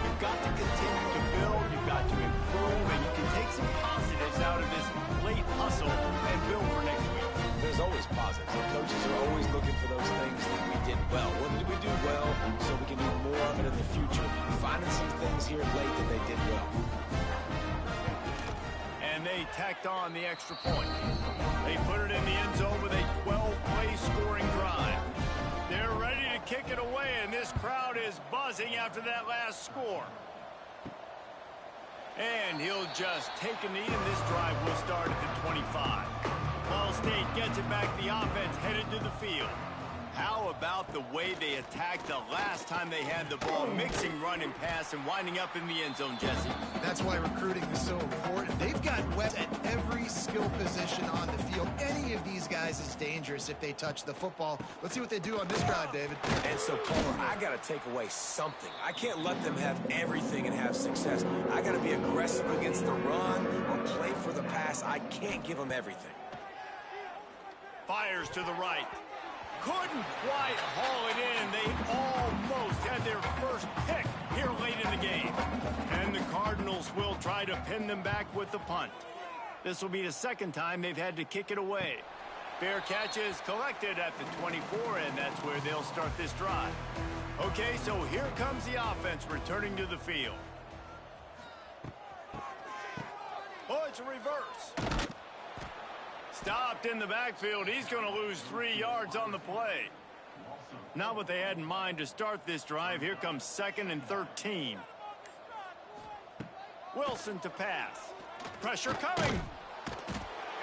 you've got to continue to build, you've got to improve, and you can take some positives out of this late hustle and build for next week. There's always positives. The coaches are always looking for those things that we did well. What did we do well so we can do more of it in the future? Finding some things here late that they did well. And they tacked on the extra point. They put it in the end zone with a 12-play scoring drive. They're ready to kick it away, and this crowd is buzzing after that last score. And he'll just take a knee, and this drive will start at the 25. Ball State gets it back. The offense headed to the field. How about the way they attacked the last time they had the ball, mixing run and pass and winding up in the end zone, Jesse? That's why recruiting is so important. They've got wet at every skill position on the field. Any of these guys is dangerous if they touch the football. Let's see what they do on this drive, David. And so, Palmer, I got to take away something. I can't let them have everything and have success. I got to be aggressive against the run or play for the pass. I can't give them everything. Fires to the right. Couldn't quite haul it in. They almost had their first pick here late in the game. And the Cardinals will try to pin them back with the punt. This will be the 2nd time they've had to kick it away. Fair catch is collected at the 24, and that's where they'll start this drive. Okay, so here comes the offense returning to the field. Oh, it's a reverse. Stopped in the backfield. He's going to lose 3 yards on the play. Not what they had in mind to start this drive. Here comes 2nd and 13. Wilson to pass. Pressure coming.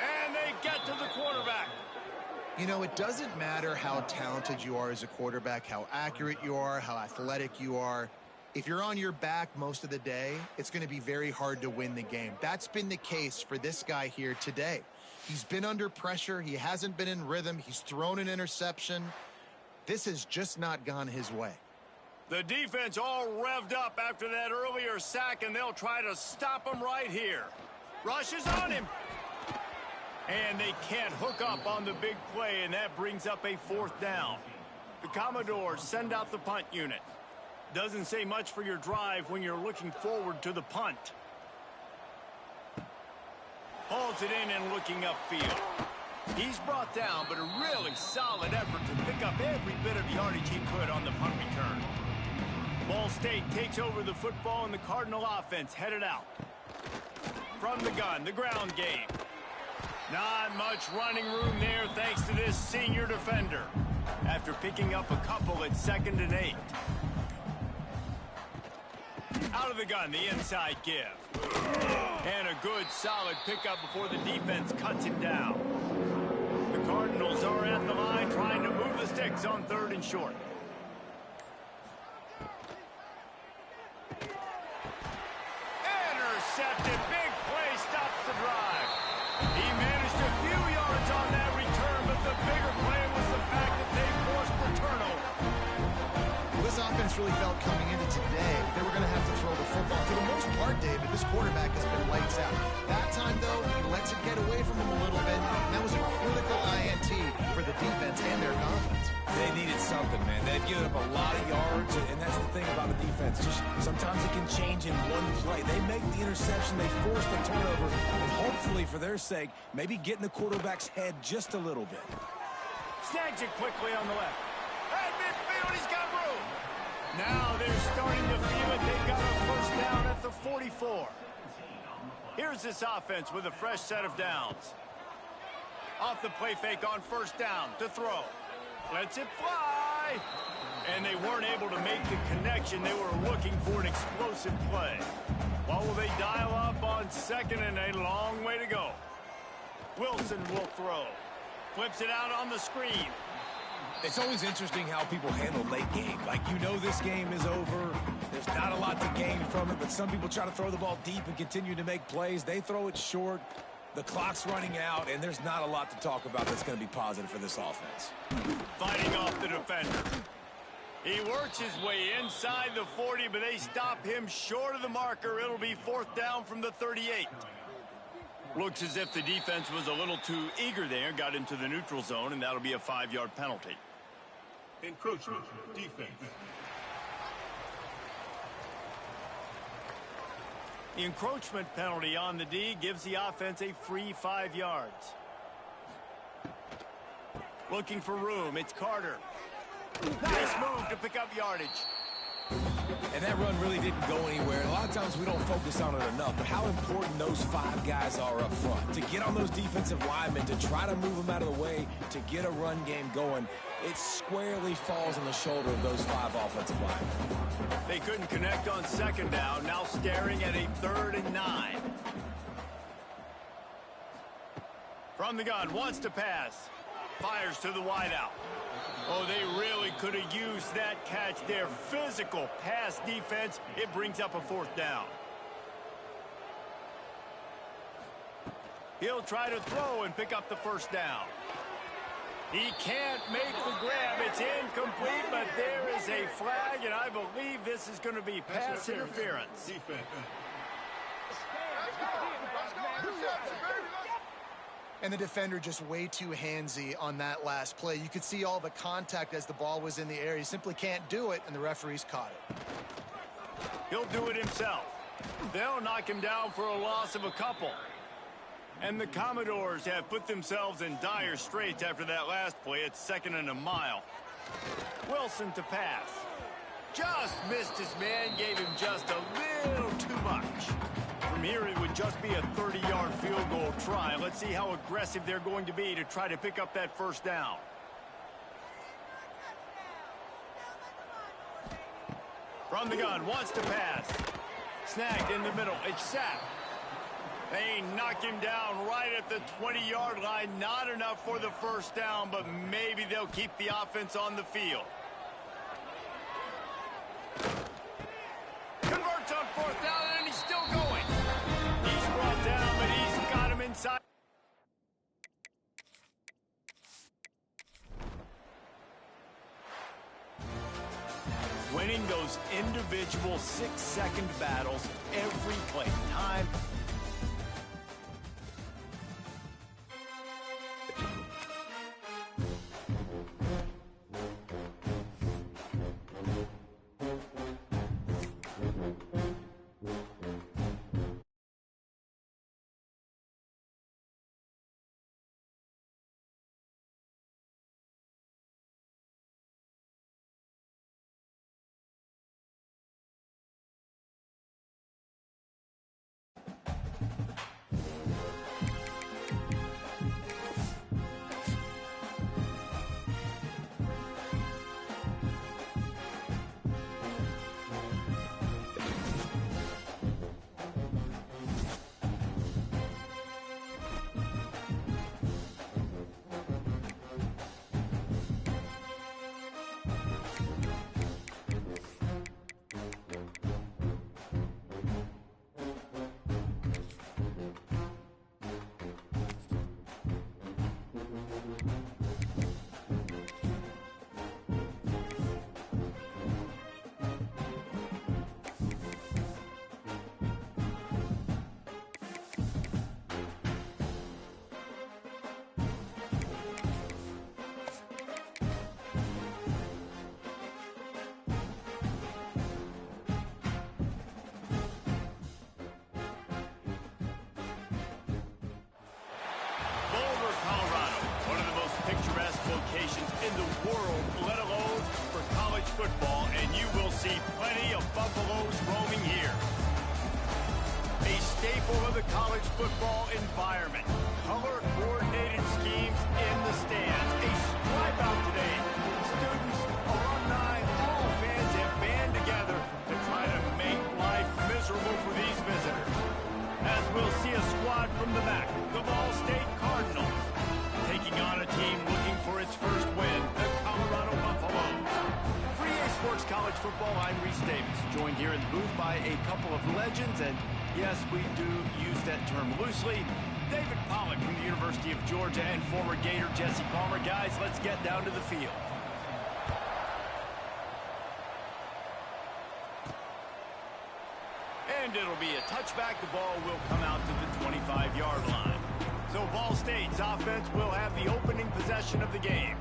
And they get to the quarterback. You know, it doesn't matter how talented you are as a quarterback, how accurate you are, how athletic you are. If you're on your back most of the day, it's going to be very hard to win the game. That's been the case for this guy here today. He's been under pressure. He hasn't been in rhythm. He's thrown an interception. This has just not gone his way. The defense all revved up after that earlier sack, and they'll try to stop him right here. Rushes on him. And they can't hook up on the big play, and that brings up a 4th down. The Commodores send out the punt unit. Doesn't say much for your drive when you're looking forward to the punt. Hauls it in and looking upfield. He's brought down, but a really solid effort to pick up every bit of yardage he could on the punt return. Ball State takes over the football, and the Cardinal offense headed out. From the gun, the ground game. Not much running room there thanks to this senior defender. After picking up a couple at 2nd and 8. Out of the gun, the inside give. And a good solid pickup before the defense cuts him down. The Cardinals are at the line trying to move the sticks on 3rd and short. Intercepted. Big play stops the drive. He managed a few yards on that return, but the bigger play was the fact that they forced the turnover. This offense really felt coming into today they were going to have to throw the football. For the most part, David, this quarterback has been lights out. That time, though, he lets it get away from him a little bit. And that was a critical INT for the defense and their confidence. They needed something, man. They've given up a lot of yards, and that's the thing about the defense. Just sometimes it can change in one play. They make the interception, they force the turnover, and hopefully, for their sake, maybe get in the quarterback's head just a little bit. Snags it quickly on the left. At midfield, he's got room. Now they're starting to feel it. They've got a 1st down at the 44. Here's this offense with a fresh set of downs. Off the play fake on 1st down to throw. Lets it fly. And they weren't able to make the connection. They were looking for an explosive play. What will they dial up on 2nd and a long way to go? Wilson will throw. Flips it out on the screen. It's always interesting how people handle late game. Like, you know this game is over. There's not a lot to gain from it, but some people try to throw the ball deep and continue to make plays. They throw it short. The clock's running out, and there's not a lot to talk about that's going to be positive for this offense. Fighting off the defender. He works his way inside the 40, but they stop him short of the marker. It'll be 4th down from the 38. Looks as if the defense was a little too eager there, got into the neutral zone, and that'll be a 5-yard penalty. Encroachment, defense. The encroachment penalty on the D gives the offense a free 5 yards. Looking for room, it's Carter. Nice move to pick up yardage. And that run really didn't go anywhere. A lot of times we don't focus on it enough, but how important those 5 guys are up front. To get on those defensive linemen, to try to move them out of the way, to get a run game going, it squarely falls on the shoulder of those 5 offensive linemen. They couldn't connect on 2nd down, now staring at a 3rd and 9. From the gun, wants to pass. Fires to the wideout. Oh, they really could have used that catch there. Physical pass defense. It brings up a 4th down. He'll try to throw and pick up the 1st down. He can't make the grab. It's incomplete, but there is a flag, and I believe this is going to be pass interference. Defense. And the defender just way too handsy on that last play. You could see all the contact as the ball was in the air. He simply can't do it, and the referees caught it. He'll do it himself. They'll knock him down for a loss of a couple. And the Commodores have put themselves in dire straits after that last play. It's 2nd and a mile. Wilson to pass. Just missed his man, gave him just a little too much. From here, it would just be a 30-yard field goal try. Let's see how aggressive they're going to be to try to pick up that 1st down. From the gun, wants to pass. Snagged in the middle. It's sacked. They knock him down right at the 20-yard line. Not enough for the first down, but maybe they'll keep the offense on the field. Converts on fourth down, and he's still going. He's brought down, but he's got him inside. Winning those individual 6-second battles every play. Time. Locations in the world, let alone for college football, and you will see plenty of Buffaloes roaming here. A staple of the college football environment. Color-coordinated schemes in the stands. A stripe out today. Students, alumni, all fans have band together to try to make life miserable for these visitors. As we'll see a squad from the back, the Ball State Cardinals, taking on a team looking for its first win, the Colorado Buffaloes. 3A Sports College Football, I'm Reese Davis, joined here in the booth by a couple of legends, and yes, we do use that term loosely. David Pollack from the University of Georgia and former Gator Jesse Palmer. Guys, let's get down to the field. And it'll be a touchback. The ball will come out to the 25-yard line. So Ball State's offense will have the opening possession of the game.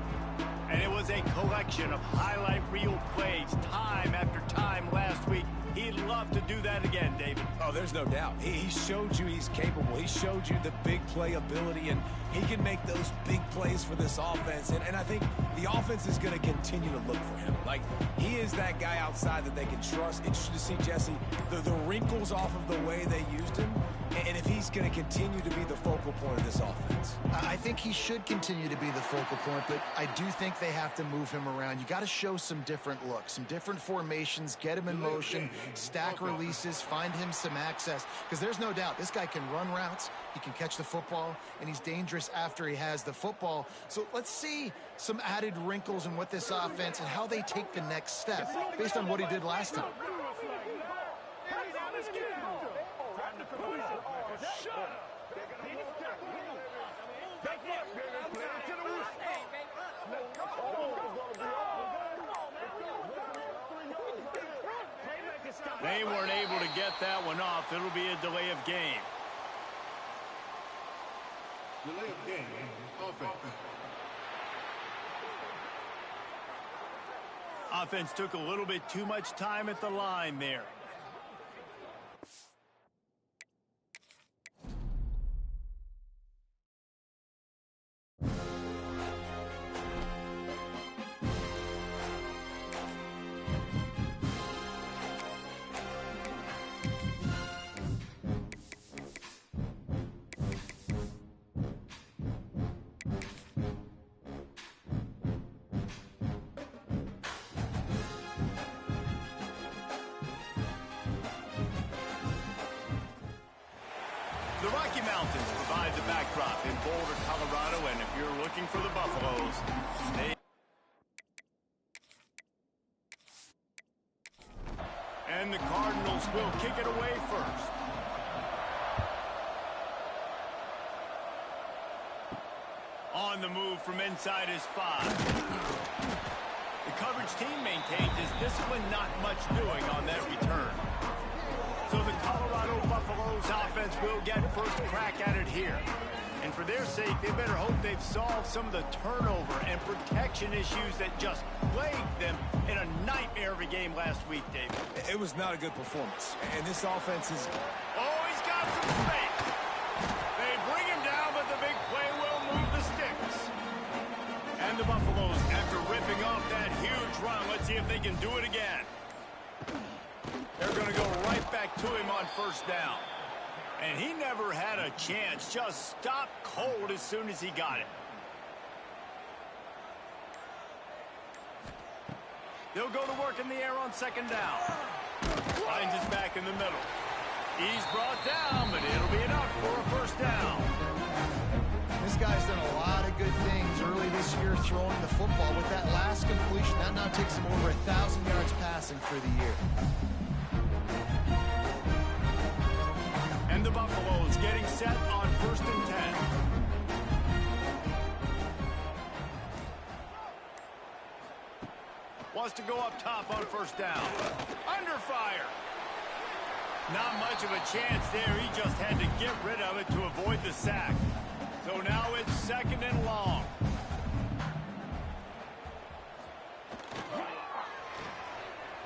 And it was a collection of highlight reel plays time after time last week. He'd love to do that again, David. Oh, there's no doubt. He showed you he's capable. He showed you the big play ability, and he can make those big plays for this offense. And I think the offense is going to continue to look for him. Like, he is that guy outside that they can trust. Interesting to see, Jesse, the wrinkles off of the way they used him, and if he's going to continue to be the focal point of this offense. I think he should continue to be the focal point, but I do think they have to move him around. You got to show some different looks, some different formations, get him in motion, stack releases, find him some access, because there's no doubt this guy can run routes, he can catch the football, and he's dangerous after he has the football. So let's see some added wrinkles in what this offense and how they take the next step based on what he did last time. They weren't able to get that one off. It'll be a delay of game. Delay of game. Offense. Offense took a little bit too much time at the line there. The Rocky Mountains provide the backdrop in Boulder, Colorado, and if you're looking for the Buffaloes, and the Cardinals will kick it away first. On the move from inside his 5. The coverage team maintains his discipline, not much doing on that return. So the Colorado Buffaloes offense will get first crack at it here. And for their sake, they better hope they've solved some of the turnover and protection issues that just plagued them in a nightmare of a game last week, David. It was not a good performance. And this offense is... Oh, he's got some space. They bring him down, but the big play will move the sticks. And the Buffaloes, after ripping off that huge run, let's see if they can do it again. They're going to go right back to him on first down. And he never had a chance. Just stopped cold as soon as he got it. They'll go to work in the air on second down. Finds his back in the middle. He's brought down, but it'll be enough for a first down. This guy's done a lot of good things early this year throwing the football. With that last completion, that now takes him over 1,000 yards passing for the year. And the Buffaloes getting set on first and 10. Wants to go up top on first down. Under fire. Not much of a chance there. He just had to get rid of it to avoid the sack. So now it's second and long.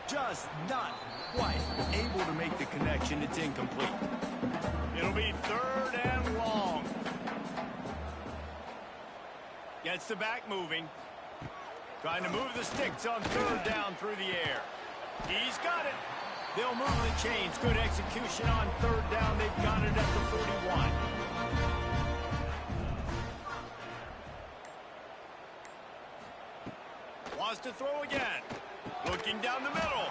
Just not quite able to make the connection. It's incomplete. It'll be third and long. Gets the back moving. Trying to move the sticks on third down through the air. He's got it. They'll move the chains. Good execution on third down. They've got it at the 41. Wants to throw again. Looking down the middle.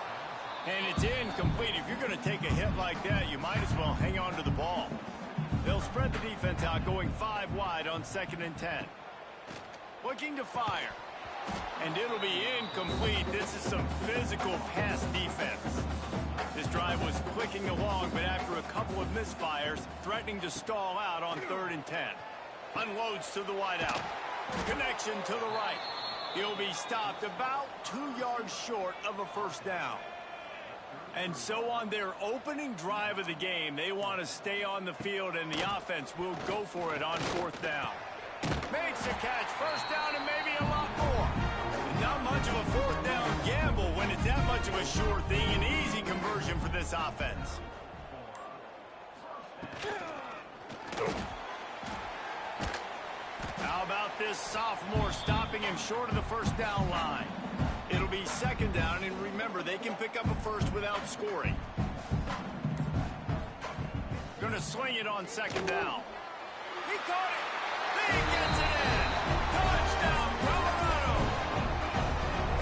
And it's incomplete. If you're going to take a hit like that, you might as well hang on to the ball. They'll spread the defense out, going 5 wide on second and 10. Looking to fire. And it'll be incomplete. This is some physical pass defense. This drive was clicking along, but after a couple of misfires, threatening to stall out on third and 10. Unloads to the wideout. Connection to the right. He'll be stopped about 2 yards short of a first down. And so on their opening drive of the game, they want to stay on the field, and the offense will go for it on fourth down. Makes a catch, first down, and maybe a lot more. Not much of a fourth down gamble when it's that much of a sure thing. An easy conversion for this offense. How about this sophomore stopping him short of the first down line? It'll be second down, and remember, they can pick up a first without scoring. Going to swing it on second down. He caught it. He gets it in. Touchdown, Colorado.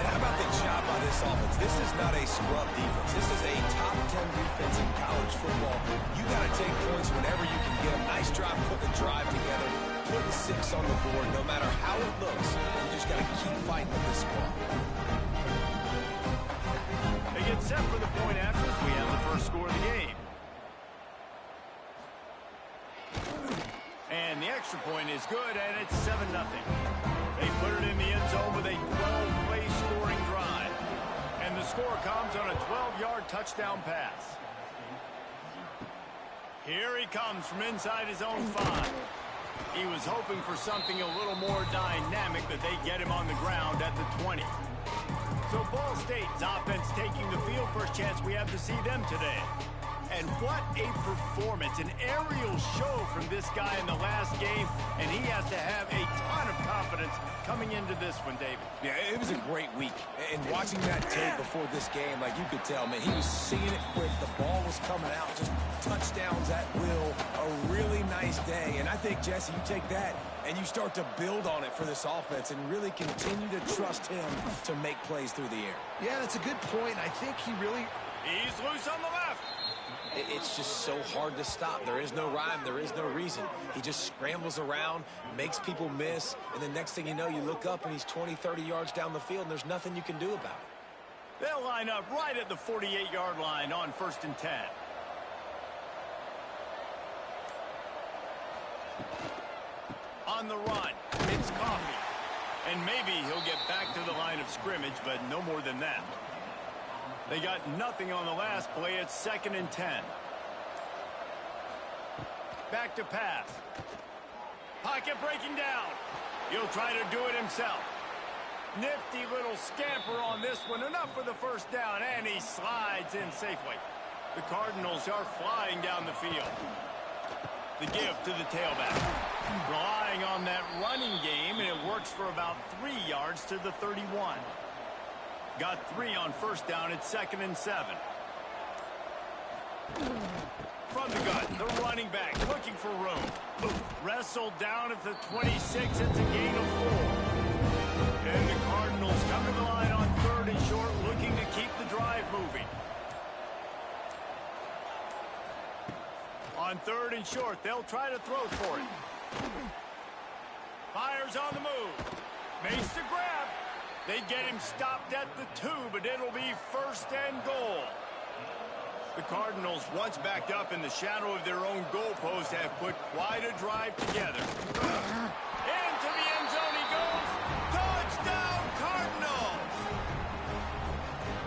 And how about the job by this offense? This is not a scrub defense. This is a top 10 defense in college football. You got to take points whenever you can get them. Nice job putting the drive together, putting 6 on the board. No matter how it looks, you just got to keep fighting with this squad. They get set for the point after as we have the first score of the game. And the extra point is good, and it's 7-0. They put it in the end zone with a 12-play scoring drive. And the score comes on a 12-yard touchdown pass. Here he comes from inside his own 5. He was hoping for something a little more dynamic, but they get him on the ground at the 20. So Ball State's offense taking the field. First chance we have to see them today. And what a performance, an aerial show from this guy in the last game, and he has to have a ton of confidence coming into this one, David. Yeah, it was a great week. And watching that tape before this game, like you could tell, man, he was seeing it quick. The ball was coming out, just touchdowns at will. A really nice day. And I think, Jesse, you take that and you start to build on it for this offense and really continue to trust him to make plays through the air. Yeah, that's a good point. I think he really... He's loose on the left. It's just so hard to stop. There is no rhyme. There is no reason. He just scrambles around, makes people miss, and the next thing you know, you look up and he's 20, 30 yards down the field, and there's nothing you can do about it. They'll line up right at the 48-yard line on 1st and 10. On the run, it's Coffee. And maybe he'll get back to the line of scrimmage, but no more than that. They got nothing on the last play. It's 2nd and 10. Back to pass. Pocket breaking down. He'll try to do it himself. Nifty little scamper on this one. Enough for the first down, and he slides in safely. The Cardinals are flying down the field. The give to the tailback. Relying on that running game, and it works for about 3 yards to the 31. Got 3 on 1st down. It's 2nd and 7. From the gun, the running back looking for room. Wrestled down at the 26. It's a gain of 4. And the Cardinals come to the line on 3rd and short, looking to keep the drive moving. On 3rd and short, they'll try to throw for it. Fires on the move. Makes the grab. They get him stopped at the 2, but it'll be 1st and goal. The Cardinals, once backed up in the shadow of their own goalpost, have put quite a drive together. Into the end zone he goes. Touchdown, Cardinals!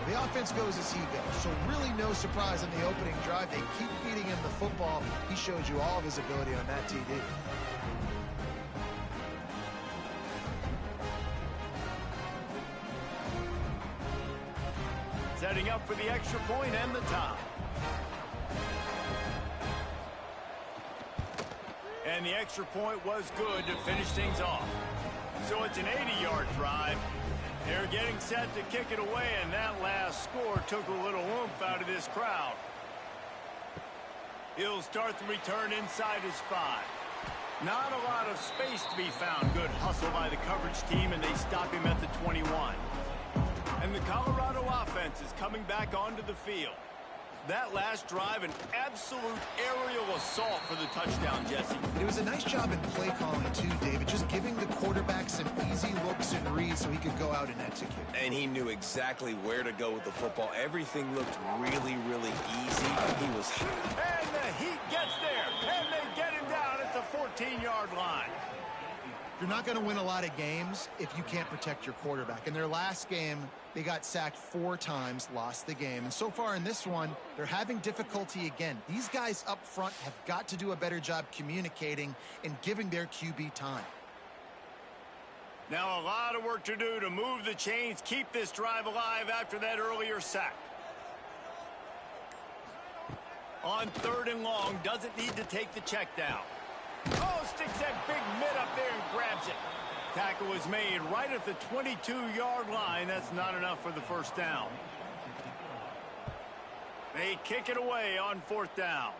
The offense goes as he goes, so really no surprise on the opening drive. They keep feeding him the football. He showed you all of his ability on that TD. Setting up for the extra point and the tie. And the extra point was good to finish things off. So it's an 80-yard drive. They're getting set to kick it away, and that last score took a little oomph out of this crowd. He'll start the return inside his 5. Not a lot of space to be found. Good hustle by the coverage team, and they stop him at the 21. And the Colorado offense is coming back onto the field. That last drive, an absolute aerial assault for the touchdown, Jesse. It was a nice job in play calling, too, David. Just giving the quarterback some easy looks and reads so he could go out and execute. And he knew exactly where to go with the football. Everything looked really, really easy. He was... And the Heat gets there, and they get him down at the 14-yard line. You're not going to win a lot of games if you can't protect your quarterback. In their last game, they got sacked 4 times, lost the game. And so far in this one, they're having difficulty again. These guys up front have got to do a better job communicating and giving their QB time. Now a lot of work to do to move the chains, keep this drive alive after that earlier sack. On 3rd and long, doesn't need to take the check down. Oh, sticks that big mitt up there and grabs it. Tackle is made right at the 22-yard line. That's not enough for the first down. They kick it away on 4th down.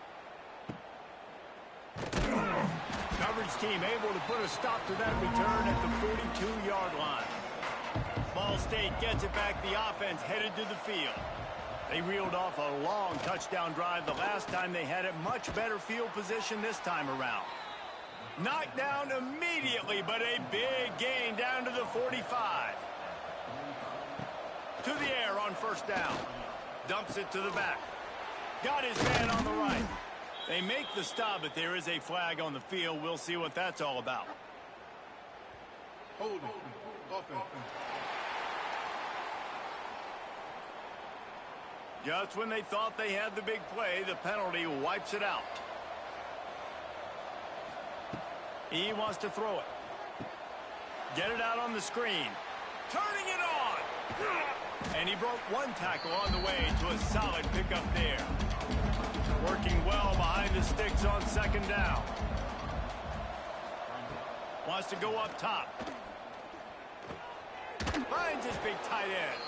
Coverage team able to put a stop to that return at the 42-yard line. Ball State gets it back. The offense headed to the field. They reeled off a long touchdown drive the last time they had it. Much better field position this time around. Knocked down immediately, but a big gain down to the 45. To the air on 1st down. Dumps it to the back. Got his man on the right. They make the stop, but there is a flag on the field. We'll see what that's all about. Holding. Offense. Just when they thought they had the big play, the penalty wipes it out. He wants to throw it. Get it out on the screen. Turning it on! And he broke one tackle on the way to a solid pickup there. Working well behind the sticks on 2nd down. Wants to go up top. Finds his big tight end.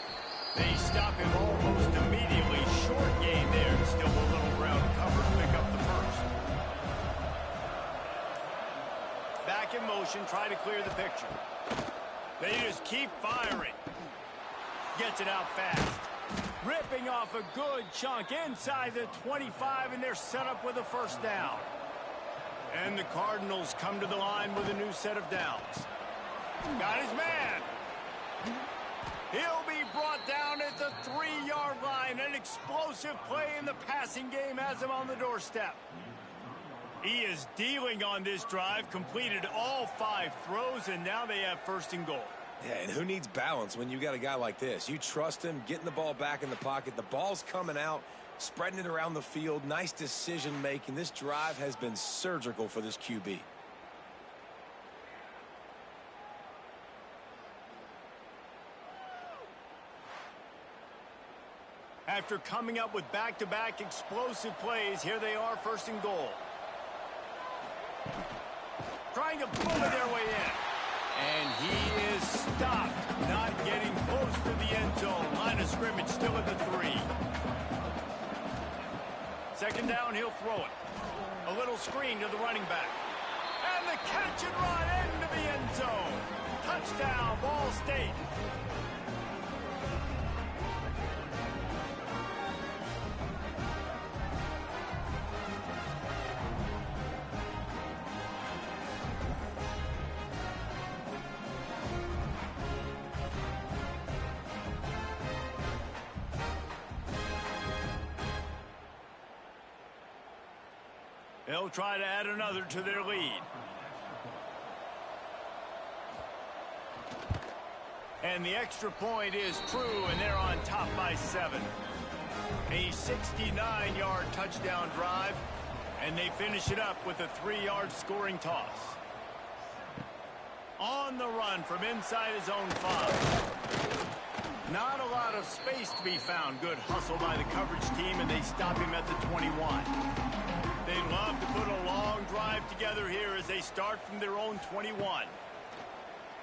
They stop him almost immediately. Short gain there. Still a little ground cover to pick up the first. Back in motion, try to clear the picture. They just keep firing. Gets it out fast. Ripping off a good chunk inside the 25, and they're set up with a first down. And the Cardinals come to the line with a new set of downs. Got his man. He'll be brought down at the 3-yard line. An explosive play in the passing game has him on the doorstep. He is dealing on this drive, completed all 5 throws, and now they have first and goal. Yeah, and who needs balance when you got a guy like this? You trust him, getting the ball back in the pocket. The ball's coming out, spreading it around the field. Nice decision-making. This drive has been surgical for this QB. After coming up with back-to-back explosive plays, here they are, first and goal. Trying to pull it their way in. And he is stopped, not getting close to the end zone. Line of scrimmage still at the 3. Second down, he'll throw it. A little screen to the running back. And the catch and run into the end zone. Touchdown, Ball State. They'll try to add another to their lead. And the extra point is true, and they're on top by 7. A 69-yard touchdown drive, and they finish it up with a 3-yard scoring toss. On the run from inside his own 5. Not a lot of space to be found. Good hustle by the coverage team, and they stop him at the 21. They love to put a long drive together here as they start from their own 21.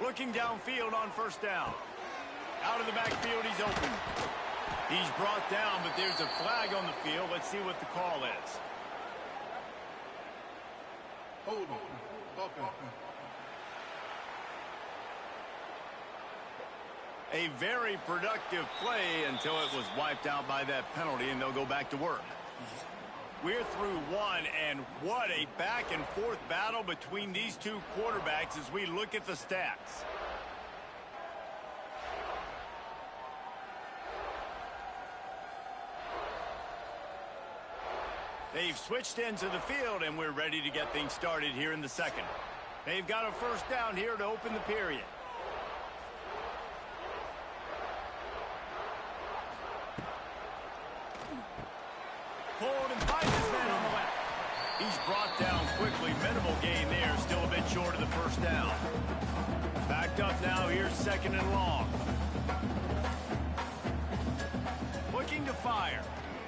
Looking downfield on first down. Out of the backfield, he's open. He's brought down, but there's a flag on the field. Let's see what the call is. Hold on. Offense. A very productive play until it was wiped out by that penalty, and they'll go back to work. We're through 1, and what a back-and-forth battle between these two quarterbacks as we look at the stats. They've switched into the field, and we're ready to get things started here in the second. They've got a first down here to open the period. Pulled and finds his man on the left. He's brought down quickly. Minimal gain there. Still a bit short of the first down. Backed up now. Here's second and long. Looking to fire.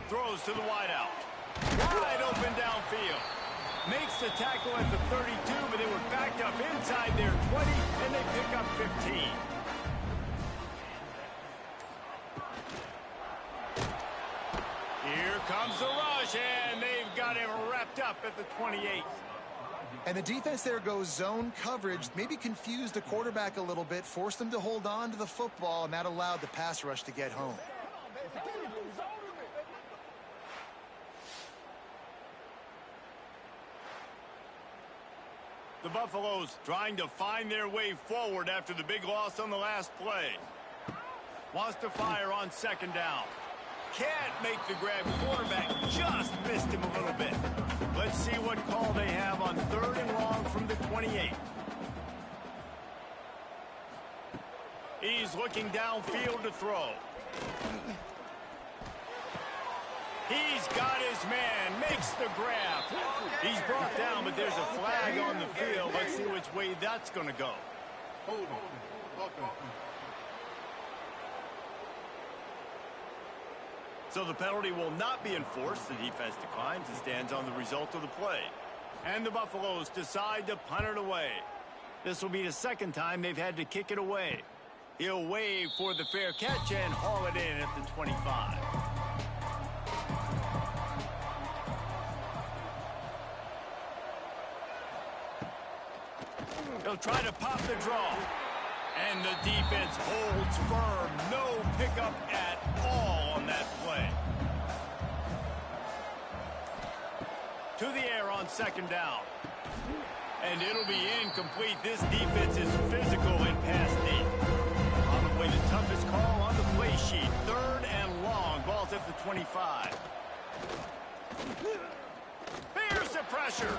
Throws to the wideout. Wide open downfield. Makes the tackle at the 32, but they were backed up inside their 20, and they pick up 15. Here comes the rush, and they've got him wrapped up at the 28. And the defense there goes zone coverage, maybe confused the quarterback a little bit, forced him to hold on to the football, and that allowed the pass rush to get home. The Buffaloes trying to find their way forward after the big loss on the last play. Wants to fire on second down. Can't make the grab. Quarterback just missed him a little bit. Let's see what call they have on third and long from the 28. He's looking downfield to throw. He's got his man, makes the grab. He's brought down, but there's a flag on the field. Let's see which way that's going to go. Hold on. Offense. So the penalty will not be enforced. The defense declines and stands on the result of the play. And the Buffaloes decide to punt it away. This will be the second time they've had to kick it away. He'll wave for the fair catch and haul it in at the 25. They'll try to pop the draw. And the defense holds firm. No pickup at all on that To the air on second down. And it'll be incomplete. This defense is physical and pass deep. Probably the toughest call on the play sheet. Third and long. Ball's at the 25. Here's the pressure.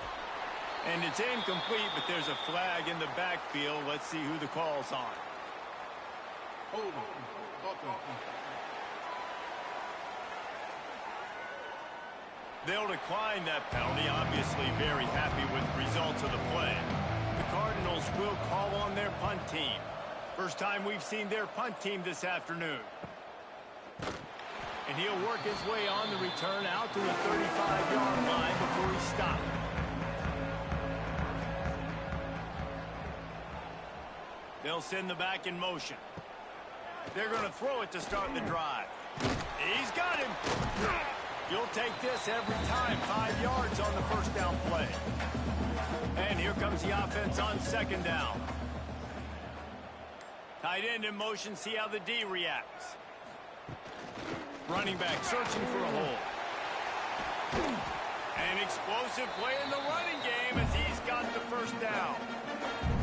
And it's incomplete, but there's a flag in the backfield. Let's see who the call's on. Hold on. Offense. They'll decline that penalty, obviously very happy with the results of the play. The Cardinals will call on their punt team. First time we've seen their punt team this afternoon. And he'll work his way on the return out to the 35-yard line before he stopped. They'll send the back in motion. They're going to throw it to start the drive. He's got him. You'll take this every time. 5 yards on the first down play. And here comes the offense on second down. Tight end in motion. See how the D reacts. Running back searching for a hole. An explosive play in the running game as he's got the first down.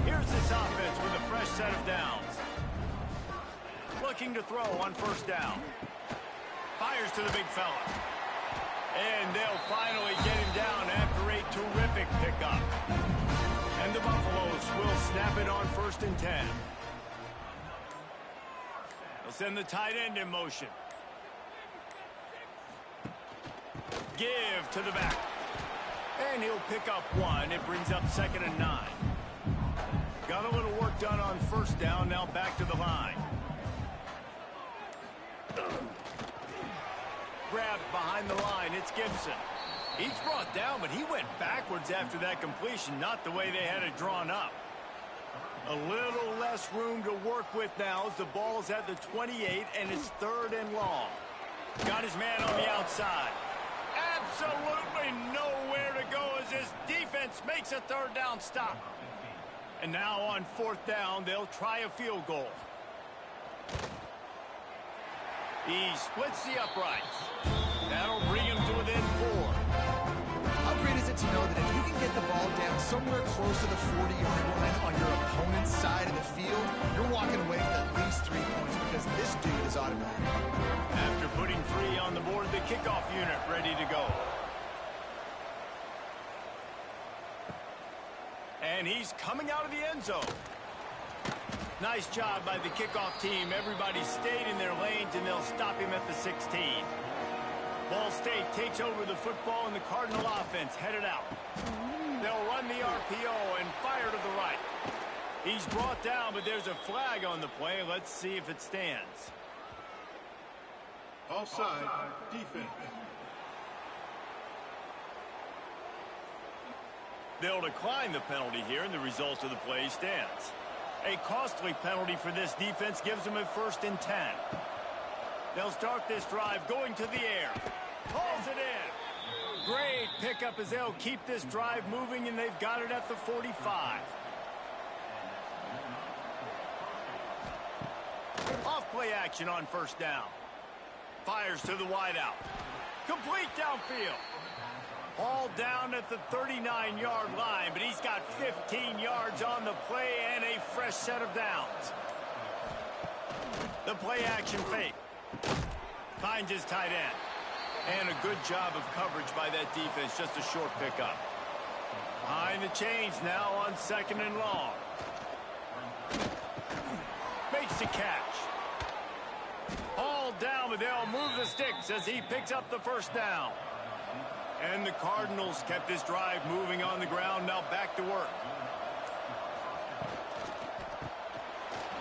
Here's this offense with a fresh set of downs. Looking to throw on first down. Fires to the big fella. And they'll finally get him down after a terrific pickup. And the Buffaloes will snap it on 1st and 10. They'll send the tight end in motion. Give to the back. And he'll pick up 1. It brings up 2nd and 9. Got a little work done on first down. Now back to the line. Grabbed behind the line. It's Gibson. He's brought down, but he went backwards after that completion, not the way they had it drawn up. A little less room to work with now as the ball's at the 28, and it's 3rd and long. Got his man on the outside. Absolutely nowhere to go as this defense makes a 3rd down stop. And now on 4th down, they'll try a field goal. He splits the uprights. That'll bring him to within 4. How great is it to know that if you can get the ball down somewhere close to the 40-yard line on your opponent's side of the field, you're walking away with at least 3 points because this dude is automatic. After putting 3 on the board, the kickoff unit ready to go. And he's coming out of the end zone. Nice job by the kickoff team. Everybody stayed in their lanes, and they'll stop him at the 16. Ball State takes over the football, and the Cardinal offense headed out. They'll run the RPO and fire to the right. He's brought down, but there's a flag on the play. Let's see if it stands. Offside. Defense. They'll decline the penalty here, and the result of the play stands. A costly penalty for this defense gives them a 1st and 10. They'll start this drive going to the air. Pulls it in. Great pickup as they'll keep this drive moving, and they've got it at the 45. Off play action on first down. Fires to the wideout. Complete downfield. All down at the 39-yard line, but he's got 15 yards on the play and a fresh set of downs. The play action fake. Finds his tight end. And a good job of coverage by that defense, just a short pickup. Behind the chains now on 2nd and long. Makes the catch. All down, but they'll move the sticks as he picks up the first down. And the Cardinals kept this drive moving on the ground. Now back to work.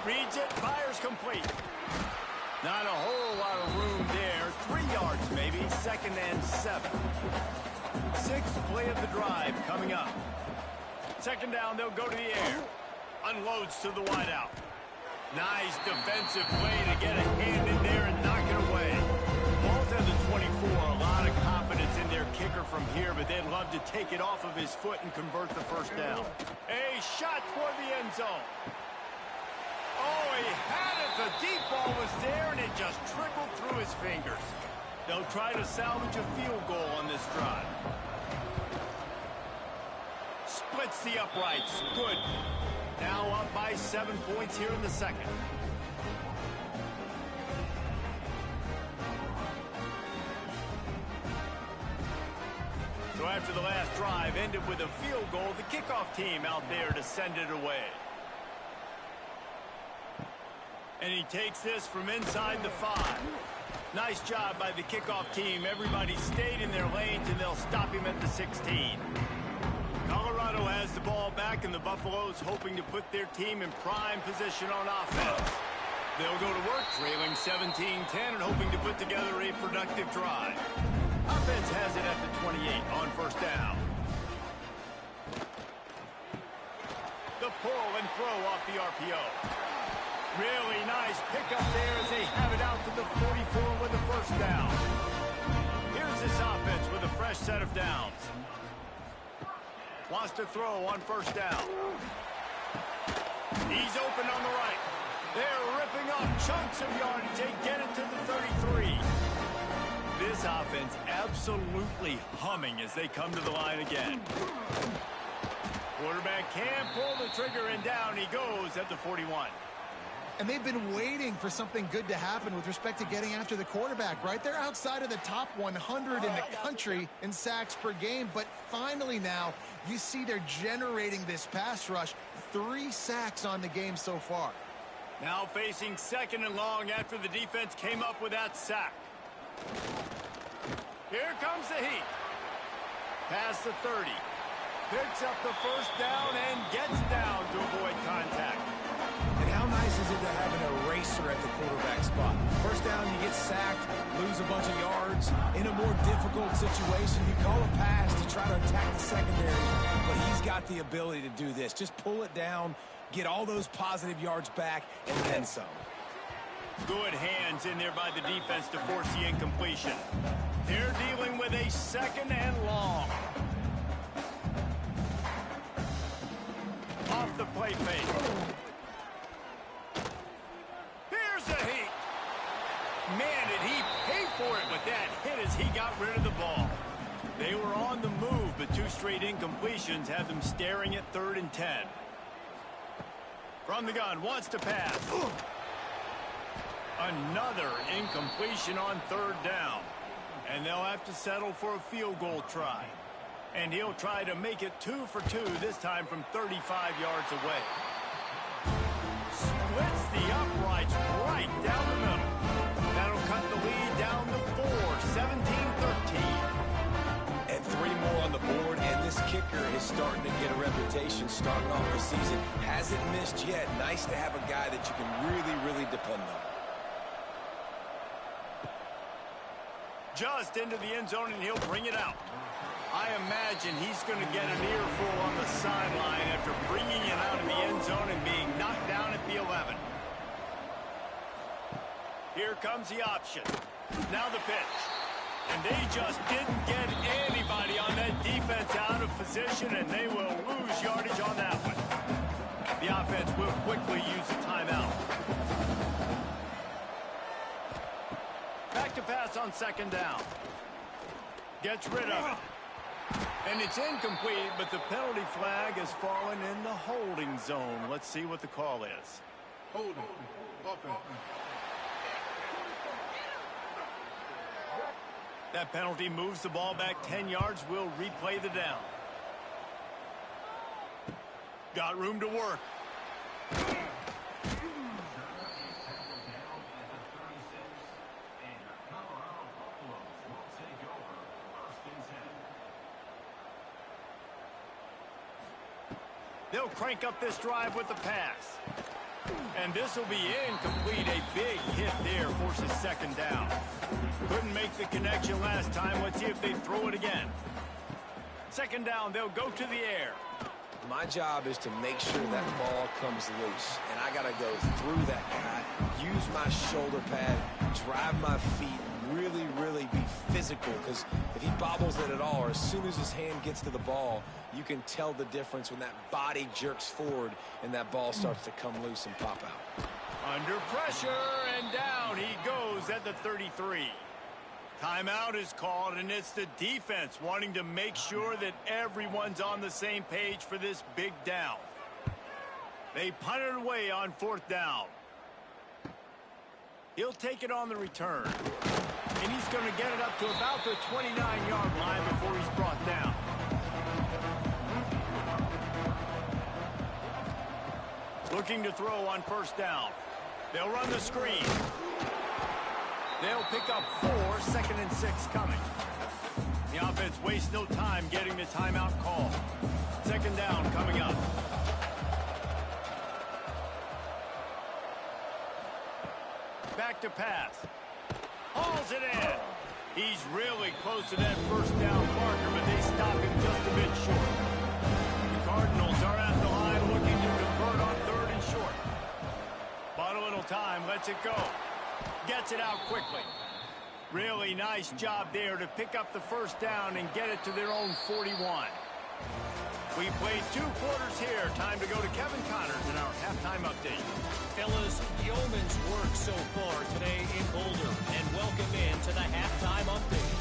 Reads it, fires complete. Not a whole lot of room there. 3 yards maybe, 2nd and 7. 6th play of the drive coming up. 2nd down, they'll go to the air. Unloads to the wideout. Nice defensive play to get a hand in there and knock it away. Ball's at the 24. A lot of confidence in their kicker from here, but they'd love to take it off of his foot and convert the first down. A shot toward the end zone. Oh, he had it. The deep ball was there, and it just trickled through his fingers. They'll try to salvage a field goal on this drive. Splits the uprights. Good. Now up by 7 points here in the second. So after the last drive ended with a field goal, the kickoff team out there to send it away. And he takes this from inside the 5. Nice job by the kickoff team. Everybody stayed in their lanes, and they'll stop him at the 16. Colorado has the ball back, and the Buffaloes hoping to put their team in prime position on offense. They'll go to work, trailing 17-10 and hoping to put together a productive drive. Offense has it at the 28 on first down. The pull and throw off the RPO. Really nice pickup there as they have it out to the 44 with a first down. Here's this offense with a fresh set of downs. Wants to throw on first down. He's open on the right. They're ripping off chunks of yardage. They get it to the 33. This offense absolutely humming as they come to the line again. Quarterback can't pull the trigger, and down he goes at the 41. And they've been waiting for something good to happen with respect to getting after the quarterback, right? They're outside of the top 100 in the country in sacks per game, but finally now you see they're generating this pass rush. 3 sacks on the game so far. Now facing second and long after the defense came up with that sack. Here comes the heat. Past the 30. Picks up the first down and gets down to avoid contact. And how nice is it to have an eraser at the quarterback spot? First down, you get sacked, lose a bunch of yards. In a more difficult situation, you call a pass to try to attack the secondary, but he's got the ability to do this. Just pull it down, get all those positive yards back, and then some. Good hands in there by the defense to force the incompletion. They're dealing with a second and long. Off the play fake. Here's the heat. Man, did he pay for it with that hit as he got rid of the ball. They were on the move, but 2 straight incompletions have them staring at 3rd and 10. From the gun, wants to pass. Another incompletion on 3rd down. And they'll have to settle for a field goal try. And he'll try to make it 2 for 2, this time from 35 yards away. Splits the uprights right down the middle. That'll cut the lead down to 4, 17-13. And 3 more on the board, and this kicker is starting to get a reputation starting off the season. Hasn't missed yet. Nice to have a guy that you can really, really depend on. Just into the end zone, and he'll bring it out. I imagine he's going to get an earful on the sideline after bringing it out of the end zone and being knocked down at the 11. Here comes the option. Now the pitch. And they just didn't get anybody on that defense out of position, and they will lose yardage on that one. The offense will quickly use a timeout. Back to pass on 2nd down. Gets rid of it. And it's incomplete, but the penalty flag has fallen in the holding zone. Let's see what the call is. Holding. Offense. That penalty moves the ball back 10 yards. We'll replay the down. Got room to work. They'll crank up this drive with the pass. And this will be incomplete. A big hit there forces 2nd down. Couldn't make the connection last time. Let's see if they throw it again. 2nd down, they'll go to the air. My job is to make sure that ball comes loose. And I got to go through that guy, use my shoulder pad, drive my feet, really, really be physical. Because if he bobbles it at all, or as soon as his hand gets to the ball, you can tell the difference when that body jerks forward and that ball starts to come loose and pop out. Under pressure, and down he goes at the 33. Timeout is called, and it's the defense wanting to make sure that everyone's on the same page for this big down. They punt it away on 4th down. He'll take it on the return. And he's going to get it up to about the 29-yard line before he's brought down. Looking to throw on 1st down. They'll run the screen. They'll pick up 4, 2nd and 6 coming. The offense wastes no time getting the timeout call. 2nd down coming up. Back to pass. Hauls it in. He's really close to that 1st down marker, but they stop him just a bit short. The Cardinals are at the line looking to convert on 3rd and short. But a little time, lets it go. Gets it out quickly. Really nice job there to pick up the 1st down and get it to their own 41. We played 2 quarters here. Time to go to Kevin Connors in our halftime update. Fellas, yeoman's work so far today in Boulder, and welcome in to the halftime update.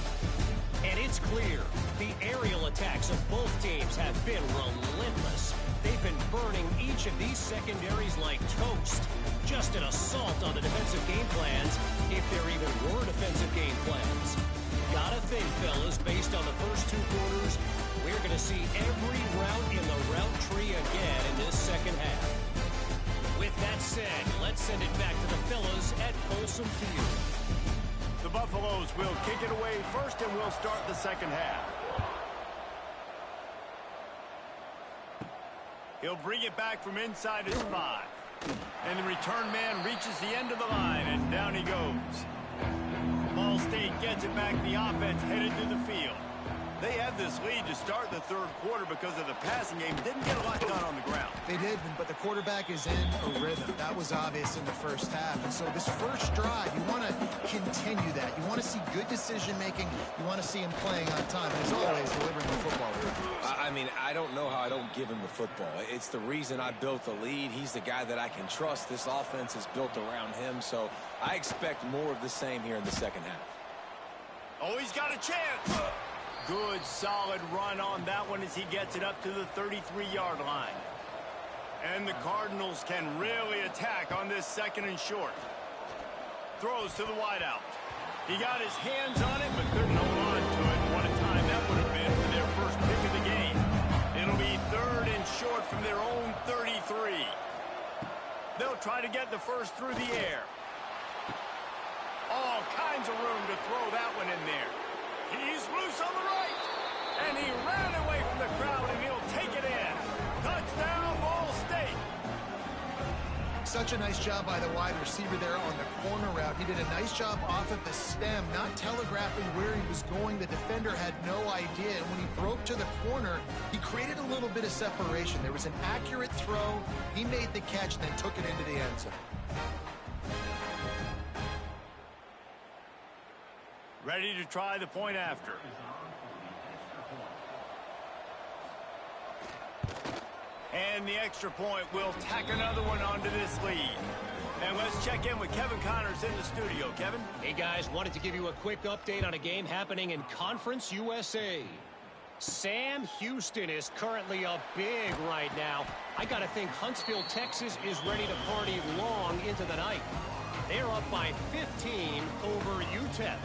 And it's clear, the aerial attacks of both teams have been relentless. They've been burning each of these secondaries like toast. Just an assault on the defensive game plans, if there even were defensive game plans. Gotta think, fellas, based on the first 2 quarters, we're going to see every route in the route tree again in this second half. With that said, let's send it back to the fellas at Folsom Field. The Buffaloes will kick it away first, and we'll start the second half. He'll bring it back from inside his 5. And the return man reaches the end of the line, and down he goes. Ball State gets it back. The offense headed to the field. They had this lead to start the 3rd quarter because of the passing game. Didn't get a lot done on the ground. They did, but the quarterback is in a rhythm. That was obvious in the 1st half. And so this first drive, you want to continue that. You want to see good decision-making. You want to see him playing on time. And as always, delivering the football. I mean, I don't know how I don't give him the football. It's the reason I built the lead. He's the guy that I can trust. This offense is built around him. So I expect more of the same here in the second half. Oh, he's got a chance. Good, solid run on that one as he gets it up to the 33-yard line. And the Cardinals can really attack on this 2nd and short. Throws to the wideout. He got his hands on it, but couldn't hold on to it. What a time that would have been for their first pick of the game. It'll be 3rd and short from their own 33. They'll try to get the first through the air. All kinds of room to throw that one in there. He's loose on the right, and he ran away from the crowd, and he'll take it in. Touchdown, Ball State. Such a nice job by the wide receiver there on the corner route. He did a nice job off of the stem, not telegraphing where he was going. The defender had no idea, and when he broke to the corner, he created a little bit of separation. There was an accurate throw. He made the catch, and then took it into the end zone. Ready to try the point after. And the extra point will tack another one onto this lead. And let's check in with Kevin Connors in the studio. Kevin? Hey, guys, wanted to give you a quick update on a game happening in Conference USA. Sam Houston is currently up big right now. I got to think Huntsville, Texas is ready to party long into the night. They're up by 15 over UTEP.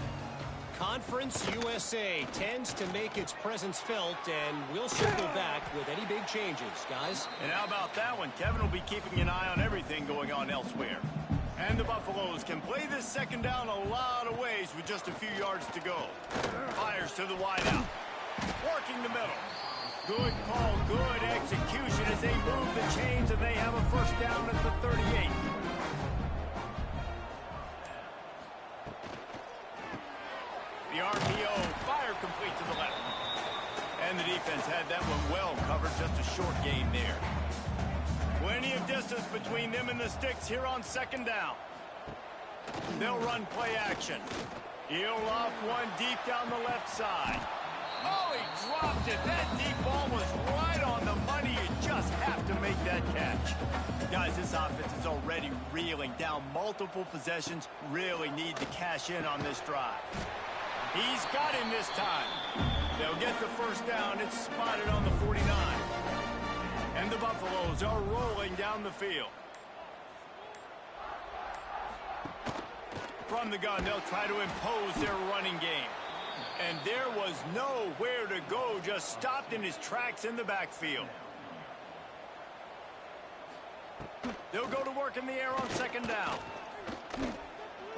Conference USA tends to make its presence felt, and we'll circle back with any big changes, guys. And how about that one? Kevin will be keeping an eye on everything going on elsewhere. And the Buffaloes can play this 2nd down a lot of ways with just a few yards to go. Fires to the wideout. Working the middle. Good call, good execution as they move the chains, and they have a 1st down at the 38. The RPO, fire complete to the left. And the defense had that one well covered, just a short gain there. Plenty of distance between them and the sticks here on 2nd down. They'll run play action. He'll loft one deep down the left side. Oh, he dropped it. That deep ball was right on the money. You just have to make that catch. Guys, this offense is already reeling down multiple possessions. Really need to cash in on this drive. He's got him this time. They'll get the first down. It's spotted on the 49. And the Buffaloes are rolling down the field. From the gun, they'll try to impose their running game. And there was nowhere to go, just stopped in his tracks in the backfield. They'll go to work in the air on second down.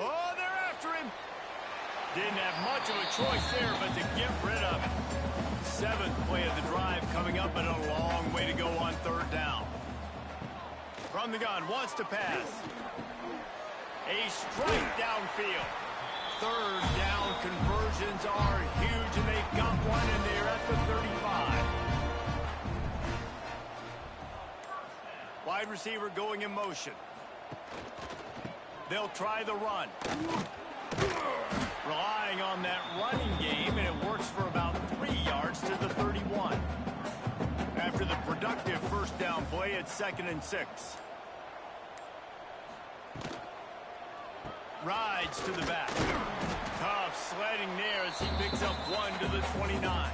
Oh, they're after him. Didn't have much of a choice there, but to get rid of it. Seventh play of the drive coming up, and a long way to go on third down. From the gun, wants to pass. A strike downfield. Third down conversions are huge, and they've got one, and they're at the 35. Wide receiver going in motion. They'll try the run. Relying on that running game, and it works for about 3 yards to the 31. After the productive first down play, it's 2nd and 6. Rides to the back. Tough sledding there as he picks up one to the 29.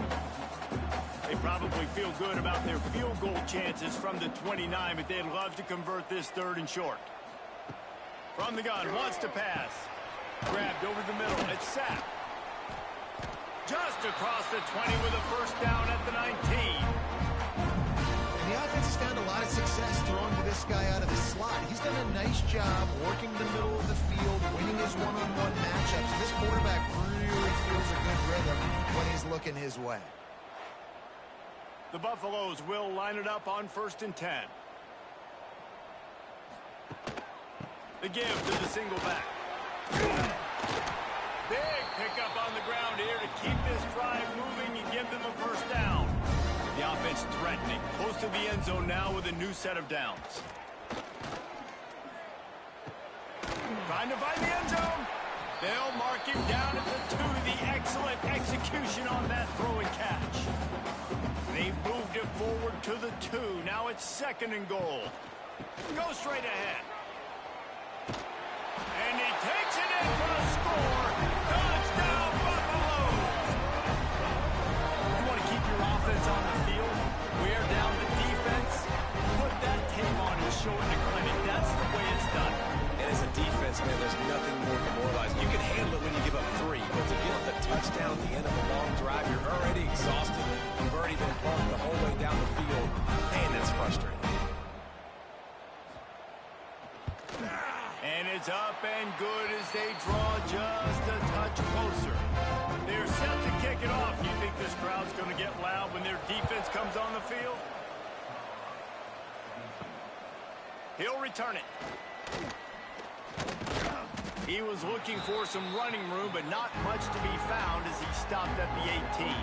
They probably feel good about their field goal chances from the 29, but they'd love to convert this 3rd and short. From the gun, wants to pass. Grabbed over the middle. It's sacked. Just across the 20 with a first down at the 19. And the offense has found a lot of success throwing to this guy out of the slot. He's done a nice job working the middle of the field, winning his one-on-one matchups. And this quarterback really feels a good rhythm when he's looking his way. The Buffaloes will line it up on 1st and 10. The give to the single back. Big pickup on the ground here to keep this drive moving and give them a first down. The offense threatening. Close to the end zone now with a new set of downs. Trying to find the end zone. They'll mark him down at the 2. The excellent execution on that throw and catch. They've moved it forward to the 2. Now it's 2nd and goal. Go straight ahead. And he takes it in for a score. Touchdown, Buffaloes! You want to keep your offense on the field, wear down the defense, put that tape on and show it to clinic. That's the way it's done. And as a defense, man, there's nothing more demoralizing. You can handle it when you give up 3, but to get the touchdown at the end of a long drive, you're already exhausted. You've already been pumped the whole way down the field. Man, that's frustrating. And it's up and good as they draw just a touch closer. They're set to kick it off. You think this crowd's going to get loud when their defense comes on the field? He'll return it. He was looking for some running room, but not much to be found as he stopped at the 18.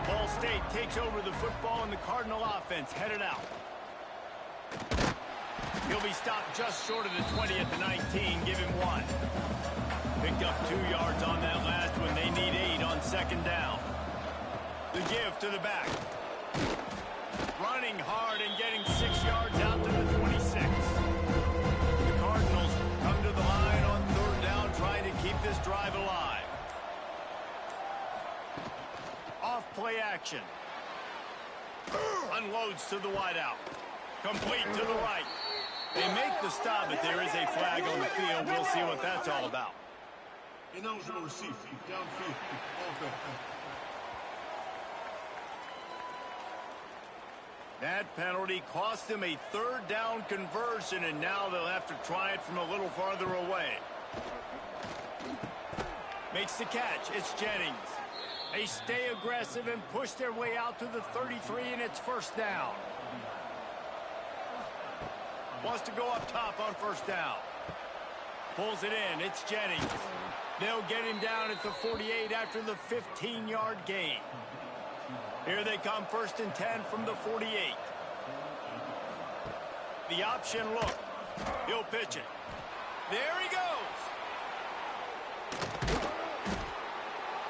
Ball State takes over the football, and the Cardinal offense headed out. He'll be stopped just short of the 20 at the 19. Give him 1. Picked up 2 yards on that last one. They need 8 on second down. The give to the back. Running hard and getting 6 yards out to the 26. The Cardinals come to the line on third down, trying to keep this drive alive. Off play action. Unloads to the wideout. Complete to the right. They make the stop, but there is a flag on the field. We'll see what that's all about. Ineligible receiver. Downfield. Offense. That penalty cost them a third down conversion, and now they'll have to try it from a little farther away. Makes the catch. It's Jennings. They stay aggressive and push their way out to the 33, and it's first down. Wants to go up top on first down. Pulls it in. It's Jennings. They'll get him down at the 48 after the 15-yard gain. Here they come, 1st and 10 from the 48. The option look. He'll pitch it. There he goes.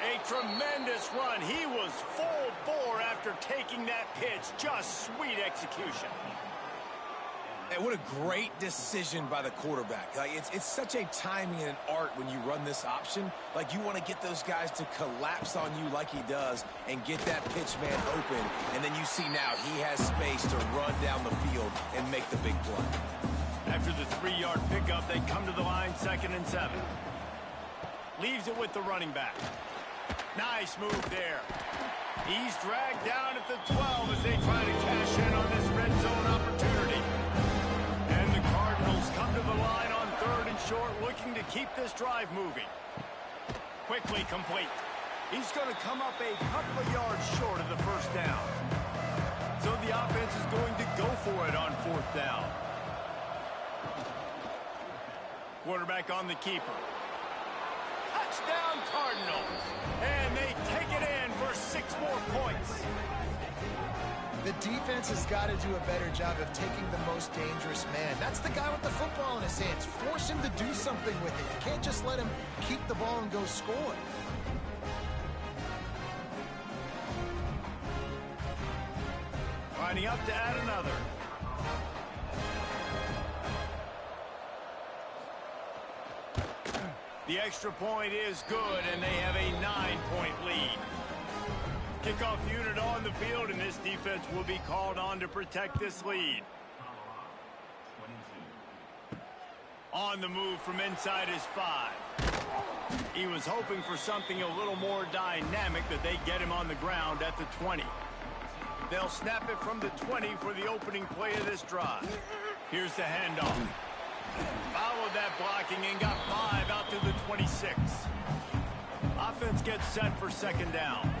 A tremendous run. He was full bore after taking that pitch. Just sweet execution. And Yeah, what a great decision by the quarterback. Like, it's such a timing and an art when you run this option. Like, you want to get those guys to collapse on you like he does and get that pitch man open. And then you see now he has space to run down the field and make the big play. After the 3-yard pickup, they come to the line, 2nd and 7. Leaves it with the running back. Nice move there. He's dragged down at the 12 as they try to cash in on this red zone opportunity. And the Cardinals come to the line on 3rd and short, looking to keep this drive moving. Quickly complete. He's going to come up a couple of yards short of the 1st down. So the offense is going to go for it on 4th down. Quarterback on the keeper. Touchdown Cardinals. And they take it in for 6 more points. The defense has got to do a better job of taking the most dangerous man. That's the guy with the football in his hands. Force him to do something with it. You can't just let him keep the ball and go score. Lining up to add another. The extra point is good, and they have a 9-point lead. Kickoff unit on the field, and this defense will be called on to protect this lead. On the move from inside his 5. He was hoping for something a little more dynamic, that they get him on the ground at the 20. They'll snap it from the 20 for the opening play of this drive. Here's the handoff. Followed that blocking and got 5 out to the 26. Offense gets set for 2nd down.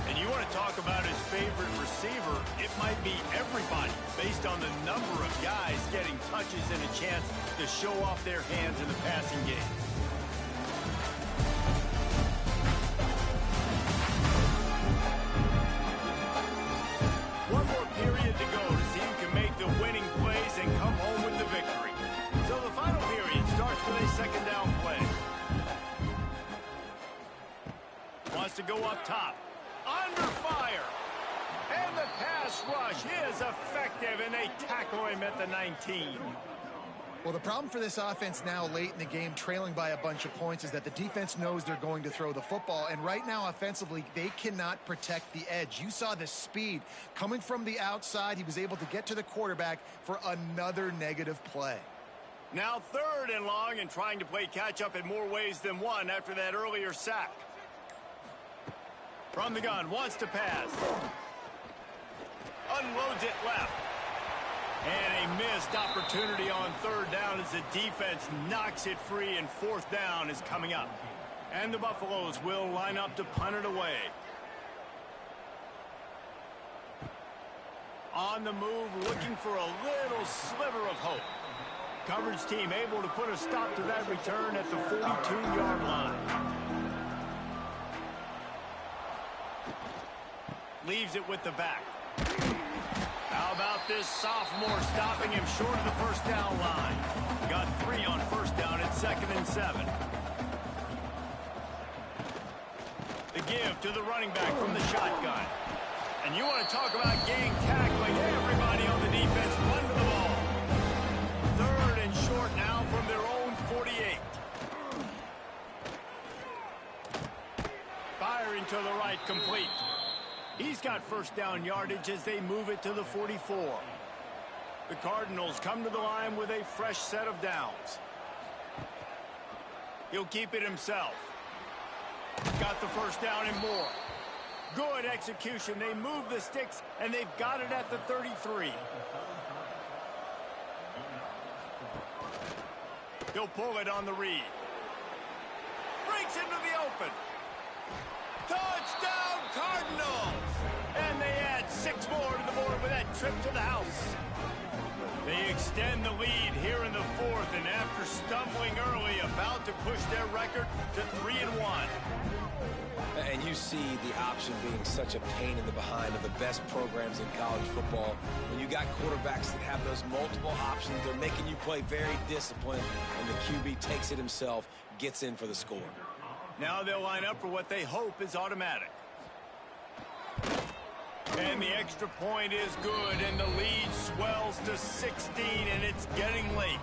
And you want to talk about his favorite receiver, it might be everybody, based on the number of guys getting touches and a chance to show off their hands in the passing game. One more period to go to see who can make the winning plays and come home with the victory. So the final period starts with a 2nd down play. Wants to go up top. Under fire. And the pass rush is effective, and they tackle him at the 19. Well, the problem for this offense now late in the game, trailing by a bunch of points, is that the defense knows they're going to throw the football. And right now, offensively, they cannot protect the edge. You saw the speed coming from the outside. He was able to get to the quarterback for another negative play. Now 3rd and long, and trying to play catch-up in more ways than one after that earlier sack. From the gun, wants to pass. Unloads it left. And a missed opportunity on 3rd down as the defense knocks it free, and 4th down is coming up. And the Buffaloes will line up to punt it away. On the move, looking for a little sliver of hope. Coverage team able to put a stop to that return at the 42-yard line. Leaves it with the back. How about this sophomore stopping him short of the 1st down line? Got 3 on 1st down at 2nd and 7. The give to the running back from the shotgun. And you want to talk about gang tackling. Everybody on the defense run to the ball. 3rd and short now from their own 48. Firing to the right, complete. He's got 1st down yardage as they move it to the 44. The Cardinals come to the line with a fresh set of downs. He'll keep it himself. Got the 1st down and more. Good execution. They move the sticks, and they've got it at the 33. He'll pull it on the read. Breaks into the open. Touchdown, Cardinals! And they add 6 more to the board with that trip to the house. They extend the lead here in the 4th, and after stumbling early, about to push their record to 3-1. And you see the option being such a pain in the behind of the best programs in college football. When you got quarterbacks that have those multiple options, they're making you play very disciplined, and the QB takes it himself, gets in for the score. Now they'll line up for what they hope is automatic. And the extra point is good, and the lead swells to 16, and it's getting late.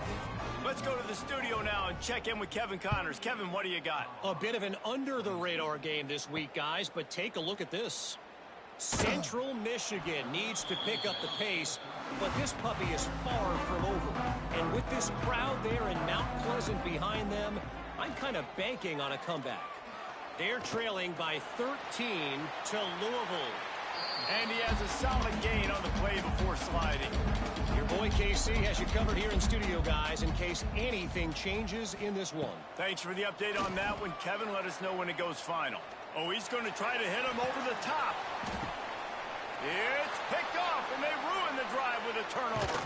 Let's go to the studio now and check in with Kevin Connors. Kevin, what do you got? A bit of an under-the-radar game this week, guys, but take a look at this. Central Michigan needs to pick up the pace, but this puppy is far from over. And with this crowd there in Mount Pleasant behind them, I'm kind of banking on a comeback. They're trailing by 13 to Louisville. And he has a solid gain on the play before sliding. Your boy KC has you covered here in studio, guys, in case anything changes in this one. Thanks for the update on that one, Kevin. Let us know when it goes final. Oh, he's going to try to hit him over the top. It's picked off, and they ruin the drive with a turnover.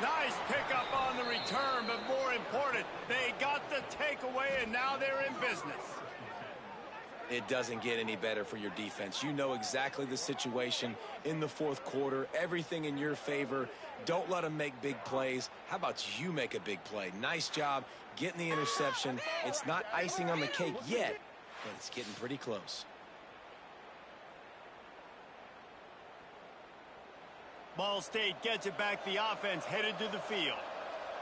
Nice pickup on the return, but more important, they got the takeaway, and now they're in business. It doesn't get any better for your defense. You know exactly the situation in the fourth quarter. Everything in your favor. Don't let them make big plays. How about you make a big play? Nice job getting the interception. It's not icing on the cake yet, but it's getting pretty close. Ball State gets it back. The offense headed to the field.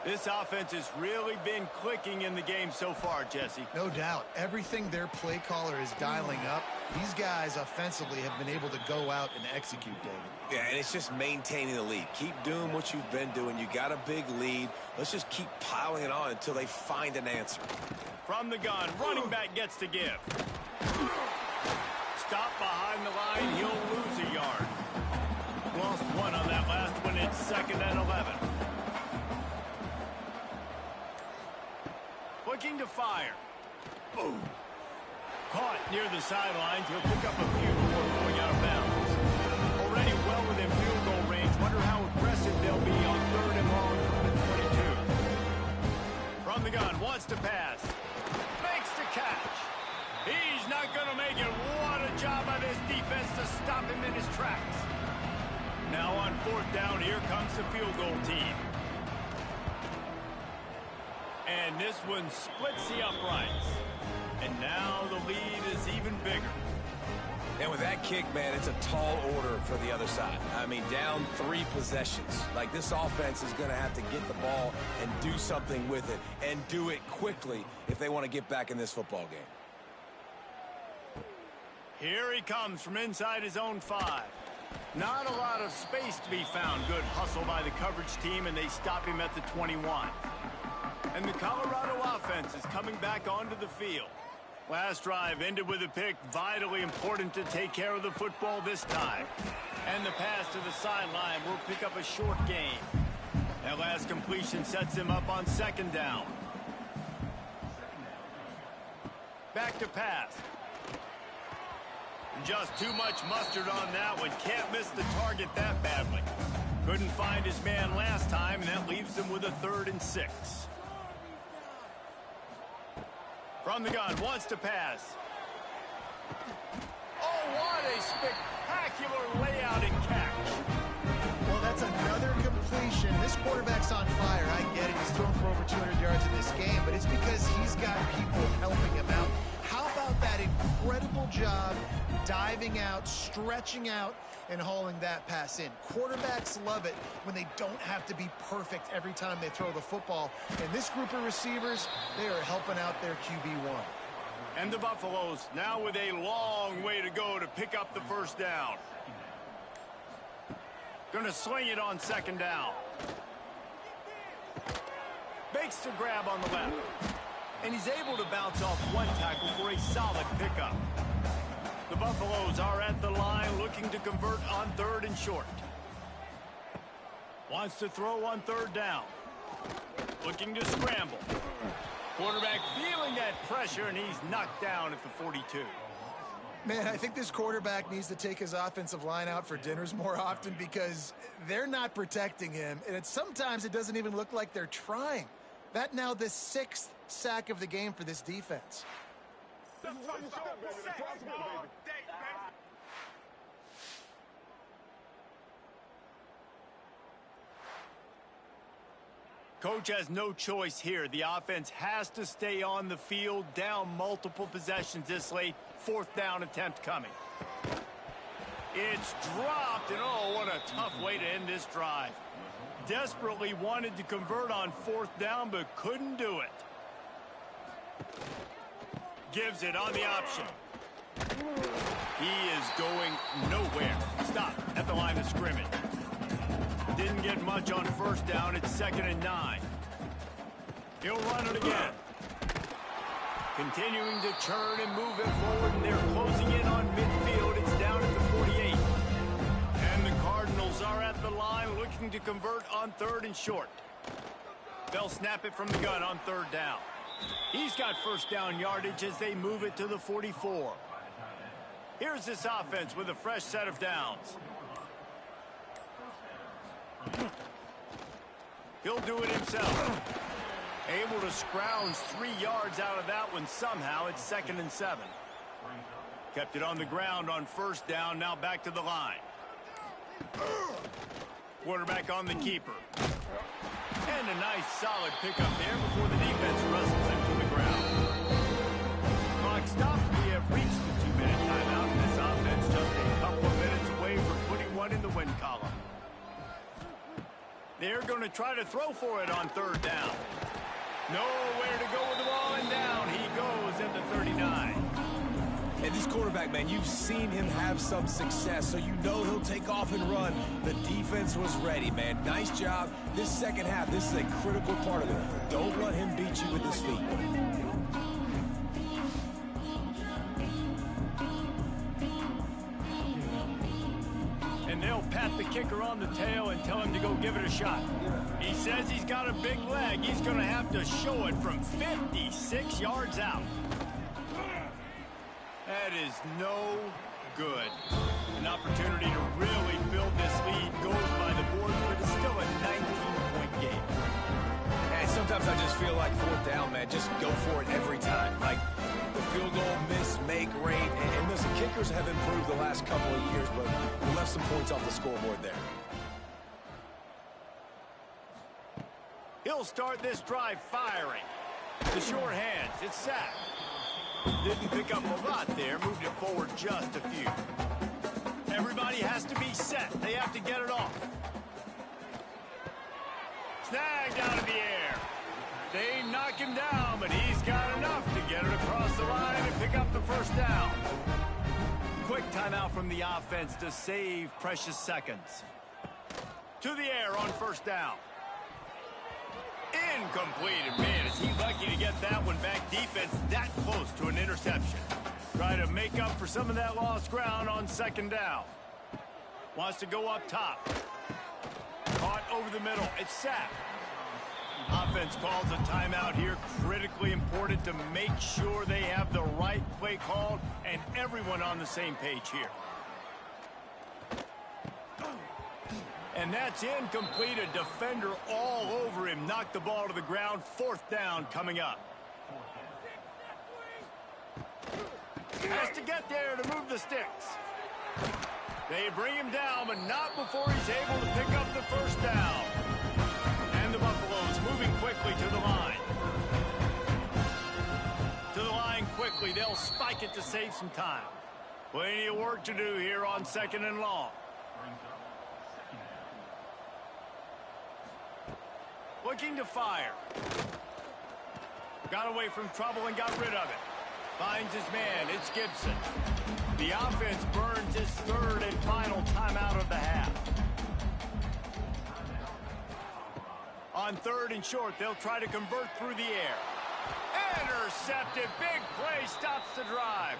This offense has really been clicking in the game so far, Jesse. No doubt. Everything their play caller is dialing up, these guys offensively have been able to go out and execute, David. Yeah, and it's just maintaining the lead. Keep doing what you've been doing. You got a big lead. Let's just keep piling it on until they find an answer. From the gun, running back gets to give. Stop behind the line. He'll lose a yard. Lost one on that last one. It's 2nd and 11. Looking to fire. Boom. Caught near the sidelines. He'll pick up a few before going out of bounds. Already well within field goal range. Wonder how aggressive they'll be on 3rd and long from the 22. From the gun, wants to pass. Makes the catch. He's not going to make it. What a job by this defense to stop him in his tracks. Now on 4th down, here comes the field goal team. And this one splits the uprights. And now the lead is even bigger. And with that kick, man, it's a tall order for the other side. I mean, down 3 possessions. Like, this offense is going to have to get the ball and do something with it, and do it quickly if they want to get back in this football game. Here he comes from inside his own 5. Not a lot of space to be found. Good hustle by the coverage team, and they stop him at the 21. And the Colorado offense is coming back onto the field. Last drive ended with a pick. Vitally important to take care of the football this time. And the pass to the sideline will pick up a short gain. That last completion sets him up on 2nd down. Back to pass. Just too much mustard on that one. Can't miss the target that badly. Couldn't find his man last time, and that leaves him with a 3rd and 6. From the gun, wants to pass. Oh, what a spectacular layout and catch. Well, that's another completion. This quarterback's on fire. I get it. He's thrown for over 200 yards in this game, but it's because he's got people helping him out. How about that incredible job diving out, stretching out, and hauling that pass in? Quarterbacks love it when they don't have to be perfect every time they throw the football. And this group of receivers, they are helping out their QB1. And the Buffaloes now with a long way to go to pick up the 1st down. Going to sling it on 2nd down. Makes the grab on the left. And he's able to bounce off one tackle for a solid pickup. The Buffaloes are at the line looking to convert on 3rd and short. Wants to throw on 3rd down. Looking to scramble. Quarterback feeling that pressure, and he's knocked down at the 42. Man, I think this quarterback needs to take his offensive line out for dinners more often because they're not protecting him. And sometimes it doesn't even look like they're trying. That now the 6th sack of the game for this defense. Coach has no choice here. The offense has to stay on the field, down multiple possessions this late. 4th down attempt coming. It's dropped, and oh, what a tough way to end this drive. Desperately wanted to convert on 4th down, but couldn't do it. Gives it on the option. He is going nowhere. Stop at the line of scrimmage. Didn't get much on 1st down. It's 2nd and 9. He'll run it again. Continuing to churn and move it forward, and they're closing in on midfield. It's down at the 48. And the Cardinals are at the line looking to convert on 3rd and short. They'll snap it from the gun on 3rd down. He's got 1st down yardage as they move it to the 44. Here's this offense with a fresh set of downs. He'll do it himself. Able to scrounge 3 yards out of that one somehow. It's 2nd and 7. Kept it on the ground on 1st down. Now back to the line. Quarterback on the keeper. And a nice solid pickup there before the defense wrestles him to the ground. Clock stops. We have reached the 2-minute timeout. And this offense just a couple of minutes away from putting one in the win column. They're going to try to throw for it on 3rd down. Nowhere to go with the ball, and down he goes at the 39. And this quarterback, man, you've seen him have some success, so you know he'll take off and run. The defense was ready, man. Nice job. This second half, this is a critical part of it. Don't let him beat you with his feet. And they'll pat the kicker on the tail and tell him to go give it a shot. He says he's got a big leg. He's going to have to show it from 56 yards out. That is no good. An opportunity to really build this lead goes by the boards, but it's still a 19-point game. And sometimes I just feel like 4th down, man, just go for it every time. Like the field goal miss, make rate, and listen, kickers have improved the last couple of years, but we left some points off the scoreboard there. He'll start this drive firing. The sure hands. It's sacked. Didn't pick up a lot there. Moved it forward just a few. Everybody has to be set. They have to get it off. Snagged out of the air. They knock him down, but he's got enough to get it across the line and pick up the 1st down. Quick timeout from the offense to save precious seconds. To the air on 1st down. Incomplete. And man, is he lucky to get that one back. Defense that close to an interception. Try to make up for some of that lost ground on 2nd down. Wants to go up top. Caught over the middle. It's sacked. Offense calls a timeout here. Critically important to make sure they have the right play called and everyone on the same page here. And that's incomplete. A defender all over him. Knocked the ball to the ground. 4th down coming up. Has to get there to move the sticks. They bring him down, but not before he's able to pick up the 1st down. And the Buffaloes moving quickly to the line. To the line quickly. They'll spike it to save some time. Plenty of work to do here on 2nd and long. Looking to fire. Got away from trouble and got rid of it. Finds his man. It's Gibson. The offense burns his 3rd and final timeout of the half. On 3rd and short, they'll try to convert through the air. Intercepted. Big play stops the drive.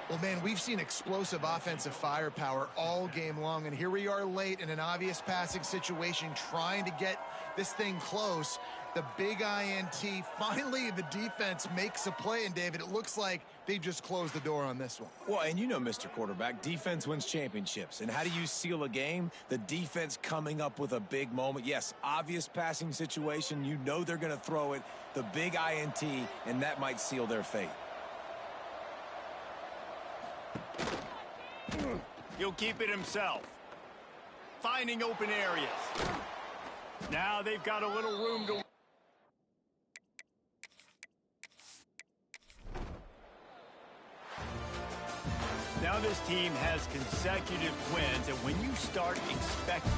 Well, man, we've seen explosive offensive firepower all game long, and here we are late in an obvious passing situation trying to get this thing close. The big INT. Finally, the defense makes a play, and David, it looks like they just closed the door on this one. Well, and you know, Mr. Quarterback, defense wins championships. And how do you seal a game? The defense coming up with a big moment. Yes, obvious passing situation. You know they're going to throw it. The big INT, and that might seal their fate. He'll keep it himself. Finding open areas. Now they've got a little room to... Now Now this team has consecutive wins, and when you start expecting...